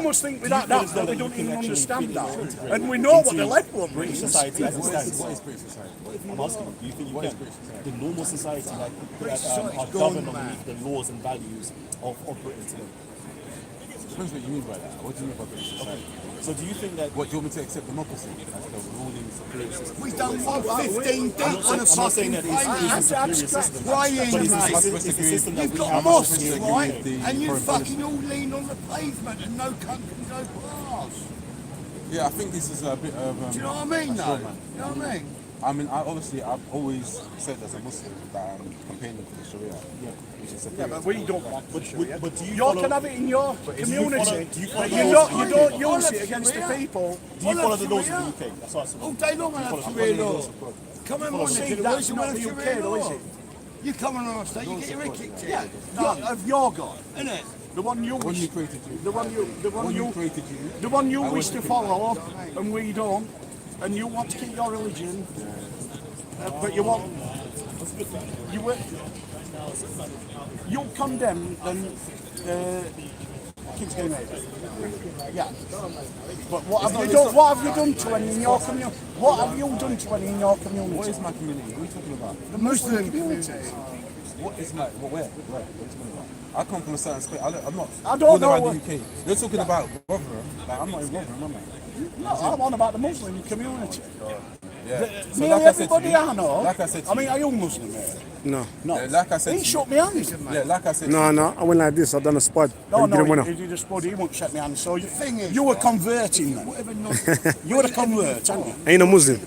must think without that we don't even understand that. And we know what the lead one British means. society as it stands. What is British society? I'm asking you, do you think you can? The normal society British that are society's governed gone underneath the laws and values of Britain today. Depends what you mean by that. What do you mean by British society? So do you think that... What, do you want me to accept democracy as the ruling superior system? We don't want 15 deep on a I'm not saying fucking that it's a superior system. Crying, But it's mate. a system that You've we got have. mosques, right? the And you foreign fucking all lean on the pavement and no country, no class. Yeah, I think this is a bit of... Do you know what I mean, though? You know what I mean? I mean, I've always said as a Muslim that I'm campaigning for the Sharia. Yeah. Which is a But we don't want But do you You can have it in your community, but you don't use it against the people. Do you follow the laws of the UK? That's what I'm All day long I have Sharia law. Come on, See, that's not the UK though, is it? You come on our state, you get your head kicked in. Yeah, of your God. Innit? The one you When wish, you created you. the one you created you. the one you wish to follow, and we don't, and you want to keep your religion, but you want you condemn then kids getting made. Yeah. But what have you done to any in your community? What have you done to any in your community? What is my community? What are you talking about? The Muslim community. What is my... Where? What are you talking about? I come from a certain space. I'm not... I don't know about what- the UK. You're talking about Rotherham. Like, I'm not in Rotherham, am I? No, I'm on about the Muslim community. Yeah. So Nearly like I said to everybody you- I know. like I said to I mean, you- are you Muslim? No. No. Yeah, like I said He to you- shook me hand. Yeah, like I said. No, no. I went like this. I done a spud. No, Didn't no, wanna. he did a spud. He won't shake me hand. So you were converting then. You were a convert, aren't you? Ain't a Muslim.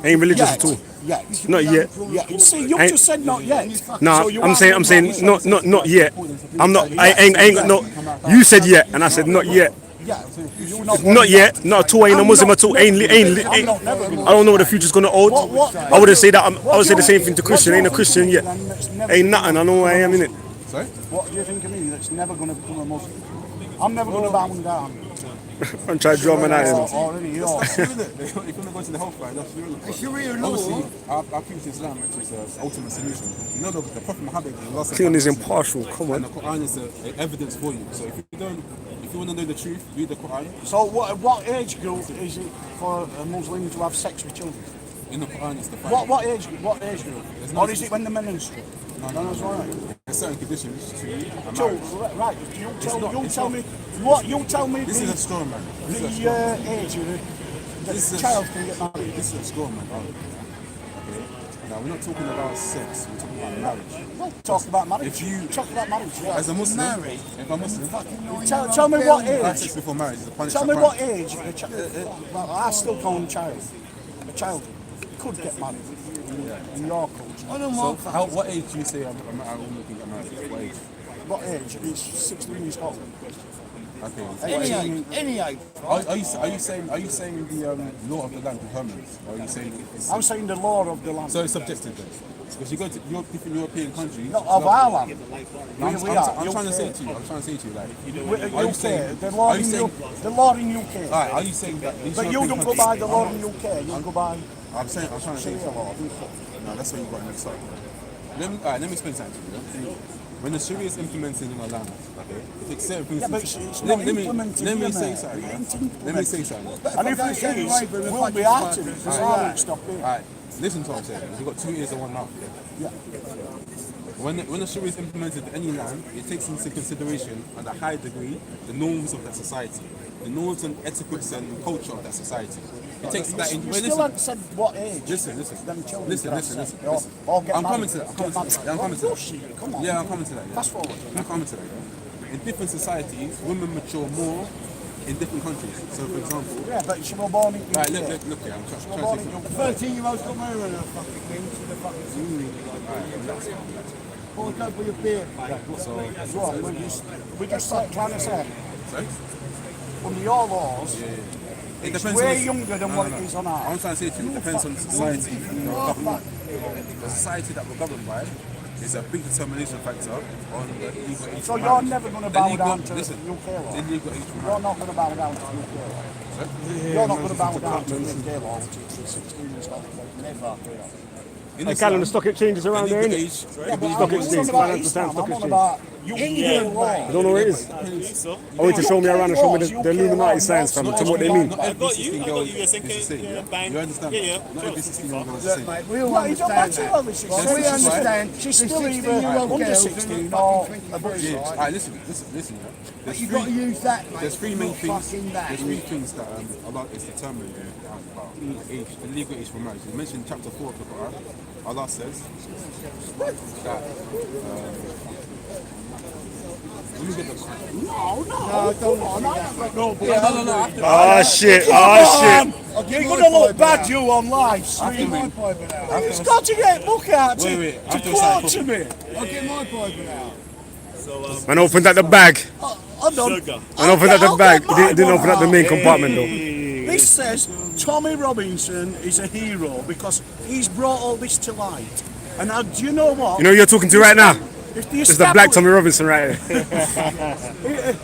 Ain't religious Yet. at all. Yet. Not yet. Yeah. See, you Ain't- just said not yet. No, So you I'm are saying, not yet. I'm not. I ain't got no. You said yet, and I said not yet. Yeah. Not yet. Not at all. Ain't a Muslim at all. Ain't. I don't know what the future's gonna hold. I wouldn't say that. I would say the same thing to Christian. Ain't a Christian yet. Ain't nothing. I know who I am in it. Sorry? What do you think of me that's never going to become a Muslim? I'm never going to bow down. I'm trying to draw my knife. Already, you know. If you're gonna go to the hellfire, that's Sharia law. Obviously, our preach Islam, which is the ultimate solution. You know, the Prophet Muhammad Clean is impartial. Come and on. the Quran is the evidence for you. So if you want to know the truth, read the Quran. So what age group is it for a Muslim to have sex with children? In the Quran, it's the What age group? no Or is it when the menstruate? No, that's right. There's certain conditions to a So, marriage. right, you tell me This is a straw man. This is a the straw man. age that This is the a- child can get married. This is a straw man. Okay. Now we're not talking about sex. We're talking about marriage. Well, talk about marriage. If you talk about marriage, yeah. As a Muslim, if I'm Muslim, Tell me what have age. sex before marriage is a Tell punishment. me what age. Well, I still call him child. A child could get married in your culture. So, what age do you say a woman can get married? What age? What age? It's 16 years old. Okay. Any age. Are you saying the law of the land determines? Or are you saying it's, I'm saying the law of the land. so it's subjective then? Because you go to different European countries. Not of our land. No, I'm trying to say UK. to you. I'm trying to say to you, like, UK, are you saying? the law Are you in saying? the law in UK. Alright, are you saying that? these But you European don't go countries- by the law in UK. You go by I'm trying to say. Sharia law. No, that's where you got it mixed up. Let me explain something to you. When the Sharia is implemented in our land, okay, it takes certain things. Yeah, but it's let not me implemented let me here, say mate. something. It yeah? ain't Let me say something. And if it is, we'll be out of it. Because I won't stop here. Alright, listen to what I'm saying. We've got 2 ears and 1 mouth. Yeah. When the Sharia is implemented in any land, it takes into consideration, at a high degree, the norms of that society, the norms and etiquettes and culture of that society. It takes that in. You Wait, still listen. haven't said what age. Listen. Them children Listen. can have sex. Or get I'm married. coming to that. Get married. Yeah, I'm coming to Oh, that. shit, come on. Yeah, I'm coming to that. Yeah. Fast forward. I'm coming to that. Yeah. In different societies, women mature more in different countries. So, for example, Yeah, but she was born in right, UK. look here. I'm trying She to was born say in something. UK. 13-year-olds got married on a fucking thing to the fucking Or go for your beer. Go on, we just trying to say, Sorry? under your laws, It it's depends way on younger than what it is on ours. I'm trying to say to you, it depends on the society that we're governed by. The society that we're governed by is a big determination factor on the legal age. So for you're marriage. never going to The bow legal- down to listen, UK law? the legal age for You're marriage. not going to bow down to UK law? You're not going to bow down to UK law, which is 16 years old. Never. In Hey, Islam, Callum, the stock exchange around the there, legal innit? age, Yeah, but Stock I'm exchange, on about Financial Islam, Times, stock I'm on exchange. about UK law. I don't know where it is. I want to show me around and show me the Illuminati signs from to what they mean. not every 16 year old is the same. You understand? Not every 16 year old is the Look, same. mate, we all No, it don't understand matter that. whether she's We 16. understand She's the still either 16-year-old under girls 16 doing or fucking above. things, Yeah, right? alright, listen. Yeah. But you've got to use that, mate. There's 3 main not things. fucking that. There's 3 things that Allah is determined about the age, the legal age for marriage. You mentioned chapter 4 of the Quran. Allah says that. Let me get the. No, don't want no. Oh shit, oh shit. You're going to look bad, you, on live I'll get streaming. my pipe out. He's got to get book out to, Wait, to after quote it's to me. I'll get my pipe out. Man opened up the bag. Hold on. Man opened up the bag. He didn't open up the main compartment though. This says Tommy Robinson is a hero because he's brought all this to light. And now, do you know what? You know who you're talking to right now? If the It's the black Tommy Robinson right here. the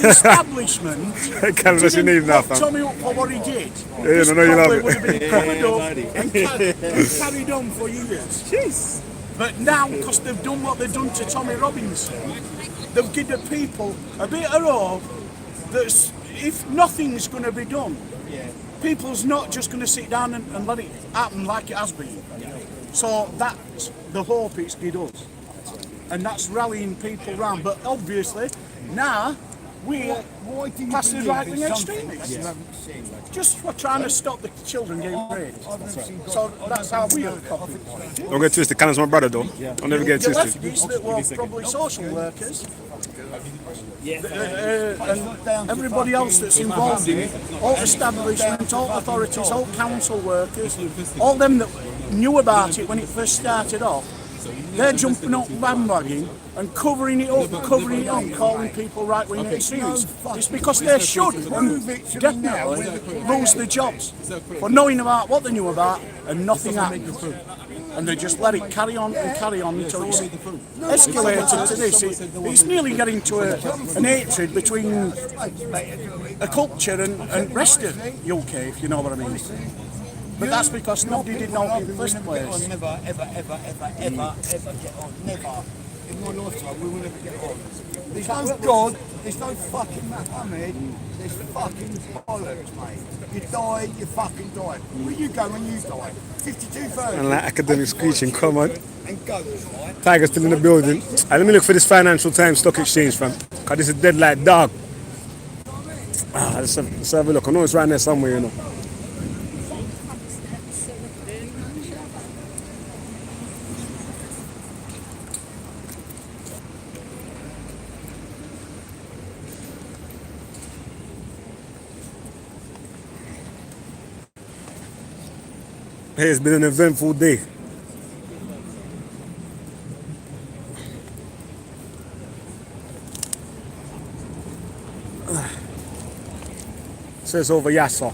establishment Callum, that's your name now, put fam. Tommy up for what he did, Yeah, this I know you love probably it. would have been covered up and carried on for years. Jeez. But now, because they've done what they've done to Tommy Robinson, they've given the people a bit of hope that if nothing's going to be done, people's not just going to sit down and let it happen like it has been. So that's the hope it's given us. And that's rallying people round. But obviously, now we're classed as right-wing extremists. Just for trying to stop the children getting raped. So that's how we are copied. Don't get twisted. Callum's my brother, though. Don't ever get The twisted. lefties that were probably social workers, and everybody else that's involved in it, all establishments, all authorities, all council workers, all them that knew about it when it first started off, they're jumping up bandwagon and covering it up, calling people right-wing extremists. It's because they should and definitely lose their jobs for knowing about what they knew about and nothing happened. And they just let it carry on until it's escalated to this. It's nearly getting to an hatred between a culture and the rest of UK, if you know what I mean. But that's because nobody did know in the first place. Never, ever get on. Never. In my lifetime, we will never get on. There's no God, there's no fucking Muhammad, there's fucking bollocks, mate. You die, you fucking die. Where you go when you die? 52,000. And like academic screeching, come on. And goes, right? Tiger's still in the building. Let me look for this Financial Times Stock Exchange, fam. Because this is dead like dog. Let's have a look. I know it's right there somewhere, you know. Hey, it's been an eventful day. Says over Yassa.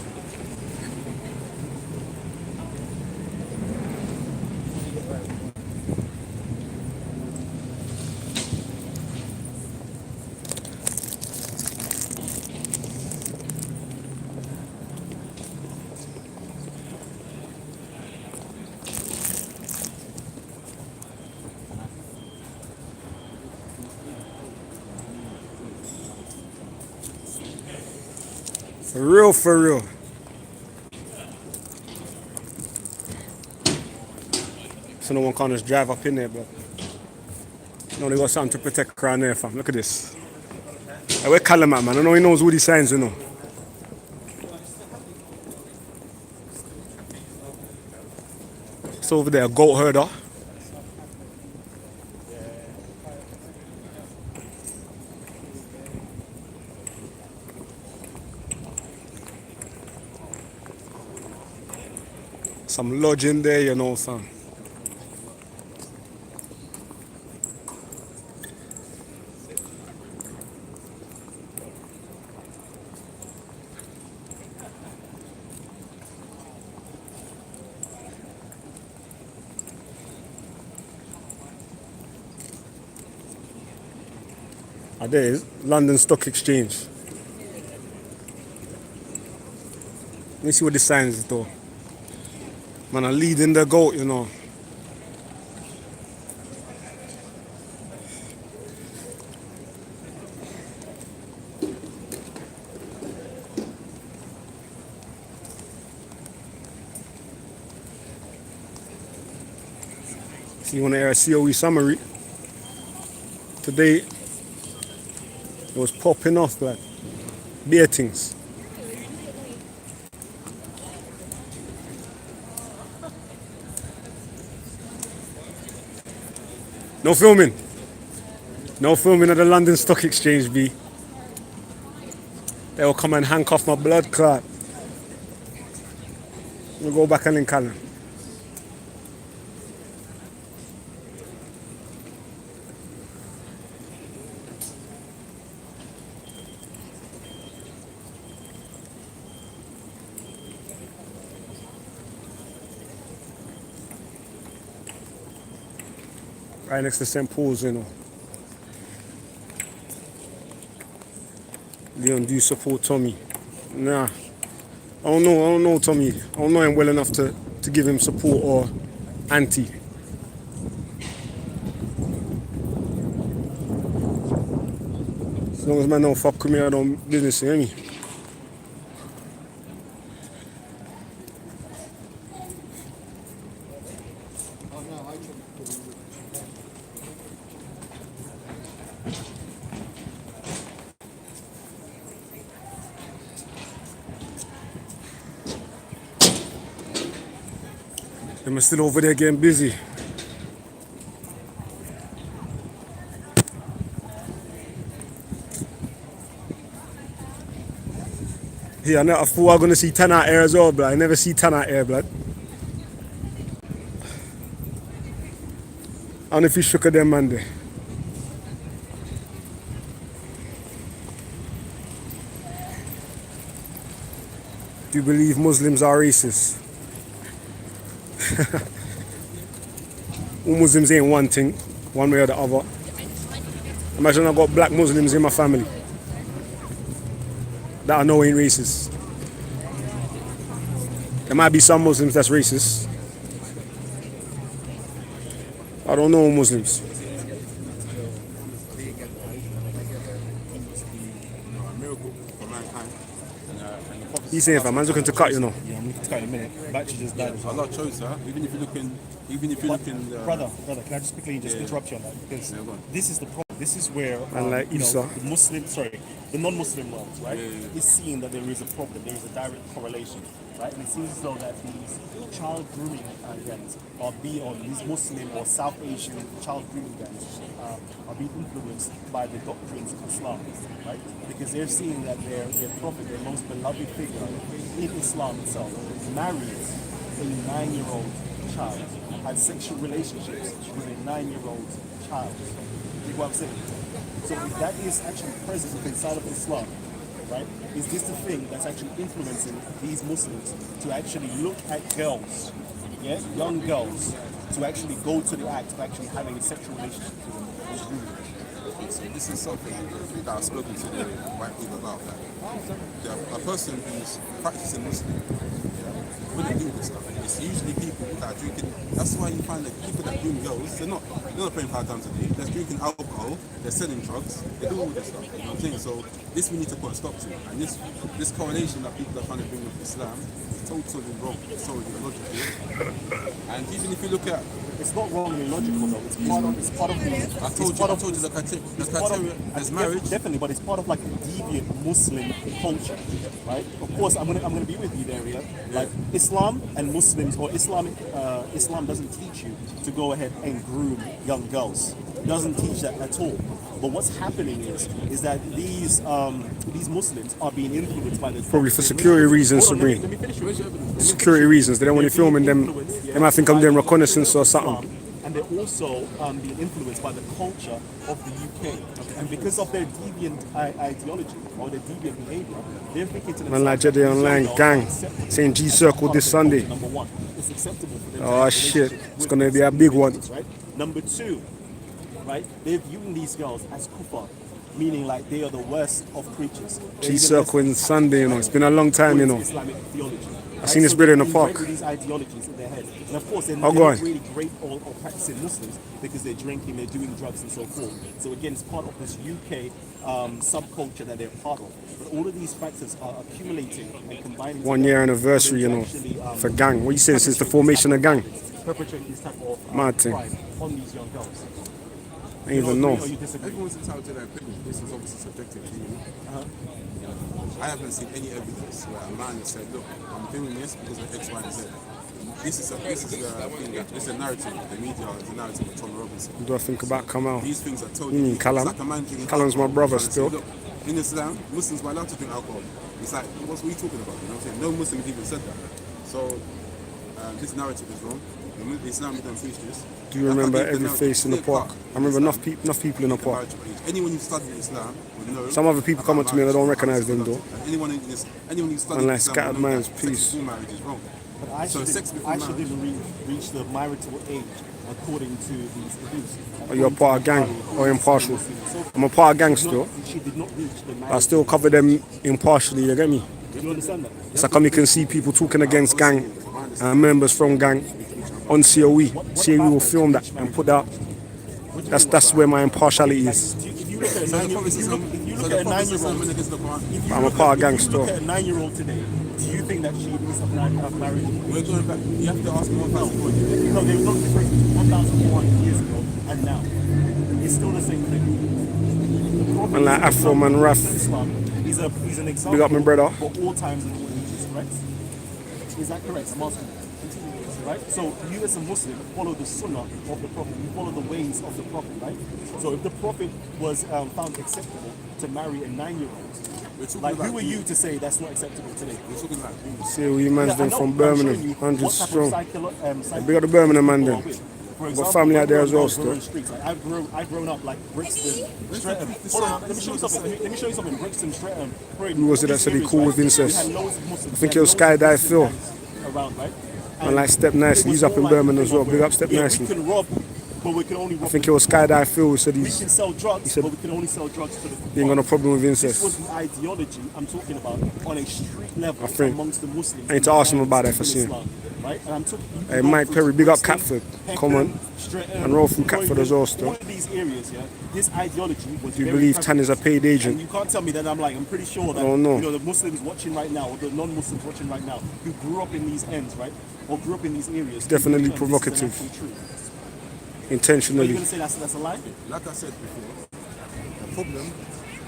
For real. So no one can't just drive up in there, but no, they got something to protect around there, fam. Look at this. Hey, where Callum at, man? I know he knows all these signs, you know. It's over there, a goat herder. Some lodge in there, you know, son. There is London Stock Exchange. Let me see what the sign is, though. Man, I'm leading the goat, you know. So you want to hear a COE summary? Today, it was popping off like beer things. No filming. No filming at the London Stock Exchange, B. They will come and handcuff my blood clot. We'll go back and link Callum. Right next to St. Paul's, you know. Leon, do you support Tommy? Nah. I don't know Tommy. I don't know him well enough to give him support or anti. As long as man don't fuck with me, I don't business, you hear me? I'm still over there getting busy. Yeah, I thought I was going to see 10 out here as well, blood. I never see 10 out here, blood. I don't know if you shook at them, man, there. Do you believe Muslims are racist? All Muslims ain't one thing, one way or the other. Imagine I got black Muslims in my family that I know ain't racist. There might be some Muslims that's racist. I don't know Muslims. He's saying, fam, man's looking to cut, you know. Yeah, I'm looking to cut in a minute. Battery just died. A lot chose, huh? Even if you're looking. Brother, can I just quickly interrupt you on that? Because this is the problem. This is where like the the non-Muslim world, right, is seeing that there is a problem. There is a direct correlation, right? And it seems as though that these child grooming gangs are these Muslim or South Asian child grooming gangs are being influenced by the doctrines of Islam, right? Because they're seeing that their prophet, their most beloved figure in Islam itself, married a 9-year-old child, had sexual relationships with a 9-year-old child. You know what I'm saying? So if that is actually present inside of Islam, right, is this the thing that's actually influencing these Muslims to actually look at girls, young girls, to actually go to the act of actually having a sexual relationship with them? So this is something that I've spoken to the white people about. That a person who's practicing Muslim wouldn't do this stuff. It's usually people that are drinking. That's why you find that people that groom girls, they're not praying 5 times a day. They're drinking alcohol, they're selling drugs, they do all this stuff. You know what I'm saying? So this we need to put a stop to. And this correlation that people are trying to bring with Islam is totally wrong. It's totally illogical. And even if you look at, it's not wrong and illogical though. It's part of the. I told you the criteria. There's marriage. Definitely, but it's part of like a deviant Muslim culture, right? Of course, I'm gonna be with you there, yeah. Like Islam and Muslims, or Islam doesn't teach you to go ahead and groom young girls. It doesn't teach that at all. But what's happening is that these Muslims are being influenced by the probably for security reasons, Sabrine. Let me finish. Security reasons. They don't want you filming them. They might think I'm doing reconnaissance or something. And they're also being influenced by the culture of the UK. And because of their deviant ideology or their deviant behaviour, they're thinking to themselves, Man like Jedi Online gang saying G Circle this Sunday. Number one, it's acceptable for them to Oh have shit, relationships it's gonna be a big one. right? Number two, right, they're viewing these girls as kuffar, meaning like they are the worst of creatures. G Circle in Sunday, you know. It's been a long time, you know. Islamic theology. I seen this brother in the they park. embed these ideologies in their head. And of course, they're Go not on. really great or practicing Muslims because they're drinking, they're doing drugs and so forth. So again, it's part of this UK subculture that they're part of. But all of these factors are accumulating and combining. 1 year anniversary, you know, for gang. What you saying since the formation of gang? Perpetrate this type of Mad thing. crime on these young girls. I don't even know. Everyone's entitled to their opinion. This is obviously subjective to you. I haven't seen any evidence where a man has said, look, I'm doing this because of X, Y, and Z. This is a narrative. The media is a narrative of Tom Robinson. What do I think about Kamal? These things are totally Callum. It's like a man drinking Callum's my alcohol, brother trying to still. say, look, in Islam, Muslims were allowed to drink alcohol. It's like, what are you talking about? You know what I'm saying? No Muslims even said that. So this narrative is wrong. Islam didn't preach this. Do you remember every face in the park? I remember enough people in the park. Anyone who studied Islam would know. Some other people come up to me and I don't recognize them though. Anyone who studied And like Islam scattered would know minds, that peace. sex before marriage is wrong. But I didn't reach the marital age according to these abuse. Are you a part of gang or impartial? I'm a part of gang still. She did not reach the But I still cover them impartially, you get me? Do you understand that? It's like you can see people talking against gang and members from gang on COE. COE will film that and put that. That's where my impartiality is. If you look at a 9-year-old, I'm a part of gang still. look at a 9-year-old today, do you think that she needs to have married? We're going back. You have to ask me 1,000 points. No, there was no difference 1,400 years ago and now. It's still the same thing. And like Afro Man Raf. He's an example Big up my brother. for all times and all ages, correct? Is that correct? I'm asking. Continue. right? So you as a Muslim follow the sunnah of the Prophet, you follow the ways of the Prophet, right? So if the Prophet was found acceptable to marry a 9-year-old, like who are you to say that's not acceptable today? We're talking like See, we man's them from Birmingham, 100 strong. Big up the Birmingham man them. Got family out there as well still. Like I've grown up like Brixton, Streatham. Hold on, let me show you something. Let me show you something. Brixton, Streatham. Who was it that said he cool with incest? I think it was Skydive Phil. Around, right? And like Step Nicely, he's up in Birmingham as well. Big up Step Nicely. We can rob, but we can only rob. I think it was Skydive Phil who said we can sell drugs, but we can only sell drugs to the he ain't got no problem with incest. This was the ideology I'm talking about on a street level amongst the Muslims. I need to ask him about that for seeing. Right? And I'm talking. Hey, Mike Perry, big up Catford. Come on. And roll through Catford as well still. All of these areas, yeah, this ideology was. Do you believe Tan is a paid agent? And you can't tell me that I'm pretty sure that you know the Muslims watching right now or the non-Muslims watching right now who grew up in these ends, right, or grew up in these areas. It's definitely provocative. Intentionally. Are you going to say that's a lie? Like I said before, the problem.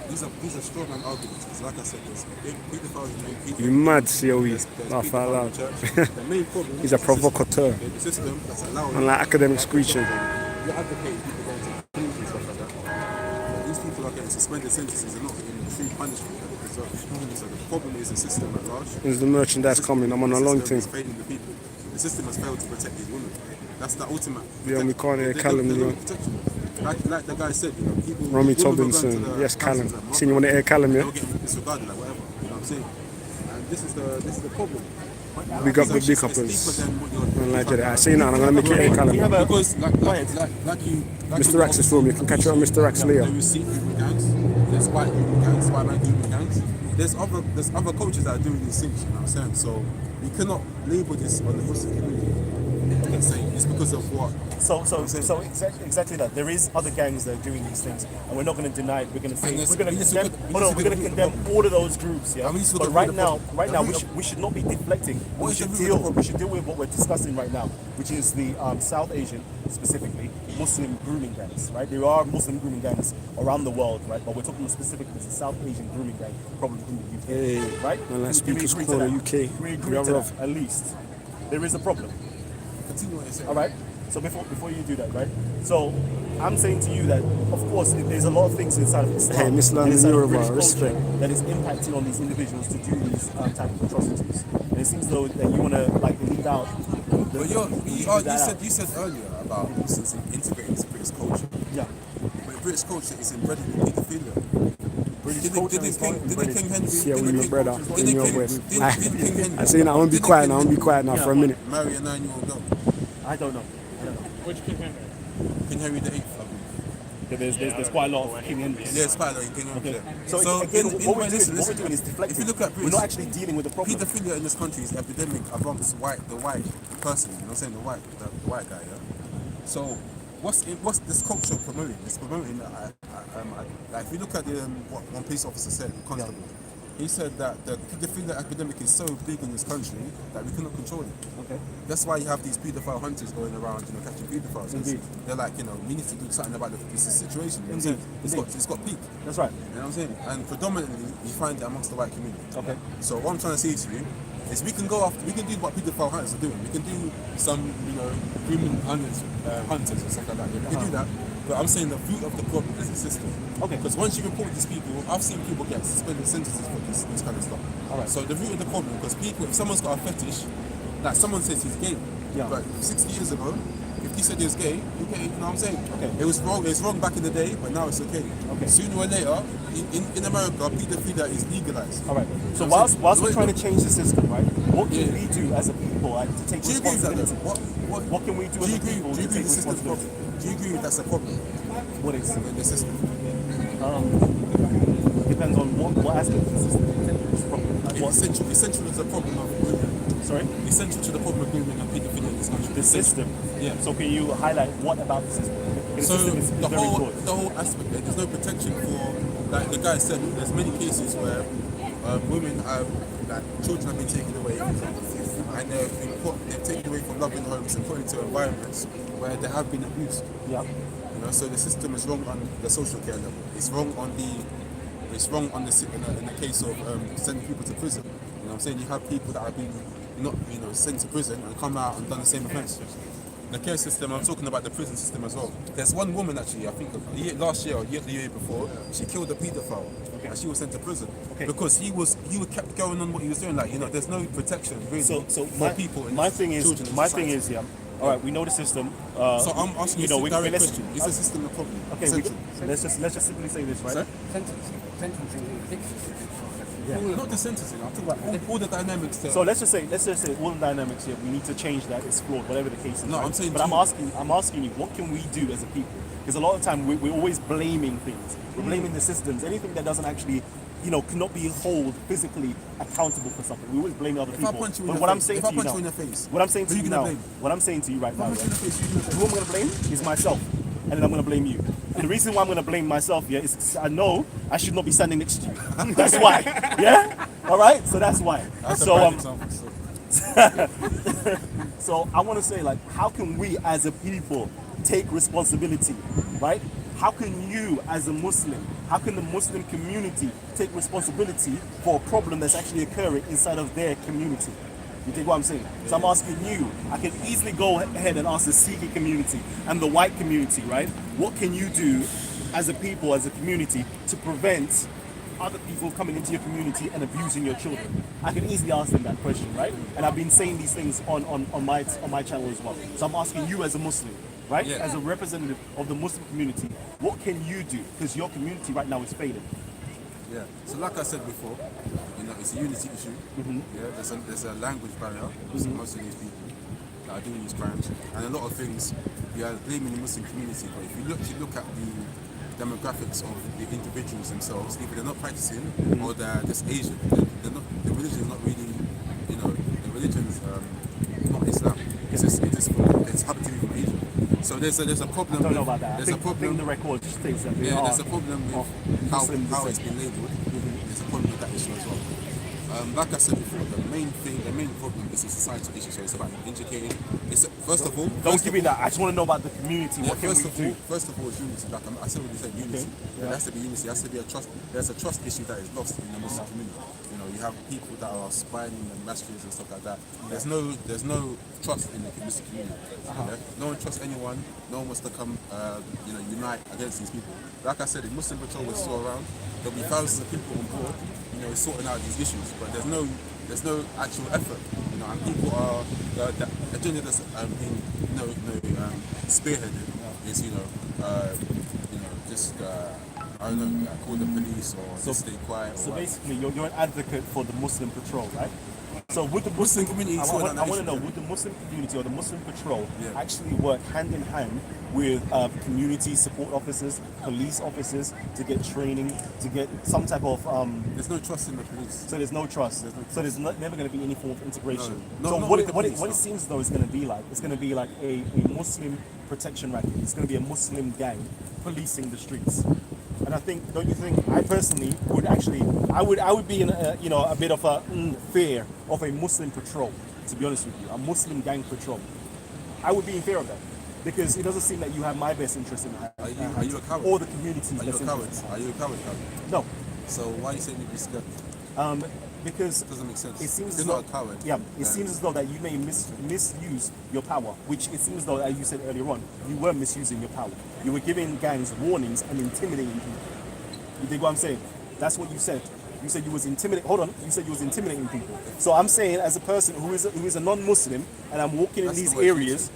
These are strong man arguments. Because like I said, there's pedophiles. You mad, COE. Laugh out loud. The main problem He's a provocateur. The system that's allowing. Unlike academic screeching. You're advocating people going to prisons and stuff like that. These people are getting suspended sentences and not getting true punishment that they deserve. So the problem is the system at large. There's the merchandise coming. I'm on a long thing. Failing the people. The system has failed to protect these women. That's the ultimate. Yeah, we can't hear Callum. Like the guy said, you know, people. Romy Tobinson, yes, Callum. Seen you want to hear Callum, yeah? They'll get disregarded, like whatever. You know what I'm saying? And this is the problem. Big up the big uppers. I say now, I'm going to make it hear Callum. Because like you. Mr. Rax is film, you can catch it on Mr. Rax later. There is Sikh grooming gangs, there's white grooming gangs, white man grooming gangs. There's other cultures that are doing these things, you know what I'm saying? So we cannot label this on the Muslim community. It's because of what? So exactly that. There is other gangs that are doing these things, and we're not going to deny it. We're going to say we're going to condemn all of those groups. Yeah. But right now, we should not be deflecting. We should deal with what we're discussing right now, which is the South Asian, specifically Muslim grooming gangs. Right. There are Muslim grooming gangs around the world, right? But we're talking specifically the South Asian grooming gang problem in the UK. Hey, right. And let's speakers call the UK. We agree to that, at least. There is a problem. All right. So before you do that, right? So I'm saying to you that, of course, there's a lot of things inside of Islam, inside of British culture, that is impacting on these individuals to do these type of atrocities. And it seems though that you want to like leave out. But you said earlier about Muslims integrating into British culture. Yeah. But British culture is embedded in pedophilia. Didn't King Henry? Yeah, we my brother in your way. I say now, I won't be quiet now. For a minute. Marry a 9-year-old girl. I don't know. Which King Henry? King Henry VIII. There's quite a lot of King Henrys. Yeah, it's quite a lot of King Henrys. Okay. So again, what we're doing is deflecting. If you look at British, we're not actually dealing with the problem. Pedophilia in this country is epidemic amongst the white person. You know what I'm saying? The white guy. Yeah. So what's this culture promoting? It's promoting that like if you look at what one police officer said, constable. He said that the pedophilia epidemic is so big in this country that we cannot control it. Okay. That's why you have these pedophile hunters going around, catching pedophiles. They're like, we need to do something about this situation. You know what I'm saying? It's got peak. That's right. You know what I'm saying? And predominantly, you find it amongst the white community. Okay. So what I'm trying to say to you is we can do what pedophile hunters are doing. We can do some, grooming hunters or stuff like that. Yeah, we can do that. But I'm saying the root of the problem is the system. Okay. Because once you report these people, I've seen people get suspended sentences for this kind of stuff. All right. So the root of the problem, because people, if someone's got a fetish, like someone says he's gay, but 60 years ago, if he said he was gay, you know what I'm saying? Okay. It was wrong back in the day, but now it's okay. Okay. Sooner or later, in America, pedophilia is legalized. All right. So whilst we're trying to change the system, right? What can we do as a people to take responsibility? What can we do as a people to take responsibility? Do you agree with that's a problem? What is the system? Depends on what aspect of the system is the problem. Essential to the problem of grooming. Sorry? Essential to the problem of grooming and pedophilia in this country. The system? Yeah. So can you highlight what about the system? The whole aspect there, there's no protection for, like the guy said, there's many cases where women have, children have been taken away and they're taken away from loving homes and put into environments where they have been abused. Yeah. So the system is wrong on the social care level. It's wrong in the case of sending people to prison. You know what I'm saying? You have people that have been not sent to prison and come out and done the same offence. The care system, I'm talking about the prison system as well. There's one woman actually, I think last year or the year before, she killed a paedophile and she was sent to prison because he kept going on what he was doing. Like, there's no protection really for people. My thing is, yeah. All right, we know the system. So I'm asking you a direct question: is the system a problem? Okay, let's just simply say this, right? Sentencing. Yeah. Not the sentencing. I'm talking about all the dynamics. So let's just say all the dynamics here. We need to change that. It's flawed, whatever the case is. No, right? I'm saying. But I'm asking you, what can we do as a people? Because a lot of the time we're always blaming things. We're blaming the systems. Anything that doesn't actually, cannot be held physically accountable for something. We always blame other people. But what I'm saying to you now, what I'm saying to you now, what I'm saying to you right now, who I'm going to blame is myself, and then I'm going to blame you. And the reason why I'm going to blame myself here is because I know I should not be standing next to you. That's why. Yeah? All right? So that's why. So I want to say, like, how can we as a people take responsibility, right? How can you as a Muslim, how can the Muslim community take responsibility for a problem that's actually occurring inside of their community? You take what I'm saying? So I'm asking you, I can easily go ahead and ask the Sikh community and the white community, right? What can you do as a people, as a community, to prevent other people coming into your community and abusing your children? I can easily ask them that question, right? And I've been saying these things on my channel as well. So I'm asking you as a Muslim, right? Yeah. As a representative of the Muslim community, what can you do? Because your community right now is failing. Yeah. So like I said before, it's a unity issue. Yeah. There's a language barrier with most of these people that are doing these crimes, and a lot of things we are blaming the Muslim community. But if you look at the demographics of the individuals themselves, either they're not practicing or they're just Asian. The religion is not really, the religion is not Islam. It's happened to be from Asia. So there's a problem. I don't know about that. There's a problem. The record states that there's a problem with how it's been labelled. There's a problem with that issue as well. Like I said before, the main problem is a societal issue. So it's about educating. First of all, don't give me that. I just want to know about the community. What can we do? First of all, it's unity. Like I said, when you said unity, there has to be unity. There has to be a trust. There's a trust issue that is lost in the Muslim community. You have people that are spying in the masjids and stuff like that. There's no trust in the Muslim community. Yeah? No one trusts anyone. No one wants to come, unite against these people. Like I said, the Muslim patrol is still around. There'll be thousands of people on board, sorting out these issues. But there's no actual effort, and people are the agenda that's being spearheaded is I don't know, call the police or just stay quiet. So basically, you're an advocate for the Muslim patrol, right? So would the Muslim community, I want to know, would the Muslim community or the Muslim patrol actually work hand in hand with community support officers, police officers, to get training, to get some type of... There's no trust in the police. So there's no trust. So there's never going to be any form of integration. No, so what it seems though is going to be like, it's going to be like a Muslim protection racket. It's going to be a Muslim gang policing the streets. And I think, don't you think, I personally would actually, I would be in a bit of a fear of a Muslim patrol, to be honest with you, a Muslim gang patrol. I would be in fear of that, because it doesn't seem that you have my best interest in hand. Are you a coward? Or the community's best interest. Are you a coward? No. So why are you saying you'd be scared? Because it doesn't make sense. It seems you're not a coward. Yeah, it seems as though that you may misuse your power, which it seems as though, as you said earlier on, you were misusing your power. You were giving gangs warnings and intimidating people. You dig what I'm saying? That's what you said. You said you was intimidating. Hold on. You said you was intimidating people. So I'm saying, as a person who is a non-Muslim, and I'm walking in these areas,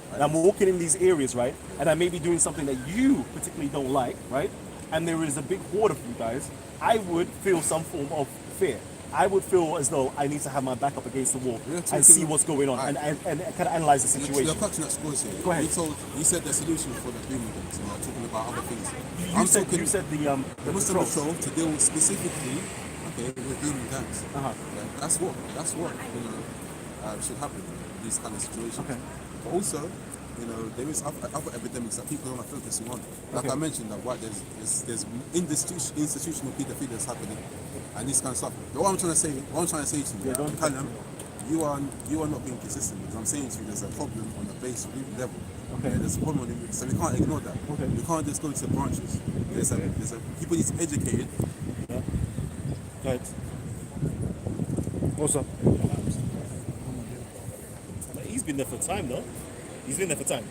right? And I may be doing something that you particularly don't like, right? And there is a big horde of you guys. I would feel some form of fear. I would feel as though I need to have my back up against the wall and see what's going on and kind of analyze the situation. You're clutching at scores here. Go ahead. You said the solution for the Grooming gangs, talking about other things. You said the Muslim patrol to deal specifically, with Grooming gangs. That's what should happen in these kind of situations. But also, there is other epidemics that people don't focus on. Like I mentioned, that there's institutional pedophilia that's happening, and this kind of stuff. But what I'm trying to say to you, Callum, you are not being consistent. Because I'm saying to you, there's a problem on the base level. There's a problem on the, so we can't ignore that. We can't just go to the branches. People need to be educated. Right. What's up? been there for time, though. He's been there for time.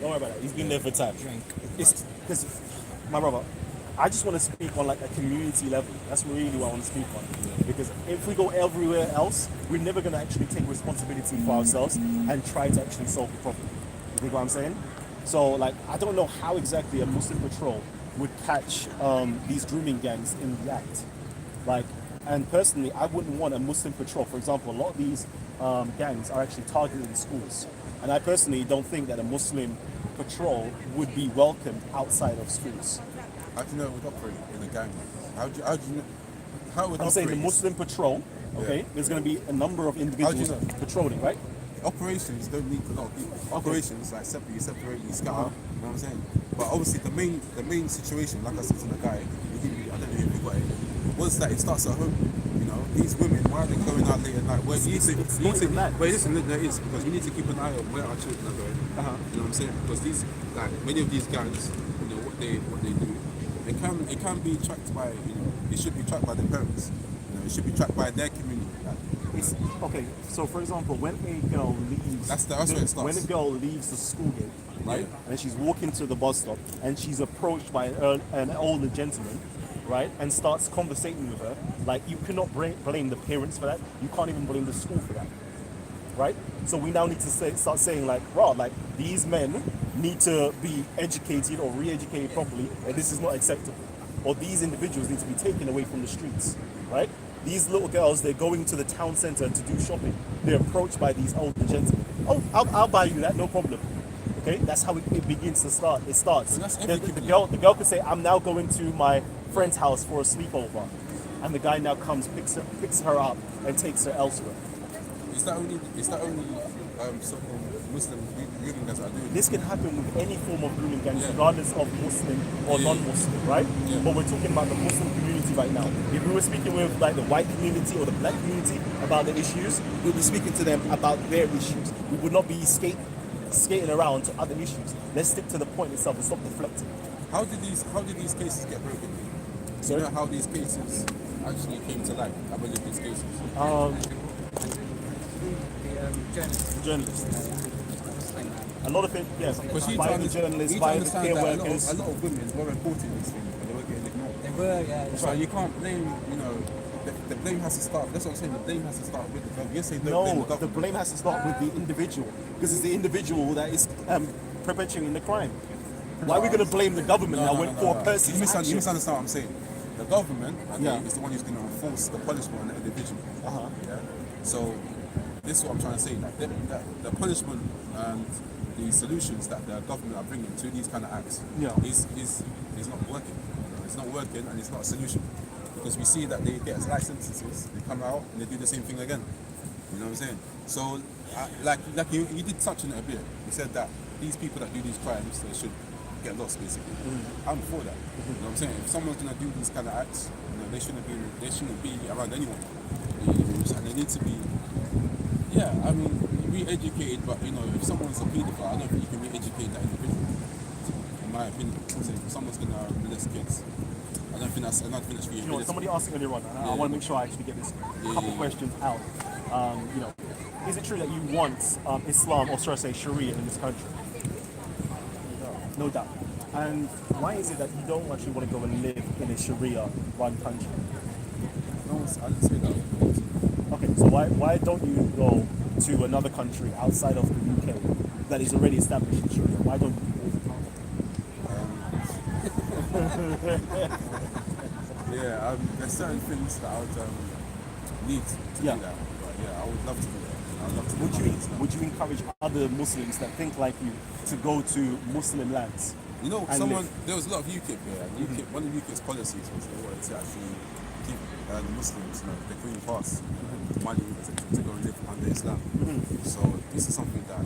Don't worry about that. He's been there for time. It's because, my brother, I just want to speak on like a community level. That's really what I want to speak on. Because if we go everywhere else, we're never going to actually take responsibility for ourselves and try to actually solve the problem. You know what I'm saying? So, like, I don't know how exactly a Muslim patrol would catch these grooming gangs in the act. Like, and personally, I wouldn't want a Muslim patrol. For example, a lot of these gangs are actually targeting schools. And I personally don't think that a Muslim patrol would be welcomed outside of schools. How do you know it would operate in a gang? How do you know? How would I'm saying the Muslim patrol, okay, Yeah. there's going to be a number of individuals patrolling, right? Operations don't need a lot of people. Operations, like you separate, you scatter, you know what I'm saying? But obviously the main situation, like I said to the guy, I don't know if you got it, was that it starts at home. You know, these women, why are they going out late at night? Wait, listen, there is, because we need to keep an eye on where our children are going. You know what I'm saying? Because these, like, many of these gangs, you know, what they do, it can be tracked by, you know, it should be tracked by their parents. You know, it should be tracked by their community. It's, okay, so for example, when a girl leaves, that's where it starts. When a girl leaves the school gate, right, and she's walking to the bus stop, and she's approached by an older gentleman, right, and starts conversating with her, like, you cannot blame the parents for that. You can't even blame the school for that, right? So we now need to start saying, like, wow, like, these men need to be educated or re-educated properly, and this is not acceptable. Or these individuals need to be taken away from the streets, right? These little girls, they're going to the town centre to do shopping. They're approached by these older gentlemen. Oh, I'll buy you that, no problem. Okay, that's how it begins to start. It starts. The girl could say, I'm now going to my friend's house for a sleepover. And the guy now comes, picks her up, and takes her elsewhere. Is that only so-called Muslim grooming gangs that are doing this? Can happen with any form of grooming gangs, regardless of Muslim or non-Muslim, right? But we're talking about the Muslim community right now. If we were speaking with like the white community or the black community about the issues, we'd be speaking to them about their issues. We would not be skating around to other issues. Let's stick to the point itself and stop deflecting. How did these cases get broken? Do you know how these cases actually came to light? I believe these cases. The journalists. A lot of it, yes. Because by the journalists, by the care workers. A lot of women were reporting these things, but they were getting ignored. They were, yeah. So you can't blame, you know, the blame has to start. That's what I'm saying. The blame has to start with the government. Yes, they don't blame the government. The blame has to start with the individual, because it's the individual that is perpetrating the crime. Why are we going to blame the government for a person? You misunderstand what I'm saying. The government is the one who's going to enforce the punishment on the individual. Yeah? So this is what I'm trying to say. Like the punishment and the solutions that the government are bringing to these kind of acts is not working. It's not working, and it's not a solution, because we see that they get life sentences, they come out and they do the same thing again. You know what I'm saying? So, like you did touch on it a bit. You said that these people that do these crimes, they should get lost, basically. I'm for that. You know what I'm saying? If someone's gonna do these kind of acts, you know, they shouldn't be around anyone. And they need to be, I mean, re-educated. But you know, if someone's a paedophile, I don't think you can re-educate that individual. In my opinion, if someone's gonna molest kids, I don't think that's rehabilitation. You know, somebody asked earlier on, and I want to make sure I actually get this couple questions out. You know, is it true that you want Islam, or should I say Sharia, in this country? No doubt. And why is it that you don't actually want to go and live in a Sharia-run country? No, I didn't say that. Okay, so why don't you go to another country outside of the UK that is already established in Sharia? Why don't you? There's certain things that I would need to do that. But I would love to do that. Would you encourage other Muslims that think like you to go to Muslim lands? You know, there was a lot of UKIP there. And one of UKIP's policies was they wanted to actually give the Muslims, you know, the green pass, money to go and live under Islam. So this is something that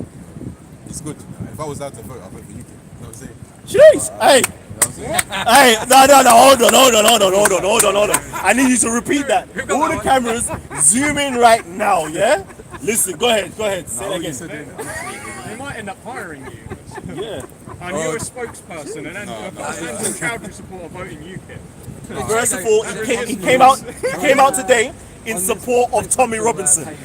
is good. You know? If I was allowed to vote, I'd vote for UKIP. You know what I'm saying? Jeez! Hey! Hey! No! Hold on! I need you to repeat that. All the cameras zoom in right now, yeah? Listen, go ahead. Say it again. They might end up hiring you. Yeah. And you're a spokesperson, and then a Chowdhury supporter voting UKIP. First of all, he came out today in support of Tommy Robinson.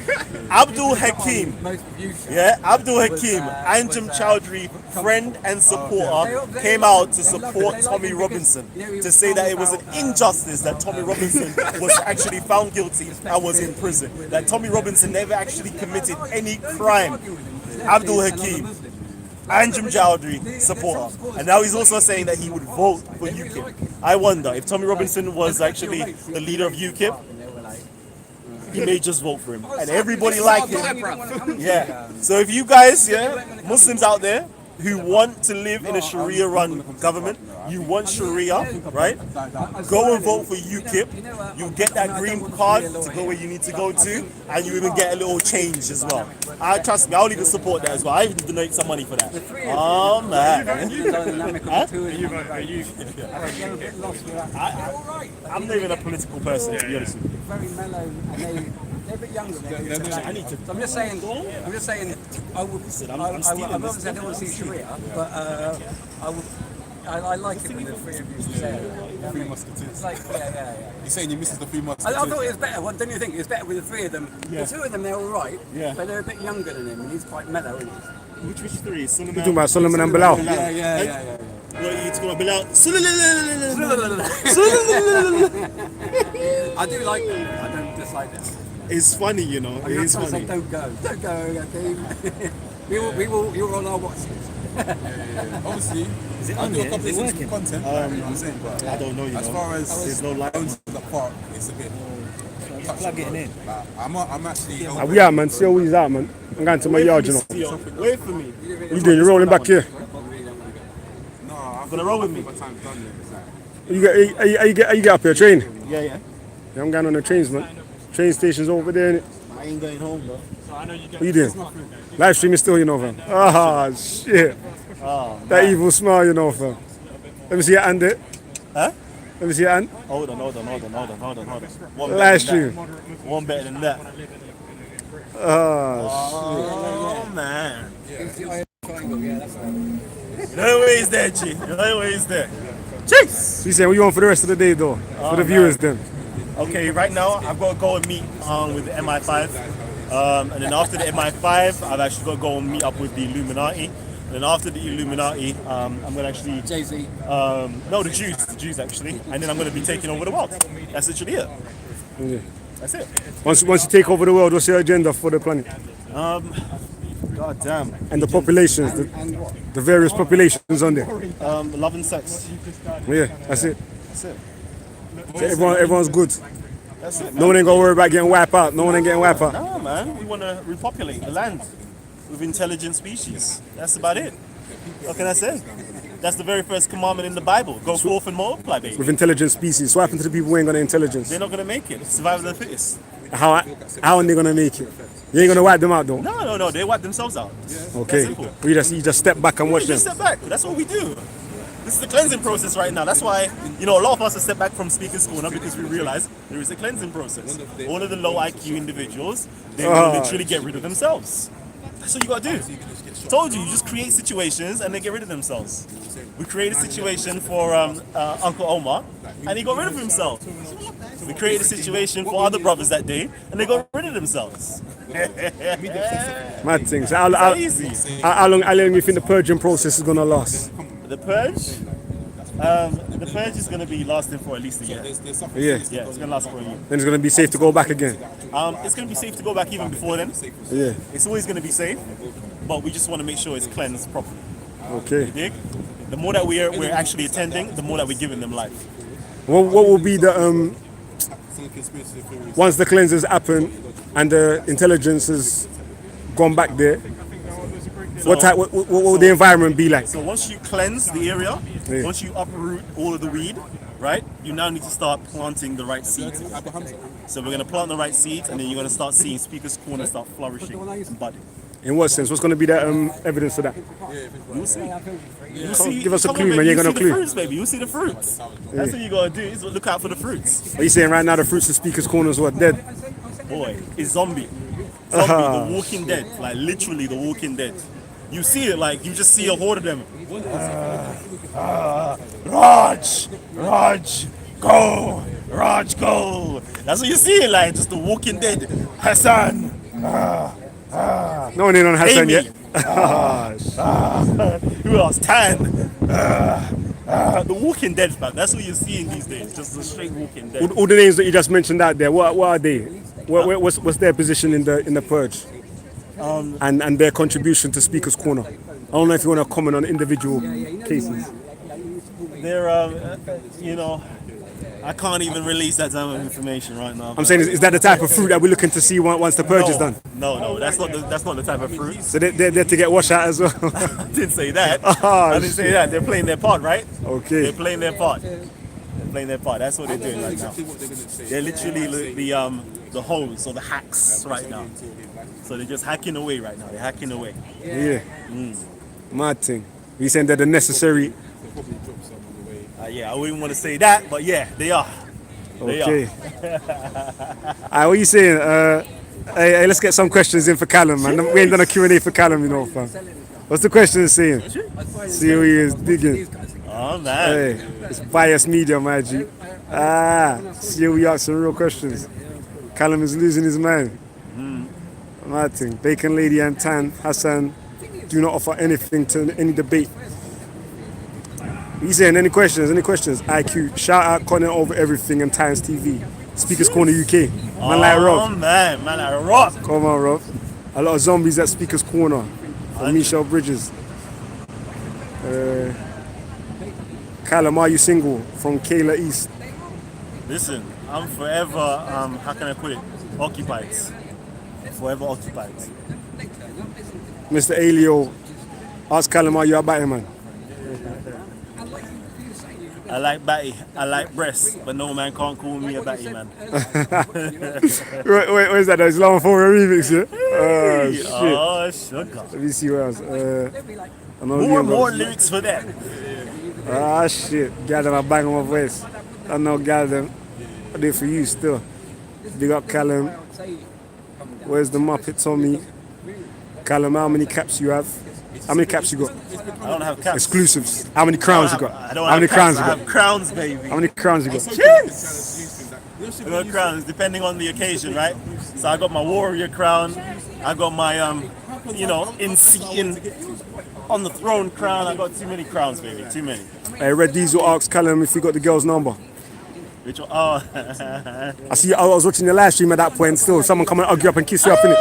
Abdul Hakim, Abdul Hakim, Anjem Chowdhury, friend and supporter, came out to support Tommy Robinson, to say that it was an injustice that Tommy Robinson was actually found guilty and was in prison. That Tommy Robinson never actually committed any crime. Abdul Hakim, Anjem Chowdhury, supporter. And now he's also saying that he would vote for UKIP. I wonder if Tommy Robinson was actually the leader of UKIP, he may just vote for him. And everybody like him. Yeah. So if you guys, Muslims out there who want to live in a Sharia-run government, you want Sharia, right? Go and vote for UKIP. You get that green card to go where you need to go to, and you even get a little change as well. Trust me, I'll even support that as well. I even donate some money for that. Oh man. I'm not even a political person, to be honest with you. Very mellow, and they're a bit younger than me. I'm just saying, I would, I obviously don't want to see Sharia, but I like it when the three of you say it. Three Musketeers. It's like, yeah. You're saying you misses the Three I Musketeers? thought it was better. Well, don't you think? It was better with the three of them. Yeah. The two of them, they're all right, Yeah. but they're a bit younger than him, and he's quite mellow, isn't he? Which three? Solomon? You're talking about Solomon and Bilal? Yeah. What are you talking about? Bilal? I do like them. I don't dislike them. It's funny, you know. I'm It not is trying to say funny. don't go, okay? You're on our watch list. Obviously, Is it I on do a yet? couple Is of it things working? with content, you know what I'm saying, but I don't know, you as know. far as There's no light. owns the park, it's a bit Plug it in. like, I'm actually We are, man. See how he's out, man. I'm going to my yard, you know. Wait for me. What you doing? You're rolling back here. no, I'm gonna roll with me. Time's done then, it's like, You get up here, train? Yeah. Yeah, I'm going on the trains, man. Train station's over there, innit? I ain't going home, bro. What you doing? Live stream is still, you know, fam. Ah, shit. That evil smile, you know, fam. Let me see your hand there. Huh? Let me see your hand. Hold on. One Live better than stream. that. One better than that. Oh, man. No way is there, G. No way is there. Jeez. So you saying what you want for the rest of the day, though? For the viewers, then? Okay, right now I've got to go and meet with the MI5. And then after the MI5, I've actually got to go and meet up with the Illuminati. And then after the Illuminati, I'm going to actually... Jay-Z. No, the Jews actually. And then I'm going to be taking over the world. That's literally it. Yeah. That's it. Once you take over the world, what's your agenda for the planet? God damn. And the populations, the various populations on there. Love and sex. Yeah, that's it. That's it. So everyone's good. That's it, No one ain't got to worry about getting wiped out. No one ain't getting wiped out. No, man. We want to repopulate the land with intelligent species. That's about it. What can I say? That's the very first commandment in the Bible. Go forth and multiply, baby. With intelligent species. What happened to the people who ain't got the intelligence? They're not going to make it. Survival of the fittest. How are they going to make it? You ain't going to wipe them out, though? No. They wipe themselves out. Okay. You just step back and watch them. Just step back. That's what we do. This is the cleansing process right now. That's why, a lot of us have stepped back from speaking school now because we realize there is a cleansing process. All of the low IQ individuals, they will literally get rid of themselves. That's what you got to do. Told you just create situations and they get rid of themselves. We created a situation for Uncle Omar and he got rid of himself. We created a situation for other brothers that day and they got rid of themselves. Mad things. How long do you think the purging process is going to last? The purge? The purge is going to be lasting for at least a year. Yeah. Yeah, it's going to last for a year. Then it's going to be safe to go back again. It's going to be safe to go back even before then. Yeah. It's always going to be safe, but we just want to make sure it's cleansed properly. Okay. You dig? The more that we're actually attending, the more that we're giving them life. What will be the once the cleanses happen and the intelligence has gone back there? What will the environment be like? So once you cleanse the area, Yeah. once you uproot all of the weed, right? You now need to start planting the right seeds. So we're going to plant the right seeds, and then you're going to start seeing Speaker's Corner start flourishing and budding. In what sense? What's going to be the evidence of that? You'll see. You'll see. Give us a Come clue, on, man. You ain't got no see clue. the fruits, baby. You'll see the fruits. That's what you got to do. Is look out for the fruits. Are you saying right now the fruits of Speaker's Corner is what, dead? Boy, it's zombie. The Walking Dead. Like literally the Walking Dead. You see it like you just see a horde of them. Raj, go, Raj, go. That's what you're seeing, like just the Walking Dead. Hassan. No one in on Hassan Amy. yet. Who else? Tan. The Walking Dead, man. That's what you're seeing these days. Just the straight Walking Dead. All the names that you just mentioned out there, what are they? What's their position in the purge? And their contribution to Speaker's Corner. I don't know if you want to comment on individual cases. They're, you know, I can't even release that type of information right now. I'm saying, is that the type of fruit that we're looking to see once the purge is done? No, that's not the type of fruit. So they're there to get washed out as well? I didn't say that. Oh, I didn't say that. They're playing their part, right? Okay. They're playing their part. They're playing their part. That's what they're doing right now. They're literally the hoes or the hacks right now. So they're just hacking away right now. They're hacking away. Yeah. Mad thing. You saying they're the necessary? Yeah, I wouldn't want to say that, but yeah, they are. Okay. Alright, what are you saying? Hey, let's get some questions in for Callum, man. We ain't done a Q&A for Callum, you know, fam. What's the question saying? See who he is digging. Oh, man. Hey, it's biased media, my G. See who we ask some real questions. Callum is losing his mind. Mad thing. Bacon Lady and Tan Hassan do not offer anything to any debate. You saying any questions? IQ, shout out Content Over Everything and Times TV. Speakers Corner UK. Man like Rob. Man like Rob. Come on, Rob. A lot of zombies at Speakers Corner. From Michelle Bridges. Callum, are you single? From Kayla East. Listen, I'm forever, how can I put it? Occupied. Forever occupied. Mr. Alio, ask Callum, are you a batty man? I like batty, I like breasts, but no man can't call me a batty man. What is that? Is Levant for a remix, yeah? Oh, shit. Oh, sugar. Let me see what else. More lyrics for them. Ah, shit. Gal them, I bang on my voice. I know gal them. I do it for you still. Big up Callum. Where's the Muppet Tommy? Callum, how many caps you have? How many caps you got? I don't have caps. Exclusives. How many crowns you got? I don't How many have crowns caps. you I got? have crowns, baby. How many crowns you got? Cheers! I got crowns, depending on the occasion, right? So I got my warrior crown. I got my, in seating on the throne crown. I got too many crowns, baby. Too many. Hey, Red Diesel asked Callum if he got the girl's number. Which one? Oh. I see. I was watching the live stream at that point. Still, someone come and hug you up and kiss you up in it.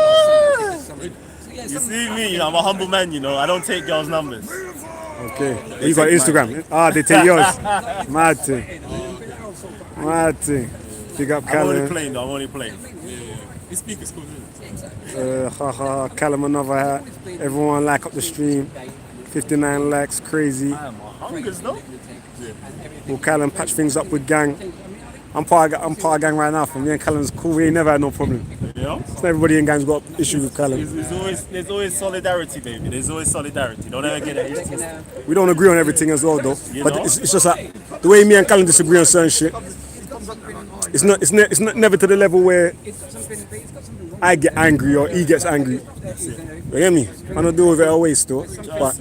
You see me, I'm a humble man, I don't take girls' numbers. Okay. You got Instagram? They take yours. Mad thing. Mad thing. Big up Callum. I'm only playing. His speaker's cool, Callum another hat. Everyone like up the stream. 59 likes, crazy. I'm hungers though. Will Callum patch things up with gang? I'm part of gang right now. For me and Callum's cool. We ain't never had no problem. So everybody in gang's got issues with Callum. There's always solidarity, baby. There's always solidarity. Don't ever get it. We don't agree on everything as well, though. But it's just like the way me and Callum disagree on certain shit. It's not never to the level where I get angry or he gets angry. You hear me? I don't deal with it always, though. But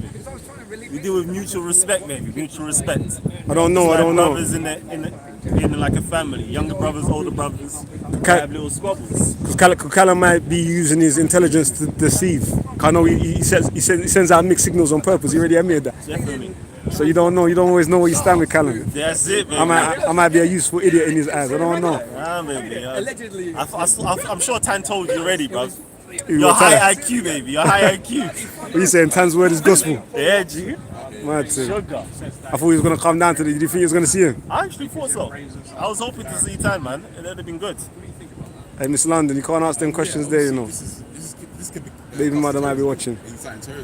we deal with mutual respect, baby. Mutual respect. I don't know. Brothers in like a family, younger brothers, older brothers, have little squabbles. Because Callum might be using his intelligence to deceive. I know he sends out mixed signals on purpose. He already admitted that. Definitely. So you don't know. You don't always know where you stand with Callum. That's it, baby. I might be a useful idiot in his eyes. I don't know. Baby. Allegedly. I'm sure Tan told you already, bro. You're high IQ, baby. You're high IQ. What are you saying? Tan's word is gospel. Yeah, G. Mad thing. I thought he was going to come down today. Did you think he was going to see him? I actually thought so. I was hoping to see Tan, man. It would have been good. Hey, Miss London, you can't ask them questions there, you know. This could be. Baby mother might be watching. So, how comes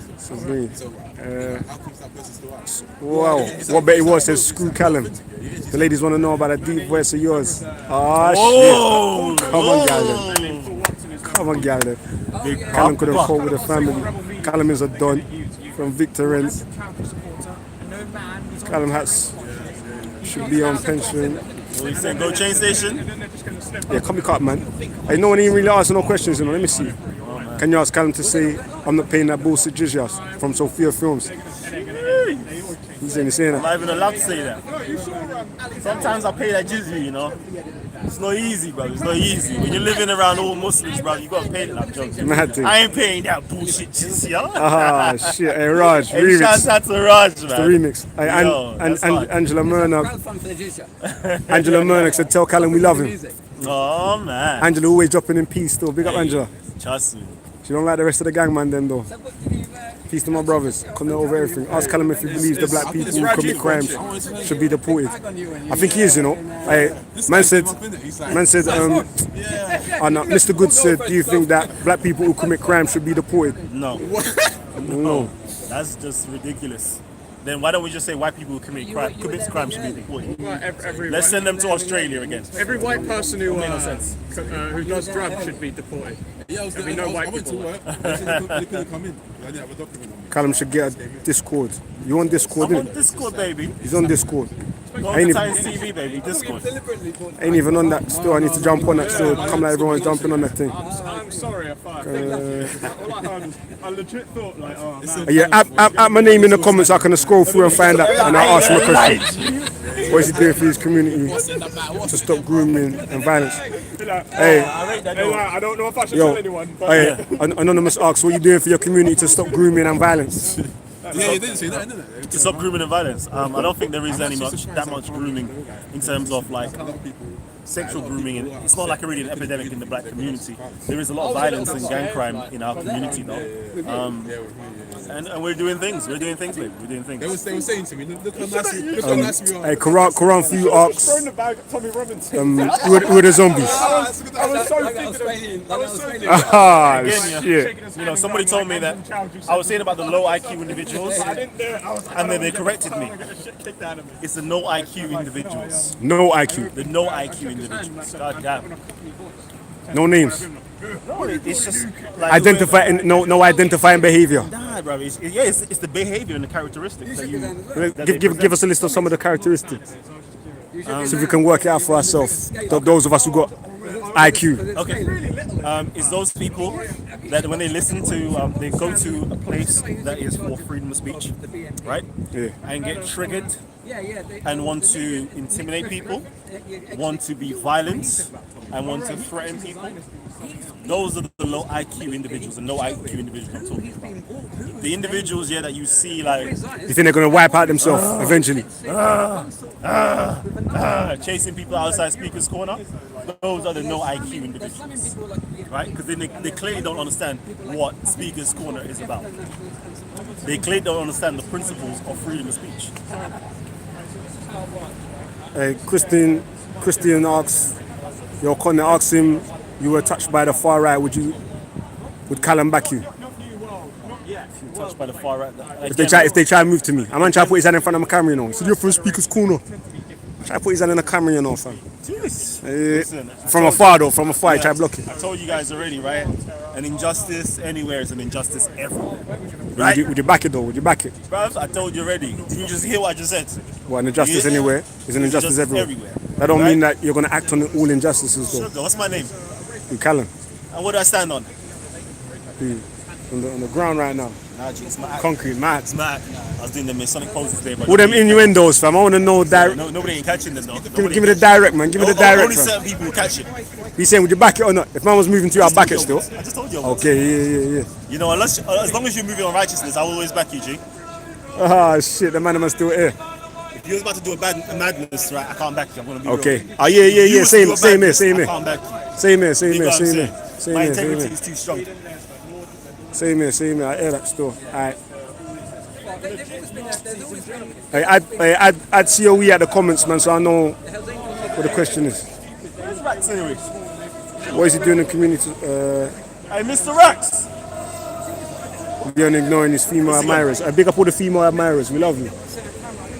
that person still out? Wow. What Betty was says, screw Callum. The ladies want to know about that deep voice of yours. Oh, shit. Come on, Callum. Come on, Callum. Callum couldn't cope with the family. Callum is a don from Victorins. Callum should be on pension. What you saying? Go train station? Yeah, come up, man. Hey, no one even really asking no questions, you know. Let me see. Can you ask Callum to say, I'm not paying that bullshit jizya from Sophia Films? He's saying that. I'm not even allowed to say that. Sometimes I pay that jizya, It's not easy, bro. It's not easy. When you're living around all Muslims, bro, you gotta pay that. I'm joking. Mad thing. I ain't paying that bullshit, just yo. Ah, shit. Hey, Raj, Hey, remix. shout out to Raj, It's the man. remix. Hey, Angela Murnock. Angela Murnock said, tell Callum we love him. Oh, man. Angela always dropping in peace, though. Big up, Angela. Trust me. She don't like the rest of the gang, man, then, though. Peace to my brothers. Couldn't over everything. Ask Callum if he believes the black people who commit crimes should be deported. I think he is, you know. Man said, Mr. Good said, do you think that black people who commit crimes should be deported? No. No. That's just ridiculous. Then why don't we just say white people who commit crime should be deported? Let's send them to Australia again. Every white person who does drugs should be deported. There'll be no white people. They couldn't come in. I didn't have a document on me. Callum should get a Discord. You on Discord, I'm innit? on Discord, baby. He's on Discord. Go on the Times TV, baby. Discord. Ain't even on that still. I need to jump on that still. Come like everyone's jumping on that thing. I'm sorry, I legit thought like, oh man. Yeah, add my name in the comments. I can scroll through and find out, and I'll ask him a question. What is he doing for his community to stop grooming and violence? Hey, I don't know if I should tell anyone. But hey, Anonymous asks, what are you doing for your community to stop grooming and violence? Yeah, you didn't say that, didn't it? To stop grooming and violence. I don't think there is that much grooming in terms of like sexual grooming, and it's not like really an epidemic in the black community. There is a lot of violence and gang crime in our community though. And we're doing things. We're doing things, baby. We're doing things. They were saying to me, look how nice we are. Hey, Quran for you asks, throwing the bag at Tommy Robinson. who are the zombies? I was so thinking Ah, Again, shit. you know, somebody told me that I was saying about the low IQ individuals, and then they corrected me. It's the no IQ individuals. No IQ. The no IQ individuals. God damn. No names. No, it's just like No identifying behavior. Nah, bro. It's the behavior and the characteristics that you. Give us a list of some of the characteristics, so we can work it out for ourselves. Those of us who got IQ. Okay. It's those people that when they listen to, they go to a place that is for freedom of speech, right? Yeah. And get triggered and want to intimidate people, want to be violent, and want to threaten people. Those are the low IQ individuals, and no IQ individuals I'm talking about. The individuals, that you see like... You think they're going to wipe out themselves eventually? Chasing people outside Speaker's Corner. Those are the no IQ individuals, right? Because they clearly don't understand what Speaker's Corner is about. They clearly don't understand the principles of freedom of speech. Hey, Christian asks, your Connor asks him, you were touched by the far right, would Callum back you? Touched by the far right. If they try to move to me. I'm going to try to put his hand in front of my camera, you know. So you're from Speaker's Corner. Try to put his hand in the camera, you know, fam. Listen, from afar, though. From afar, try to block it. I told you guys already, right? An injustice anywhere is an injustice everywhere. Right? Would you back it, though? Would you back it? Bruv, I told you already. Did you just hear what I just said? What, an injustice anywhere is an injustice everywhere. That don't mean that you're going to act on all injustices, though. Sugar, what's my name? Callum. And what do I stand on? On the ground right now. Nah, it's mad. Concrete, mad. It's mad. I was doing the Masonic poses there, but all them innuendos, fam. I want to know direct. Nobody ain't catching them, though. Give me the direct, man. Give me the direct. Only certain people will catch it. He's saying, would you back it or not? If man was moving to you, I'll back it still. I just told you. Okay, yeah. You know, as long as you're moving on righteousness, I'll always back you, G. Ah, shit. The man still here. If you're about to do a madness, right? I can't back you. I'm gonna be okay. real. Oh yeah. Same here. I can't back you. Same here. My integrity is too strong. Same here. I hear that still. Alright. I'd see we at the comments, man, so I know what the question is. Where's Rax anyway? What is he doing in the community? Hey, Mr. Rax! We're ignoring his female admirers. I big up all the female admirers. We love you.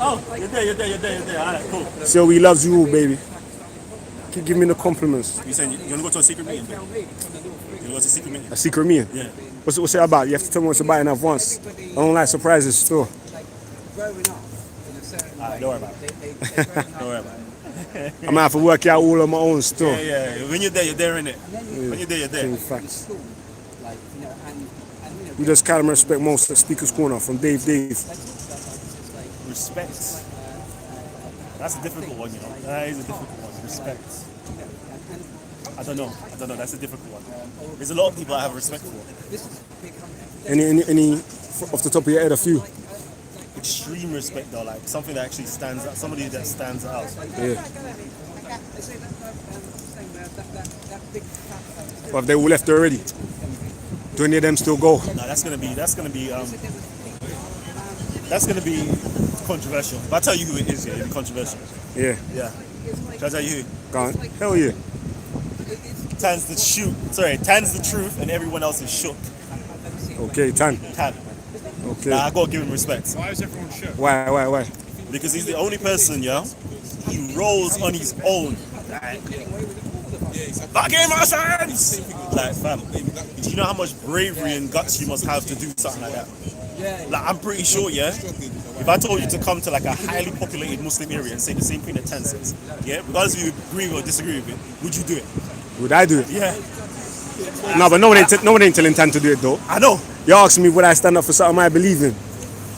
Oh, you're there. Alright, cool. So we loves you all, baby. Keep giving me the compliments. You saying you're gonna go to a secret meeting? You're gonna go to a secret meeting? A secret meeting? Yeah. What's it about? You have to tell me what's about in advance. I don't like surprises still. Alright, don't worry about it. I'm gonna have to work it out all on my own still. Yeah. When you're there, innit? When you're there, you're there. Facts. We just Callum respect most at Speaker's Corner from Dave. Respect. That's a difficult one, you know. That is a difficult one. Respect. I don't know. That's a difficult one. There's a lot of people I have respect for. Any off the top of your head, a few? Extreme respect though, like something that actually stands out. Somebody that stands out. Yeah. But have they all left already? Do any of them still go? No, that's gonna be controversial. If I tell you who it is, yeah, it'll be controversial. Yeah. Yeah. Shall I tell you who? Go on. Hell yeah. Tan's the truth, and everyone else is shook. Okay, Tan. Okay. Nah, I gotta give him respect. Why is everyone shook? Why? Because he's the only person, yeah. He rolls on his own. Back in my hands! Like, fam, do you know how much bravery and guts you must have to do something like that? Like, I'm pretty sure, yeah. If I told you to come to like a highly populated Muslim area and say the same thing that Tan says, yeah, regardless if you agree or disagree with it, would you do it? Would I do it? Yeah. No, but no one ain't telling Tan to do it though. I know. You're asking me would I stand up for something I believe in?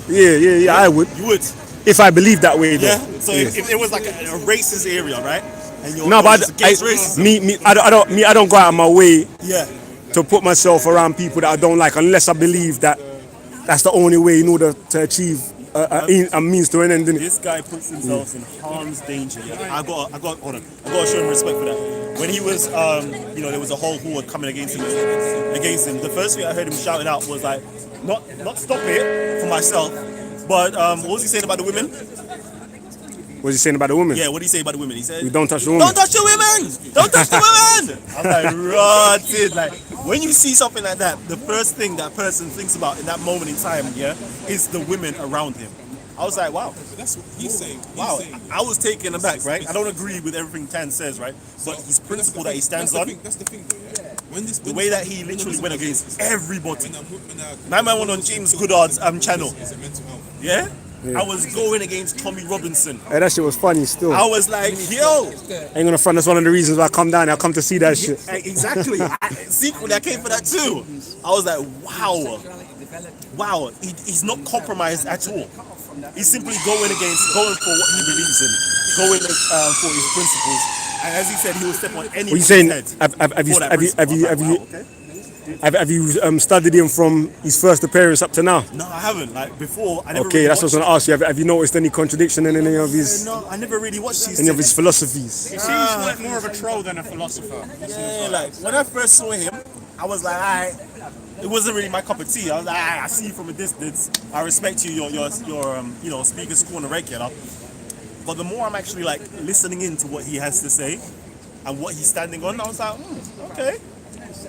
Yeah, I would. You would? If I believe that way though. Yeah. So if it was like a racist area, right? And you're against racism. I don't go out of my way to put myself around people that I don't like unless I believe that that's the only way in order to achieve a means to an end. This guy puts himself in harm's danger. Yeah? I got to show him respect for that. When he was, there was a whole horde coming against him. The first thing I heard him shouting out was like, not stop it for myself, but what was he saying about the women? What was he saying about the women? Yeah, what did he say about the women? He said, we don't touch the women. Don't touch the women! Don't touch the women! I was like, rotted. Like, when you see something like that, the first thing that person thinks about in that moment in time, yeah, is the women around him. I was like, wow. That's what he's saying. Wow. I was taken aback, right? I don't agree with everything Tan says, right? But his principle that he stands on, that's the thing, though, yeah. The way that he literally went against everybody. My man went on James Goodard's channel. Yeah? I was going against Tommy Robinson. Hey, that shit was funny still. I was like, yo. Ain't gonna front, that's one of the reasons why I come down. I come to see that shit. Exactly. Secretly, I came for that too. I was like, wow. He's not compromised at all. He's simply going for what he believes in, going for his principles. And as he said, he will step on any. What you saying? Have you studied him from his first appearance up to now? No, I haven't. Like before, I never. Okay, really that's what I was gonna ask you. Have you noticed any contradiction in any of his? No, I never really watched any of his philosophies. He seems like more of a troll than a philosopher. Yeah, like when I first saw him, I was like, it wasn't really my cup of tea. I was like, I see you from a distance. I respect you. You're speaker's corner regular. But the more I'm actually like listening into what he has to say and what he's standing on, I was like, okay.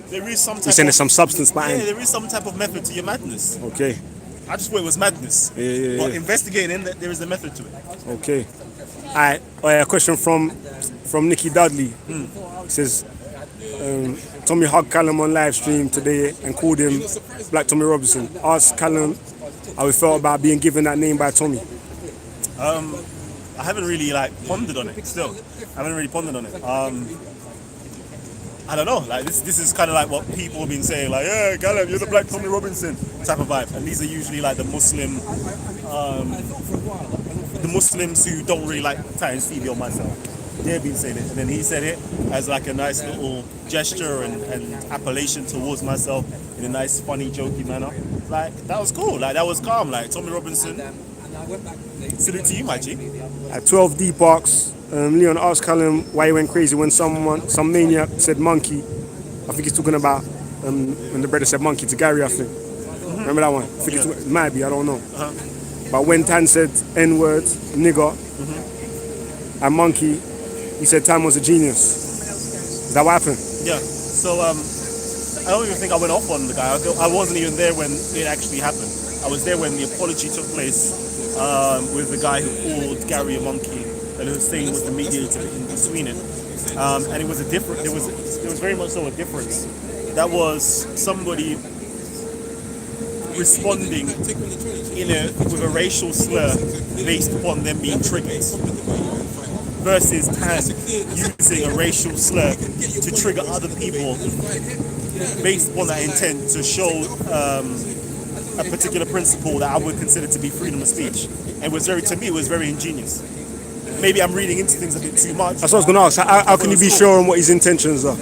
There is some type. You're saying there's some substance behind. Yeah, there is some type of method to your madness. Okay. I just thought it was madness. Yeah. But investigating, there is a method to it. Okay. Alright. A question from Nicky Dudley. He says, Tommy hugged Callum on live stream today and called him Black Tommy Robinson. Asked Callum how he felt about being given that name by Tommy. I haven't really pondered on it still. I haven't really pondered on it. I don't know, this is kind of like what people have been saying, like, yeah, Callum, you're the Black Tommy Robinson type of vibe. And these are usually like the Muslims who don't really like Ty Stevie or myself. They've been saying it. And then he said it as like a nice little gesture and appellation towards myself in a nice, funny, jokey manner. Like, that was cool. Like, that was calm. Like, Tommy Robinson, salute to you, my G. At 12 D Parks, Leon asked Callum why he went crazy when some maniac said monkey. I think he's talking about when the brother said monkey to Gary, I think. Remember that one? I think it might be, I don't know. But when Tan said N-word, nigger, and monkey, he said Tan was a genius. Is that what happened? Yeah. So I don't even think I went off on the guy. I wasn't even there when it actually happened. I was there when the apology took place with the guy who called Gary a monkey. And Hussein was the mediator in between it, and it was a different. There was very much so a difference. That was somebody responding with a racial slur based upon them being triggered, versus Tan using a racial slur to trigger other people based upon that intent to show a particular principle that I would consider to be freedom of speech. And to me, it was very ingenious. maybe I'm reading into things a bit too much. That's what I was going to ask. How can you be sure on what his intentions are?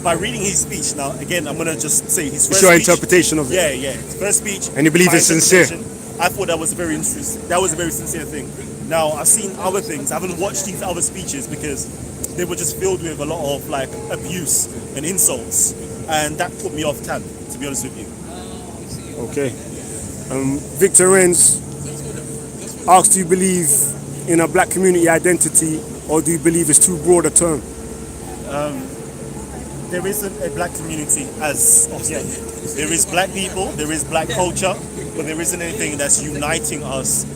By reading his speech, now again, I'm gonna just say his first It's your speech. interpretation of it. Yeah. His first speech. And you believe my it's sincere? interpretation, I thought that was a very interesting. That was a very sincere thing. Now I've seen other things. I haven't watched these other speeches because they were just filled with a lot of like abuse and insults, and that put me off tan. To be honest with you. Okay. Victor Renz asks, do you believe in a black community identity, or do you believe it's too broad a term? There isn't a black community as of yet. There is black people, there is black culture, but there isn't anything that's uniting us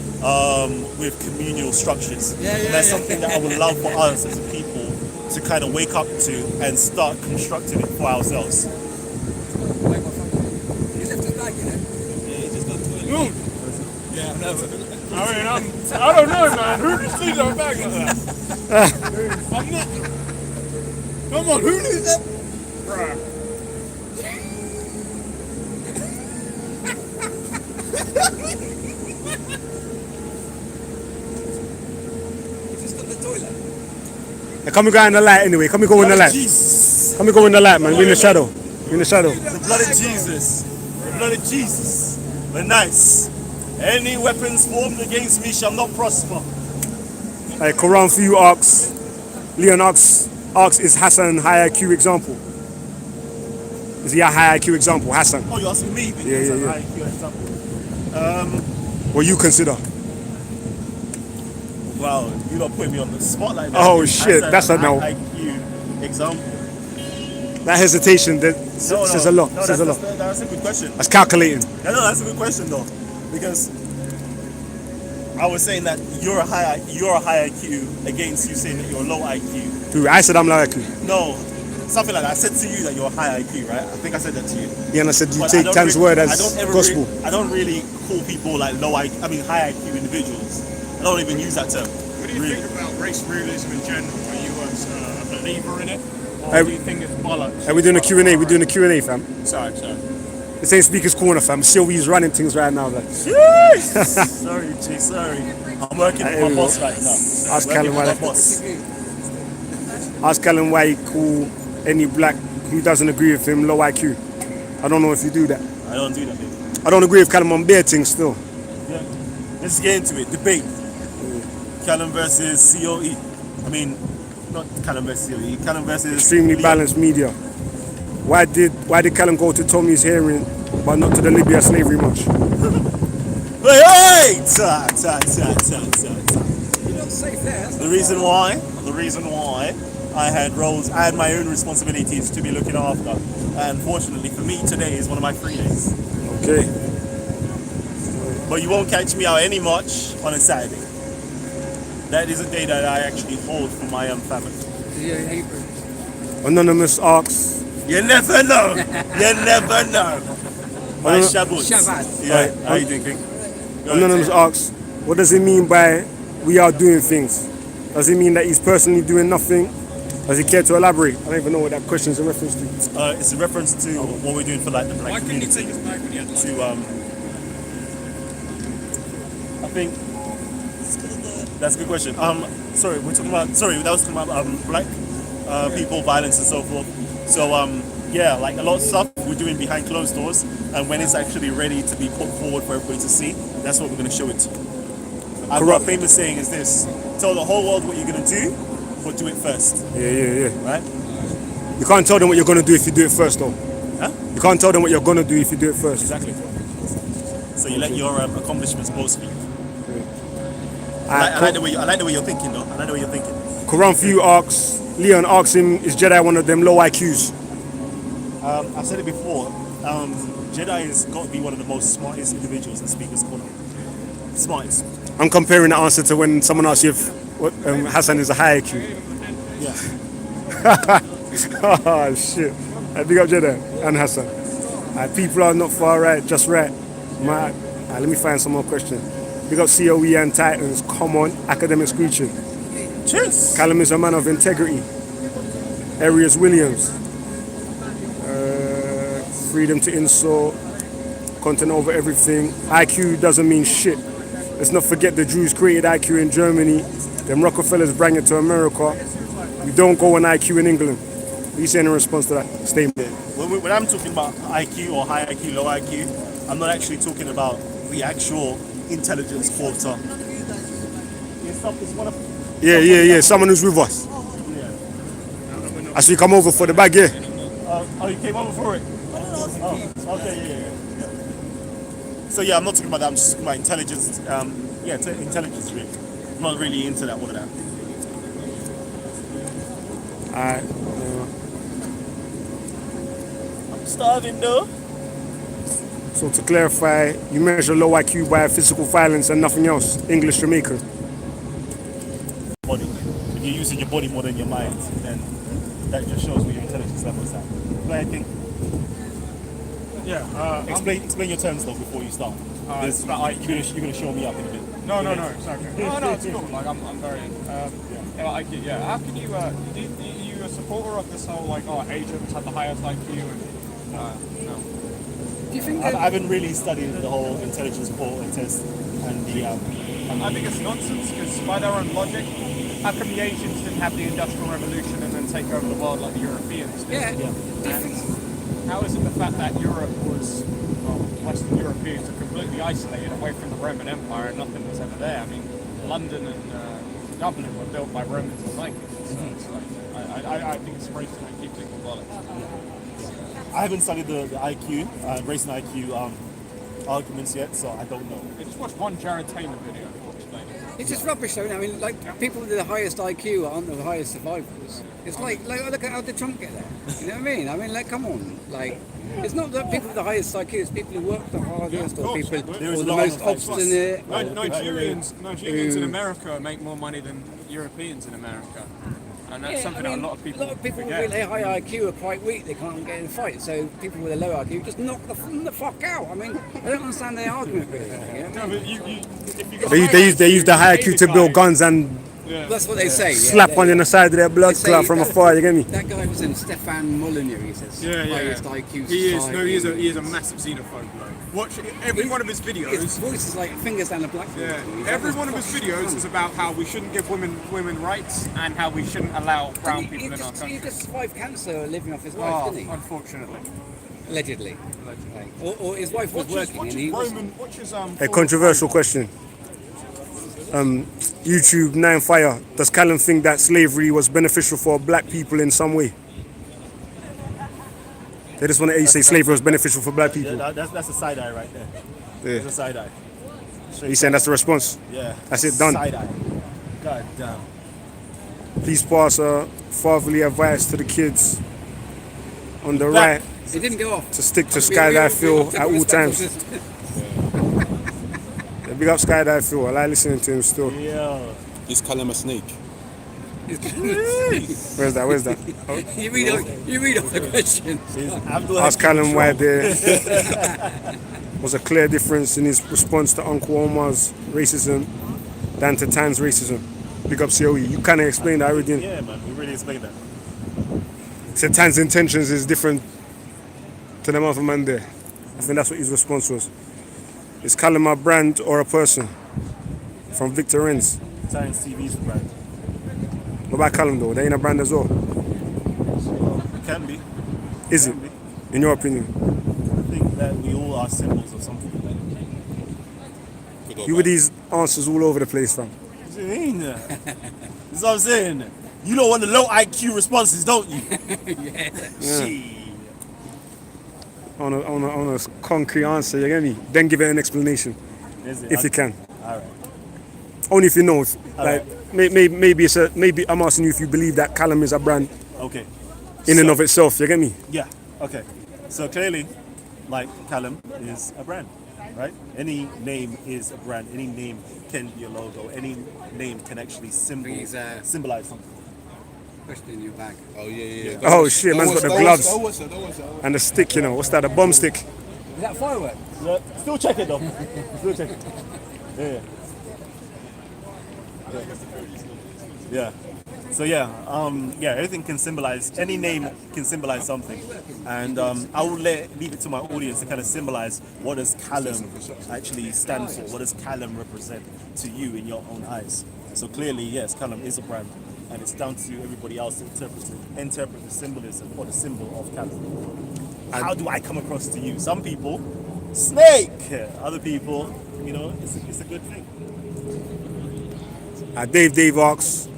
with communal structures. That's something that I would love for us as a people to kind of wake up to and start constructing it for ourselves. I don't know, man. Who just leaves our bag like that? I'm not. Come on, who leaves that? Bruh. Now, come and go in the light anyway. Come and go in the light. Jesus. Come and go in the light, man. We're in the shadow. We're in the shadow. The blood of Jesus. The blood of Jesus. We're nice. Any weapons formed against me shall not prosper. Hey, Quran for you asks. Leon asks, is Hassan high IQ example? Is he a high IQ example, Hassan? Oh, you're asking me? Yeah. High IQ example. What you consider? Wow, you don't put me on the spot like that. Oh shit, that's a no. High IQ example. That hesitation says a lot. Says a lot. That's a good question. That's calculating. No, that's a good question though, because I was saying that you're a high IQ against you saying that you're low IQ. Dude, I said I'm low IQ. No, something like that. I said to you that you're high IQ, right? I think I said that to you. Yeah, and I said you But take Tan's word as gospel. I don't really call people like high IQ individuals. I don't even use that term. What do you think about race realism in general? Are you a believer in it? Or Hey, do you think it's bollocks? Hey, we're doing a Q&A. We're doing a Q&A, fam. Sorry. This ain't Speaker's Corner, fam. COE's running things right now, like. Sorry, G, sorry. I'm working with my boss right now. Ask Callum why he call any black who doesn't agree with him low IQ. I don't know if you do that. I don't do that, baby. I don't agree with Callum on bare things still. Yeah. Let's get into it. Debate. Callum versus COE. I mean, not Callum versus COE. Callum versus Extremely balanced media. Why did Callum go to Tommy's hearing but not to the Libya slavery march? Hey! Ta. You're not safe there. The reason why I had my own responsibilities to be looking after. And fortunately for me, today is one of my free days. Okay. But you won't catch me out any much on a Saturday. That is a day that I actually hold for my family. Anonymous asks. You never know. My Shabbat. Yeah, how you doing, King? Anonymous asks, what does it mean by we are doing things? Does it mean that he's personally doing nothing? Does he care to elaborate? I don't even know what that question is in reference to. It's a reference to what we're doing for like the black community. I think that's a good question. Sorry, that was talking about black people, violence and so forth. So yeah, like a lot of stuff we're doing behind closed doors, and when it's actually ready to be put forward for everybody to see, that's what we're going to show it to. I've got a famous saying is this: tell the whole world what you're going to do, but do it first. Yeah. Right? You can't tell them what you're going to do if you do it first, though. Huh? You can't tell them what you're going to do if you do it first. Exactly. So you let your accomplishments both speak. I like the way you're thinking, though. I like the way you're thinking. Quran for you asks, Leon asks him, is Jedi one of them low IQs? I've said it before. Jedi has got to be one of the most smartest individuals in Speaker's Corner. Smartest. I'm comparing the answer to when someone asks you if Hassan is a high IQ. Yeah. Oh shit. Big up Jedi and Hassan. People are not far right, just right. Let me find some more questions. Big up COE and Titans. Come on, academic screeching. Cheers. Callum is a man of integrity. Arias Williams. Freedom to insult. Content over everything. IQ doesn't mean shit. Let's not forget the Jews created IQ in Germany Them Rockefellers bring it to America. We don't go on IQ in England. What are you saying in response to that statement? When I'm talking about IQ or high IQ, low IQ, I'm not actually talking about the actual intelligence quota. Yeah. Someone who's with us. As we come over for the bag, yeah. Oh, you came over for it? Oh, okay, yeah. So yeah, I'm not talking about that. I'm just talking about intelligence. Intelligence really. I'm not really into that, all of that. Alright. I'm starving though. So to clarify, you measure low IQ by physical violence and nothing else. English Jamaican. Body. If you're using your body more than your mind, then that just shows where your intelligence level is at. Go ahead, King. Yeah. Explain your terms though before you start. You're gonna show me up in a bit. No, it's okay. No, it's cool. Like I'm very. IQ. Yeah. How can you? Are you a supporter of this whole Asians have the highest IQ and no? Do you think I haven't really studied the whole intelligence quota test and the. I think it's nonsense because by their own logic, how come the Asians didn't have the Industrial Revolution and then take over the world like the Europeans did? Yeah. And how is it the fact that Europe was, Western Europeans are completely isolated away from the Roman Empire and nothing was ever there? I mean, London and Dublin were built by Romans and Vikings. So it's I think it's crazy to keep thinking bollocks. I haven't studied the IQ, race and IQ arguments yet, so I don't know. I just watched one Jared Taylor video explaining. It's just rubbish though. I mean, people with the highest IQ aren't the highest survivors. It's like look at how did Trump get there? You know what I mean? Come on. It's not that people with the highest IQ, it's people who work the hardest or people who are the most obstinate. Nigerians in America make more money than Europeans in America. And that's something that a lot of people with forget. a high IQ are quite weak, they can't get in a fight. So people with a low IQ just knock the fuck out. I mean, I don't understand their argument really. You know? They use the high IQ to build guns and that's what they say. Slap on the side of their blood clot from afar. You get me? That guy was in Stefan Molyneux. He says highest IQ. He is a massive xenophobe. Watch every one of his videos. His voice is like fingers down the blackboard. Yeah. Every one of his videos is about how we shouldn't give women rights and how we shouldn't allow brown people in our country. He just survived cancer living off his wife, didn't he? Unfortunately. Allegedly. Or his wife was working and he was... A controversial question. YouTube 9Fire. Does Callum think that slavery was beneficial for black people in some way? They just want to hear you say slavery was beneficial for black people. Yeah, that's a side eye right there. Yeah. That's a side eye. You saying that's the response? Yeah. That's it, done. Side eye. God damn. Please pass fatherly advice to the kids on the right. It didn't go off. To stick to Skydive Phil at all times. Yeah, big up Skydive Phil. I like listening to him still. Yeah. Is Callum a snake? Where's that? Oh. You read off the questions. Ask Callum why there was a clear difference in his response to Uncle Omar's racism than to Tan's racism. Big up COE. You kind of explained that already. Yeah, man. We really explained that. So Tan's intentions is different to them other man there. I think that's what his response was. Is Callum a brand or a person? From Victor Renz. Tan's TV's a brand. What about Callum though? They ain't a brand as well. It can be. Is it? In your opinion? I think that we all are symbols of something. You with these answers all over the place, fam. What do you mean? That's what I'm saying. You don't want the low IQ responses, don't you? Yeah. On a concrete answer, you get me? Then give it an explanation. If you can. Alright. Only if you know. Maybe I'm asking you if you believe that Callum is a brand. Okay. In and of itself, you get me? Yeah. Okay. So clearly, like Callum is a brand, right? Any name is a brand. Any name can be a logo. Any name can actually symbolize something. Question in your bag. Oh yeah. Oh shit, man's got the gloves and the stick. You know what's that? A bomb stick. Is that firework? Yeah. Still check it though. Still check it. Yeah. So everything can symbolize, any name can symbolize something. And I will leave it to my audience to kind of symbolize what does Callum actually stand for? What does Callum represent to you in your own eyes? So clearly, yes, Callum is a brand, and it's down to everybody else to interpret the symbolism or the symbol of Callum. How do I come across to you? Some people, snake. Other people, it's a good thing. Dave asks,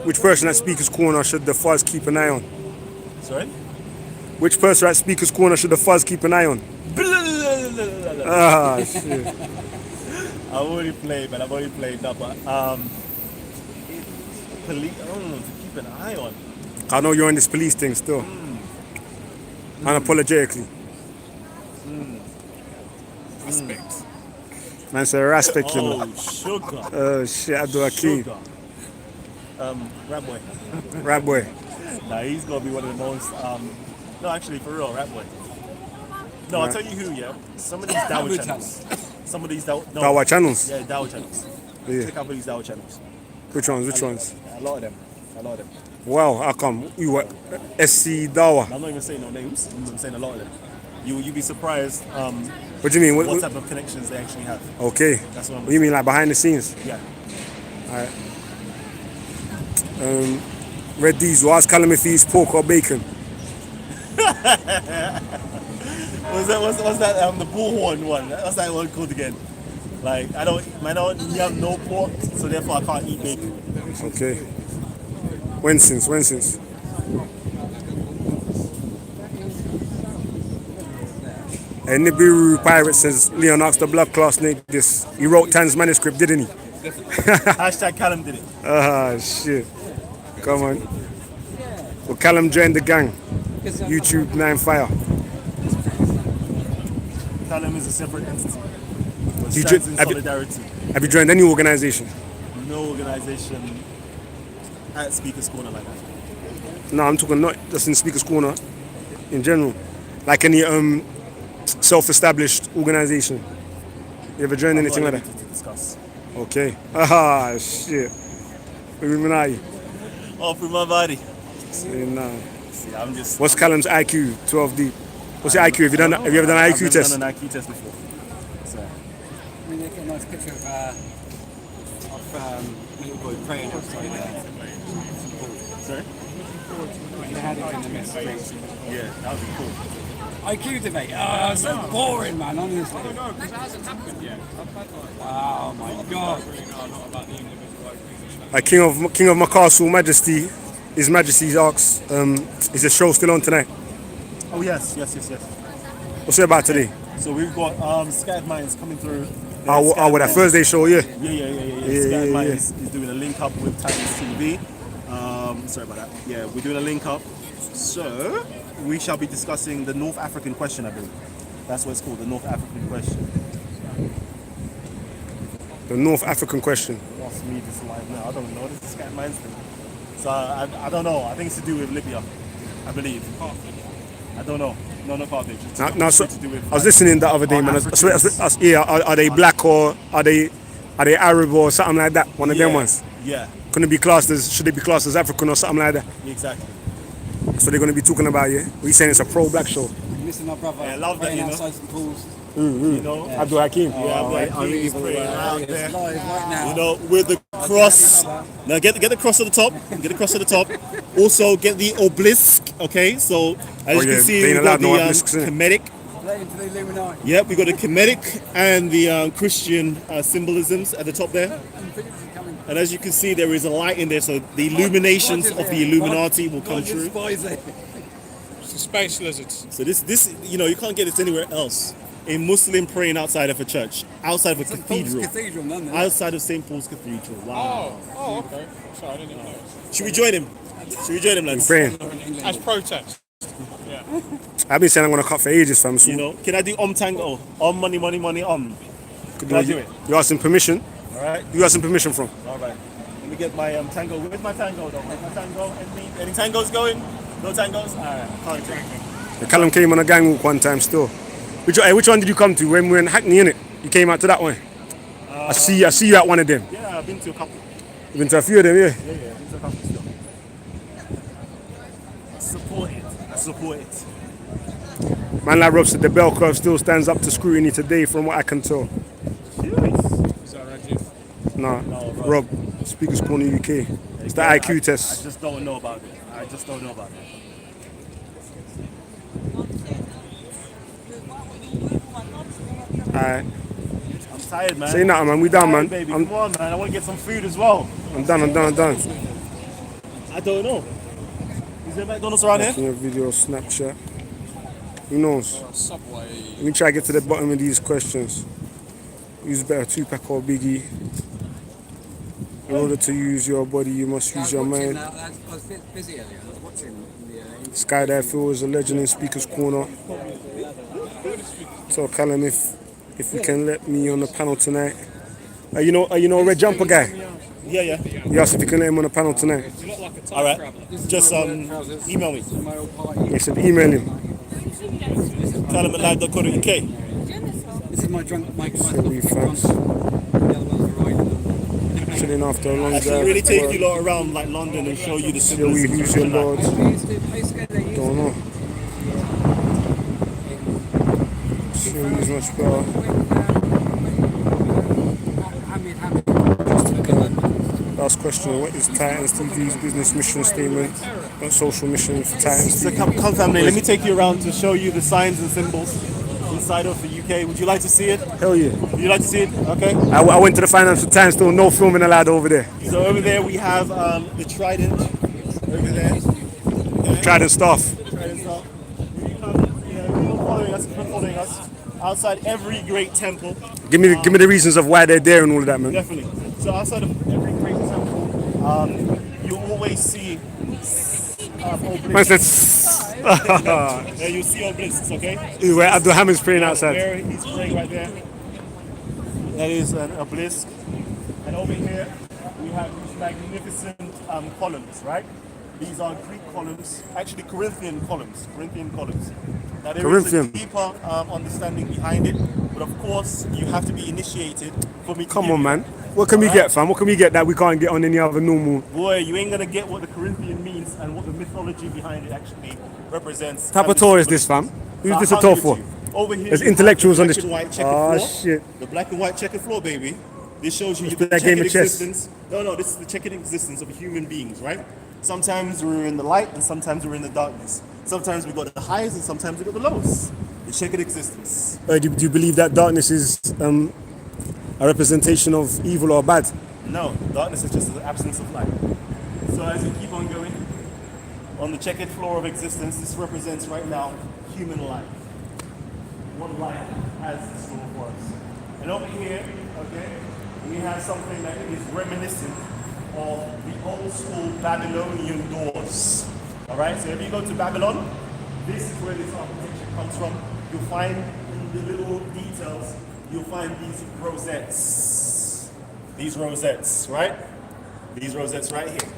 which person at Speaker's Corner should the fuzz keep an eye on? Sorry? Which person at Speaker's Corner should the fuzz keep an eye on? Ah, shit. I've already played, man. No, but police. I don't know, to keep an eye on. I know you're on this police thing still. Unapologetically. Respect. Man said respect, you know. Oh, sugar. Oh shit, Abdul Hakim. Sugar. Rap boy. Rap boy. Nah, he's gonna be one of the most. No, actually, for real, rap boy. No, I'll tell you who. Yeah, some of these dawah channels. Some of these dawah channels. Yeah, dawah channels. Yeah. Check out these dawah channels. Which ones? A lot of them. Wow, how come? You were SC Dawah? I'm not even saying no names. I'm saying a lot of them. You'd be surprised. What do you mean? What type of connections they actually have? Okay. That's what What do you mean, like behind the scenes? Yeah. Alright. Red Diesel, ask Callum if he eats pork or bacon. What's that? The bullhorn one. What's that one called again? Like I don't have no pork, so therefore I can't eat bacon. Okay. When since? Nibiru Pirate says Leon asked the blood class Nate this. He wrote Tan's manuscript, didn't he? Hashtag Callum did it. Ah, shit. Come on. Well, Callum joined the gang. YouTube 9 Fire. Callum is a separate entity. Solidarity. Have you joined any organization? No organization at Speaker's Corner like that. No, I'm talking not just in Speaker's Corner, in general. Like any self-established organization. You ever joined anything like that? To discuss. Okay. Ah, shit. Illuminati. Off with my body. Nah. See, I'm just. What's Callum's IQ? 12 deep. What's your IQ? Have you ever done an IQ test? I've done an IQ test before. So. I mean, they get a nice picture of little boy praying outside there. Sorry? You had it in the midst. Yeah, that would be cool. IQ debate. Oh, so boring, man, honestly. No, because it hasn't happened yet. Oh my God. King of my castle, Majesty, His Majesty's asks, is the show still on tonight? Oh yes. What's it about today? So we've got Scattered Minds coming through. With that Thursday show, yeah. Yeah. Scattered Minds is doing a link up with Times TV. Sorry about that. Yeah, we're doing a link up. So we shall be discussing the North African question, I believe. That's what it's called, the North African question. The North African question. What's me this live now? I don't know. This is Scattered Minds thing. So I don't know. I think it's to do with Libya, I believe. I don't know. No, not Carthage. So, I was listening the other day, man. Are they black or are they Arab or something like that? One of them ones. Yeah. Should they be classed as African or something like that? Exactly. That's what they're going to be talking about, yeah? What you saying it's a pro-black show? Missing my brother. Yeah, I love that, you know. Outside some pools. You know, Abdul Hakim. Abdul Hakim is praying out there. Live right now. You know, with the cross. Now get the cross at the top. Get the cross at the top. Also get the obelisk. Okay, so as you can see, we've got the Kemetic. Yep, we got the Kemetic and the Christian symbolisms at the top there. And as you can see, there is a light in there, so the illuminations of the Illuminati will come true. It's the space lizards. So this, you know, you can't get this anywhere else. A Muslim praying outside of a church, outside of a cathedral, outside of St. Paul's Cathedral. Wow. Oh, okay. Sorry, I didn't even know. Should we join him? Lads? Praying. As protest. Yeah. I've been saying I'm going to cut for ages, fam. So you know, can I do tango? Money, Can I do it? You asking permission? All right. You asking permission from? All right. Let me get my tango. Where's my tango though? Any tangos going? No tangos? All right. Can't take it. Callum came on a gang walk one time still. Which one did you come to? When we were in Hackney, innit? You came out to that one? I see you at one of them. Yeah, I've been to a couple. You've been to a few of them, yeah? Yeah, I've been to a couple still. I support it. Man like Rob said, the bell curve still stands up to scrutiny today from what I can tell. Is that right, Jeff? Nah, No, bro. Rob, Speakers Corner UK. It's the IQ I test. just don't know about it. I just don't know about it. Alright. I'm tired, man. Say nothing, man. We done, man. Baby, come on, man. I want to get some food as well. I'm done. I don't know. Is there McDonald's around here? Watching a video, Snapchat. Who knows? Subway. Let me try to get to the bottom of these questions. Use better 2-pack or biggie. In order to use your body, you must use your mind. I was busy earlier. I was watching the. Skydive Phil is a legend in Speaker's Corner. So Callum, if you can let me on the panel tonight. You know Red Jumper guy? Yeah. You asked if you can let him on the panel tonight. All right. Just email me. He said email him. Callum at live.co.uk. This is my drunk mic. Silly fans. Chilling after a long I should drive. really take you lot around like London and show you the symbolism. Who's your lord? Don't know. Sure, he's much better. Last question, what is Titans TV's business mission statement and social mission for Titans So TV? come family, let me take you around to show you the signs and symbols inside of the UK. Would you like to see it? Hell yeah. Would you like to see it? Okay. I went to the Financial Times, still no filming allowed over there. So over there we have the trident. Over there. Okay. Trident stuff. Trident stuff. If you're following us outside every great temple. Give me the reasons of why they're there and all of that, man. Definitely. So outside of every great temple, you always see Man said, yeah, you see obelisks, okay? where Abdul Hamid's praying outside. Where he's praying right there. That is an obelisk. And over here, we have these magnificent columns, right? These are Greek columns, actually Corinthian columns. Now there is a deeper understanding behind it, but of course you have to be initiated for me to Come give on, you. man. What can we get, fam? What can we get that we can't get on any other normal? Boy, you ain't gonna get what the Corinthian means and what the mythology behind it actually represents. What type of tour is this, fam? Who's this a tour for? Over here, There's you have intellectuals the on black this. and white checkered Oh, floor. shit. The black and white checkered floor, baby. This shows you Let's the play that game checkered of chess. existence. No, this is the checkered existence of human beings, right? Sometimes we're in the light and sometimes we're in the darkness. Sometimes we got the highs and sometimes we got the lows. The checkered existence. Do you believe that darkness is a representation of evil or bad? No, darkness is just the absence of light. So as we keep on going, on the checkered floor of existence, this represents right now human life. What life has in store for us. And over here, okay, we have something that is reminiscent of the old school Babylonian doors. Alright, so if you go to Babylon, this is where this architecture comes from. You'll find in the little details, you'll find these rosettes. These rosettes, right? These rosettes right here.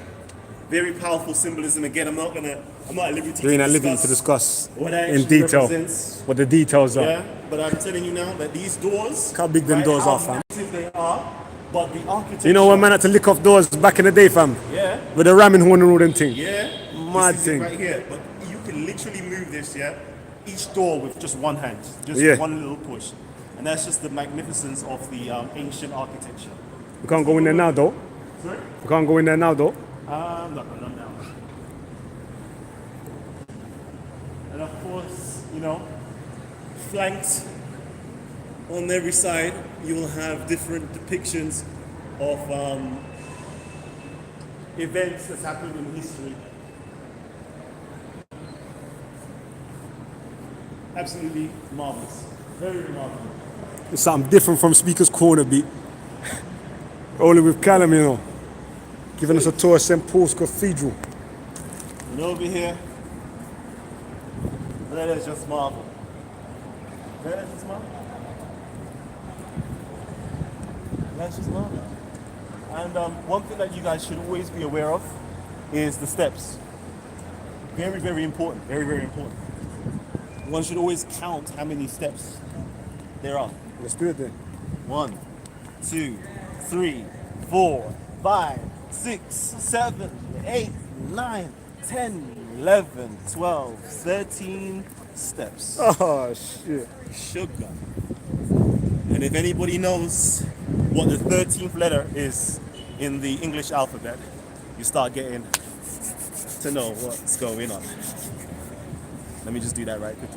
Very powerful symbolism. Again, I'm not at liberty to discuss what that in actually detail represents. what the details are. Yeah, but I'm telling you now that these doors, Look how big them doors how are, fam. massive they are, but the architecture. You know when man had to lick off doors back in the day, fam? Yeah. With the ramming horn and all them things. Yeah. Mad This is it thing. right here, but you can literally move this, yeah, each door with just one hand, just Yeah. one little push, and that's just the magnificence of the ancient architecture. We can't go in there now, though. Sorry? We can't go in there now, though. Not now. And of course, you know, flanked on every side, you'll have different depictions of events that's happened in history. Absolutely marvelous. Very remarkable. It's something different from Speaker's Corner beat. Only with Callum, you know. Giving us a tour of St. Paul's Cathedral. And over here, that is just marble. That is just marble. That's just marble. And one thing that you guys should always be aware of is the steps. Very, very important. Very, very important. One should always count how many steps there are. Let's do it then. 1, 2, 3, 4, 5, 6, 7, 8, 9, 10, 11, 12, 13 steps. Oh, shit. Sugar. And if anybody knows what the 13th letter is in the English alphabet, you start getting to know what's going on. Let me just do that right quick.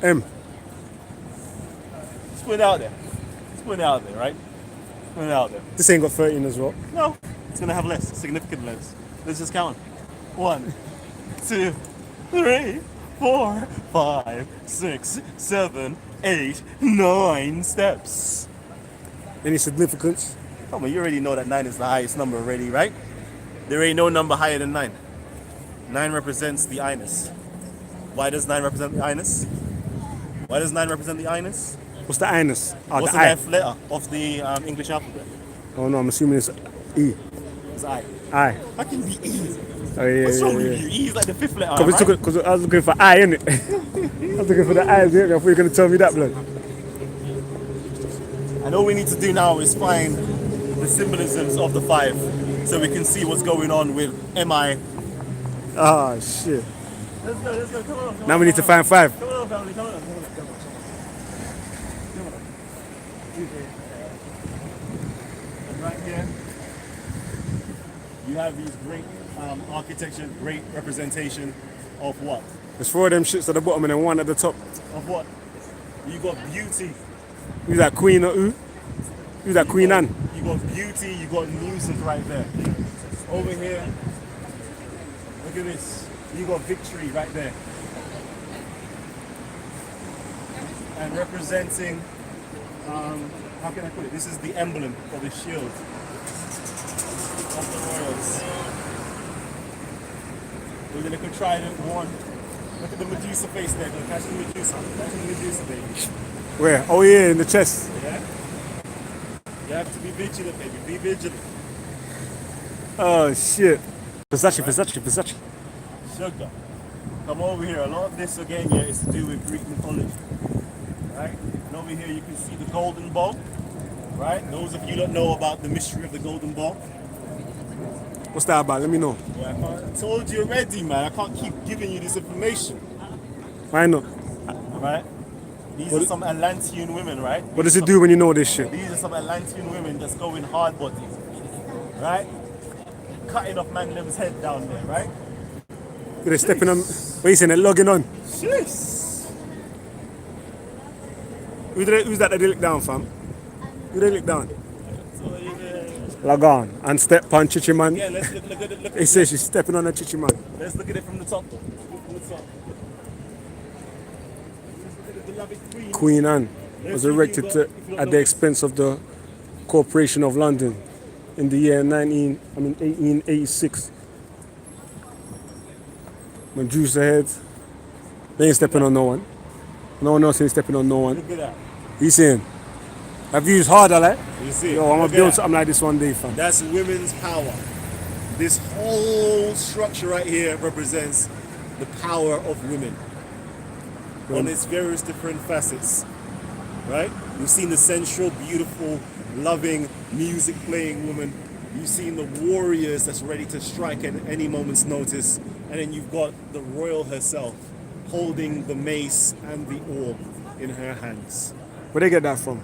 M. Just put it out there. Just put it out there, right? Put it out there. This ain't got 13 as well. No, it's gonna have less, significant less. Let's just count. 1, 2, 3, 4, 5, 6, 7, 8, 9 steps. Any significance? Come on, you already know that 9 is the highest number already, right? There ain't no number higher than 9. 9 represents the I-ness. Why does 9 represent the I-ness? Why does 9 represent the I-ness? What's the I-ness? What's the 9th letter of the English alphabet? Oh no, I'm assuming it's E. It's I. I. How can it be E? Oh, yeah, What's yeah, wrong yeah. with you? E is like the 5th letter, Because I was looking for I, innit? I was looking for the I, innit? I thought you were going to tell me that, blood. And all we need to do now is find the symbolisms of the 5 so we can see what's going on with MI. Ah, shit. Let's go, come on. Now we need to find 5. Come on, family, come on. And right here, you have these great architecture, great representation of what? There's 4 of them shits at the bottom and then 1 at the top. Of what? You got beauty. Who's that, Queen or who? Who's that, Queen Anne? You got beauty, you got music right there. Over here, look at this. You got victory right there. And representing, how can I put it? This is the emblem for the shield of the royals. With a little trident, 1. Look at the Medusa face there. Catch the Medusa. Catch the Medusa, baby. Where? Oh yeah, in the chest. Yeah? You have to be vigilant, baby. Be vigilant. Oh shit. Versace. Sugar. Come over here. A lot of this again here is to do with Greek mythology. Right? And over here you can see the golden ball. Right? Those of you that know about the mystery of the golden ball. What's that about? Let me know. Yeah, I told you already, man. I can't keep giving you this information. Why not? Right? These are some Atlantean women, right? What does it do when you know this shit? These are some Atlantean women that's going hard body. Right? Cutting off man them's head down there, right? They're stepping on. What are you saying? They're logging on. Jeez. Who's that they look down, fam? Who they look down? Log on and step on Chichi man. Yeah, let's look at it. He says she's stepping on a Chichi man. Let's look at it from the top though. From the top. Let's look at the beloved Queen Anne was erected at the expense of the Corporation of London in the year 1886. When Jews ahead, they ain't stepping on no one. No one else ain't stepping on no one. Look at that. He's saying, I've used harder, like. You see? Yo, I'm gonna build something like this one day, fam. That's women's power. This whole structure right here represents the power of women on its various different facets, right? You've seen the sensual, beautiful, loving, music playing woman. You've seen the warriors that's ready to strike at any moment's notice. And then you've got the royal herself holding the mace and the orb in her hands. Where they get that from?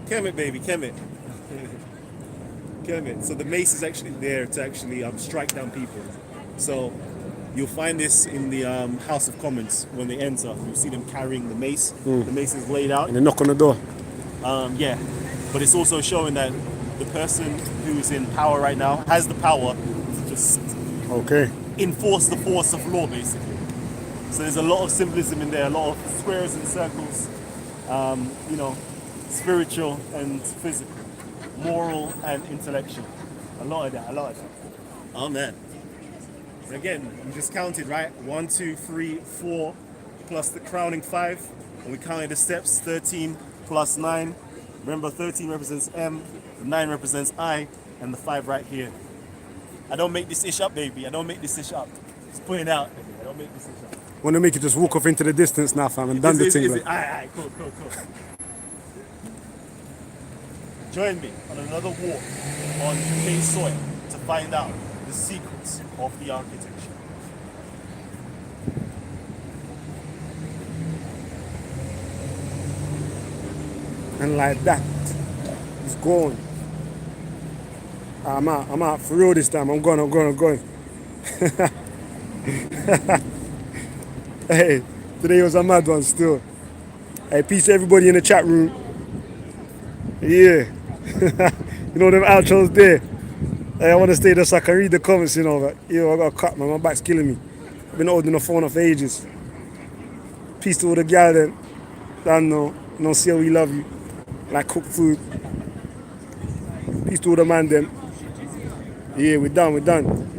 Kemet, baby, Kemet. Kemet. So the mace is actually there to actually strike down people. So you'll find this in the House of Commons when they enter. You'll see them carrying the mace. The mace is laid out. And they knock on the door. Yeah. But it's also showing that the person who's in power right now has the power to just enforce the force of law, basically. So there's a lot of symbolism in there, a lot of squares and circles, you know, spiritual and physical, moral and intellectual. A lot of that. Oh man. Again, we just counted, right? 1, 2, 3, 4, plus the crowning 5. And we counted the steps, 13 plus 9. Remember, 13 represents M, the 9 represents I, and the 5 right here. I don't make this ish up, baby. I don't make this ish up. Just put it out, baby. I don't make this ish up. Want to make you just walk off into the distance now, fam, and done the thing. Alright, cool. Join me on another walk on UK soil to find out the secrets of the architecture. And like that, He's gone. I'm out for real this time. I'm going. Hey, today was a mad one still. Hey, peace to everybody in the chat room. Yeah. You know them outros there. Hey, I want to stay there so I can read the comments, you know. But, yo, I got a cut, man. My back's killing me. I've been holding the phone up for ages. Peace to all the gal then. Don't know. You know, see how we love you. Like cooked food. Peace to all the man then. Yeah, we're done.